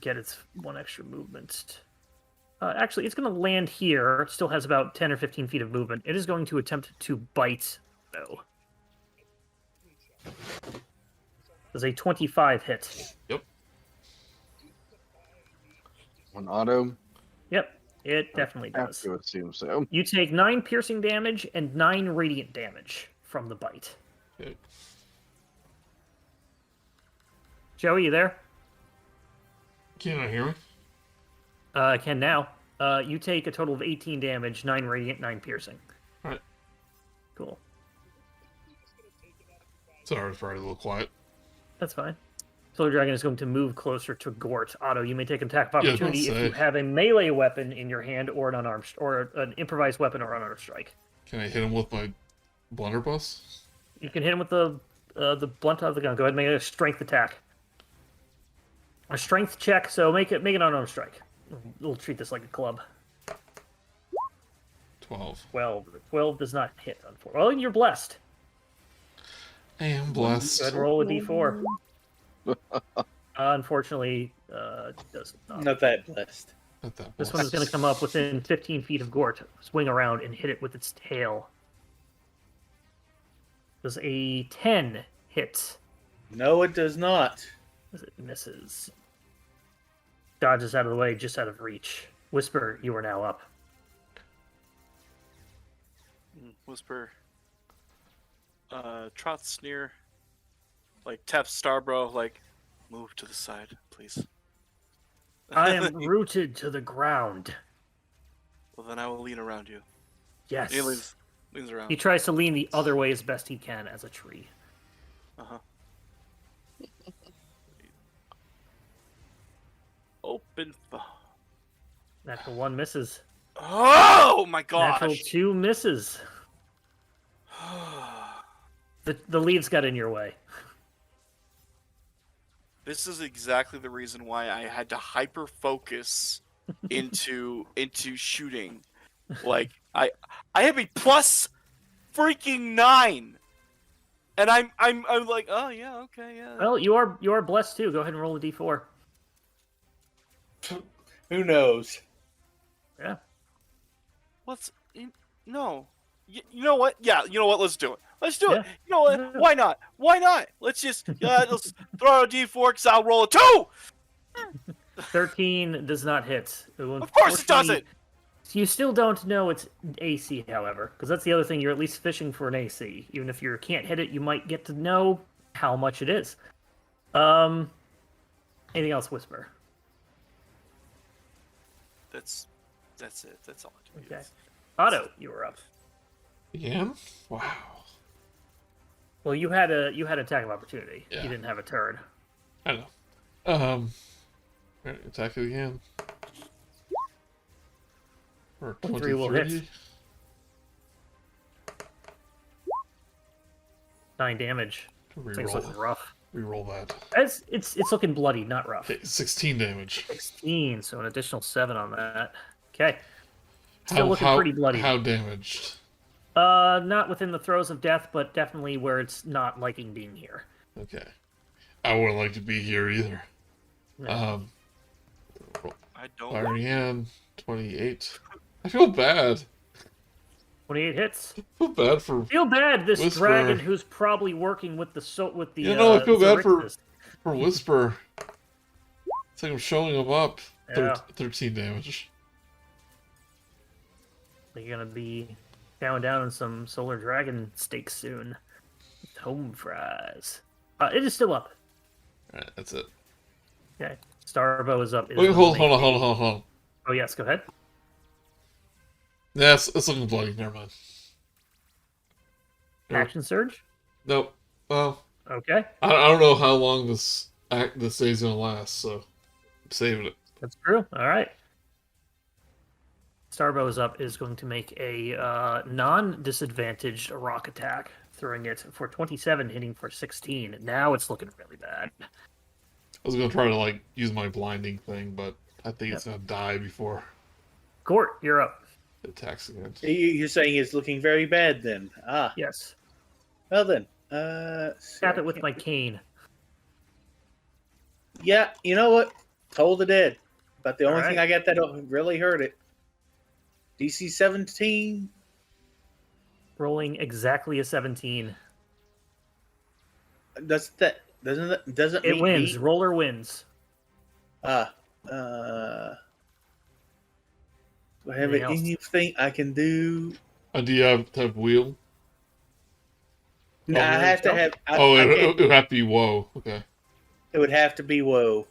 get its 1 extra movement. Actually, it's going to land here. It still has about 10 or 15 feet of movement. It is going to attempt to bite, though. Does a 25 hit? Yep. One auto. Yep, it definitely I have does. to assume so. You take 9 piercing damage and 9 radiant damage from the bite. Okay. Joey, you there? Can I hear me? I can now. You take a total of 18 damage, 9 radiant, 9 piercing. Alright. Cool. Sorry, it's probably a little quiet. That's fine. Solar Dragon is going to move closer to Gort. Otto, you may take an attack of Yeah, I was gonna opportunity if say. you have a melee weapon in your hand or an unarmed or an improvised weapon or unarmed strike. Can I hit him with my blunderbuss? You can hit him with the blunt of the gun. Go ahead and make a strength attack. A strength check, so make an unarmed strike. We'll treat this like a club. 12. 12. 12 does not hit, unfortunately. Well, you're blessed. I am Go blessed. ahead and roll a d4. Unfortunately, does not. Not that blessed. Not that This blessed. one is going to come up within 15 feet of Gort, swing around, and hit it with its tail. Does a 10 hit? No, it does not. As it misses. Dodges out of the way, just out of reach. Whisper, you are now up. Whisper. Trots near. Like, taps Starbro, like, move to the side, please. I am rooted to the ground. Well, then I will lean around you. Yes. He leans around. He tries to lean the other way as best he can as a tree. Uh-huh. Open. Natural 1 misses. Oh my Natural gosh! 2 misses. The leaves got in your way. This is exactly the reason why I had to hyper focus into shooting. Like I have a plus freaking 9, and I'm like, oh yeah, okay, yeah. Well, you are blessed too. Go ahead and roll a d4. Who knows? Yeah. No. You know what? Yeah, you know what? Let's do it. Let's do Yeah. it. You know what? Why not? Why not? Let's just let's throw a D4 because I'll roll a 2. 13 does not hit. Of course it doesn't. You still don't know its AC, however, because that's the other thing. You're at least fishing for an AC. Even if you can't hit it, you might get to know how much it is. Anything else, Whisper? That's it. That's all I do. Okay. Otto, you were up. Again? Wow. Well, you had attack of opportunity. Yeah. You didn't have a turn. I know. Alright, attack it again. For 23 will hit. 23. 9 damage. Things looking rough. Reroll that. It's looking bloody, not rough. Okay, 16 damage. 16, so an additional 7 on that. Okay. Still looking pretty bloody. How damaged? Not within the throes of death, but definitely where it's not liking being here. Okay. I wouldn't like to be here either. No. I don't. Fire again. 28. I feel bad. 28 hits. I feel bad for... Feel bad this Whisper. dragon who's probably working with the You know, I feel bad Xaryxis. for Whisper. It's like I'm showing him up. Yeah. 13 damage. You're gonna be chowing down on some solar dragon steaks soon. Home fries. It is still up. Alright, that's it. Okay. Starbo is up. Wait, hold on. Oh yes, go ahead. Yeah, it's looking bloody. Never mind. Nope. Action surge. Nope. Well, Okay. I don't know how long this day's gonna last, so I'm saving it. That's true. All right. Starbo is up. Is going to make a non-disadvantaged rock attack, throwing it for 27, hitting for 16. Now it's looking really bad. I was gonna try to use my blinding thing, but I think it's gonna die before Gort, you're up. it attacks again. You're saying it's looking very bad then? Ah, Yes. well then. Tap it with my cane. Yeah, you know what? Toll the Dead. But the only All thing right. I got that'll really hurt it. DC 17. Rolling exactly a 17. Doesn't It mean wins. me? Roller wins. Do I have Anything else? anything I can do? Do you have to have wheel? No, I really have to don't? have. I it can't- would have to be whoa. Okay. it would have to be woe.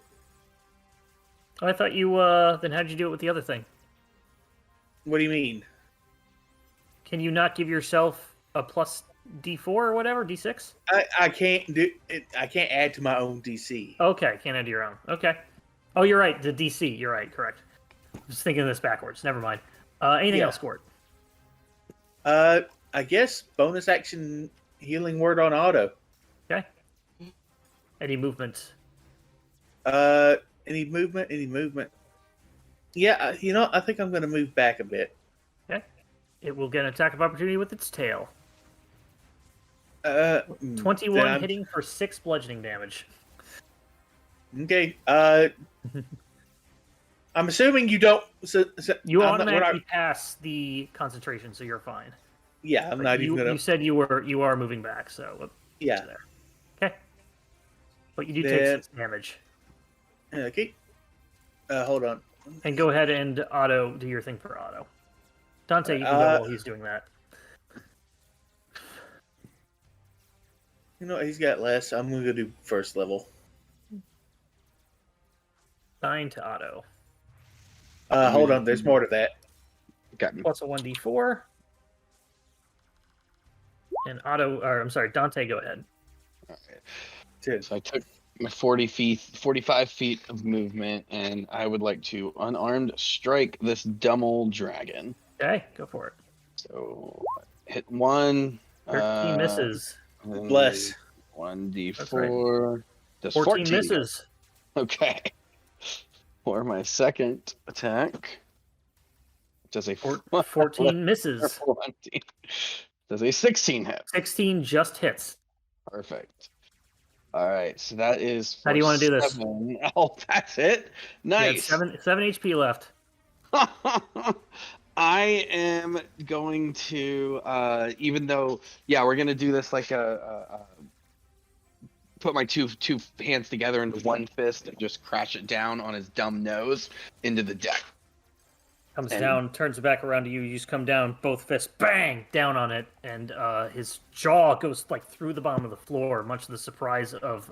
I thought you. Then how'd you do it with the other thing? What do you mean? Can you not give yourself a plus D4 or whatever? D6? I can't do it. I can't add to my own DC. Okay, can't add your own. Okay. Oh, you're right. The DC. You're right. Correct. I was thinking of this backwards. Never mind. Anything Yeah. else, Gort? I guess bonus action healing word on Otto. Okay. Any movement? Any movement? Any movement? Yeah, I think I'm going to move back a bit. Okay. It will get an attack of opportunity with its tail. 21 then I'm- hitting for 6 bludgeoning damage. Okay. I'm assuming you don't. You I'm not- automatically pass the concentration, so you're fine. Yeah, I'm But not you, even gonna. you said you are moving back, so Yeah. there. Okay. But you do Then- take 6 damage. Okay. Hold on. And go ahead and do your thing for Otto. Dante, you can go while he's doing that. He's got less. I'm going to do first level. 9 to Otto. Hold on. There's more to that. Got me. Plus a 1d4. And Dante, go ahead. Dude. So I took my 45 feet of movement, and I would like to unarmed strike this Dummel dragon. Okay, go for it. So hit 1. 13 misses. and then Bless. 1d4. Does 14 misses. Okay. For my second attack, does a 14 misses. 14. Does a 16 hit. 16 just hits. Perfect. All right, so that is. How do you wanna do this? 7. Oh, that's it. You had Nice. 7 HP left. I am going to, even though, yeah, we're gonna do this like put my two hands together into one fist and just crash it down on his dumb nose into the deck. Comes And- down, turns back around to you. You just come down, both fists, bang, down on it, and his jaw goes like through the bottom of the floor, much to the surprise of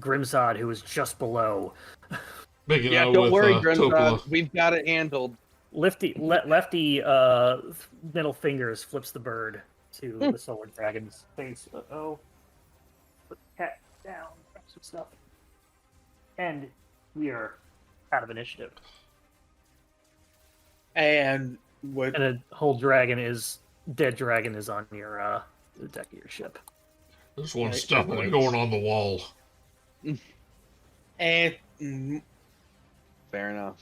Grimzod, who was just below. Making Yeah, out don't with worry, Topola. Grimzod. We've got it handled. Lefty middle fingers flips the bird to the solar dragon's face. Uh-oh. Put the cat down, grab some stuff. And we are out of initiative. And what? And a whole dead dragon is on your the deck of your ship. There's one Right, definitely right. going on the wall. And Fair enough.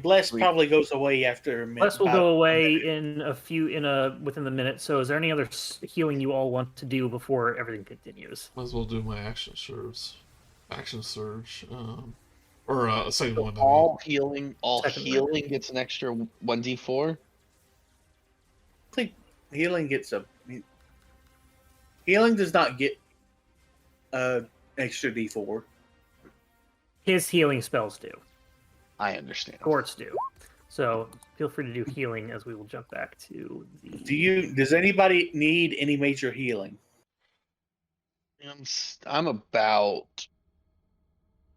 Bless Sweet. probably goes away after a minute. Bless will about go a away minute. within the minute. So, is there any other healing you all want to do before everything continues? Might as well do my action surge. Action surge. Or a second So one. all healing Second healing gets an extra 1d4. I think healing gets a. Healing does not get extra D4. His healing spells do. I understand. Gort's do. So, feel free to do healing as we will jump back to the. Does anybody need any major healing? I'm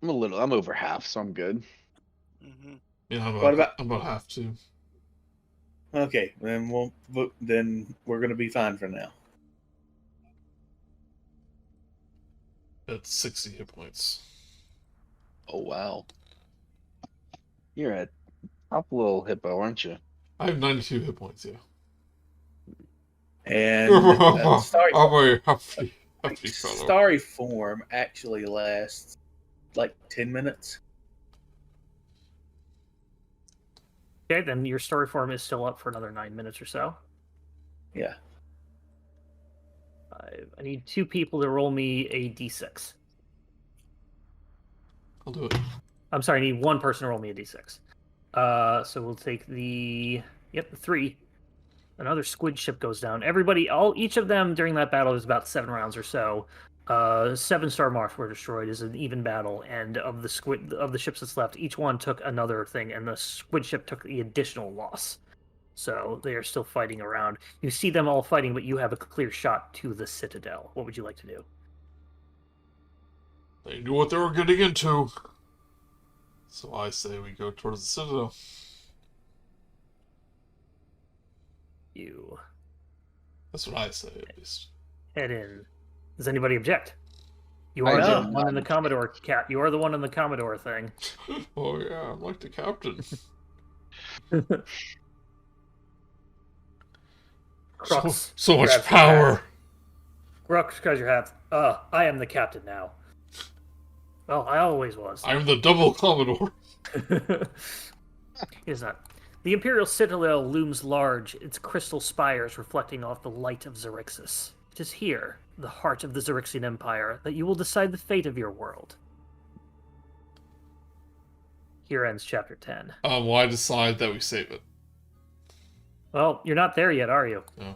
over half, so I'm good. Mm-hmm. Yeah, I'm What about- about half two. Okay, then we're gonna be fine for now. At 60 hit points. Oh wow. You're a top little hippo, aren't you? I have 92 hit points, yeah. And I'm a happy fellow. Starry form actually lasts like 10 minutes. Okay, then your story form is still up for another 9 minutes or so. Yeah. I need 2 people to roll me a d6. I'll do it. I'm sorry, I need 1 person to roll me a d6. So we'll take the 3. Another squid ship goes down. Each of them during that battle is about 7 rounds or so. 7 Star Marks were destroyed. Is an even battle, and of the ships that's left, each one took another thing, and the squid ship took the additional loss. So they are still fighting around. You see them all fighting, but you have a clear shot to the citadel. What would you like to do? They knew what they were getting into. So I say we go towards the citadel. You That's what I say, at least. head in. Does anybody object? You I are do. the one in the Commodore cat. You are the one in the Commodore thing. Oh yeah, I'm like the captain. Crux. So much grabs your power. hat. Crux grabs your hat. I am the captain now. Well, I always was. I'm the double Commodore. It is not. The Imperial Citadel looms large, its crystal spires reflecting off the light of Xaryxis. It is here, the heart of the Xaryxian Empire, that you will decide the fate of your world. Here ends chapter 10. Well, I decide that we save it. Well, you're not there yet, are you? No.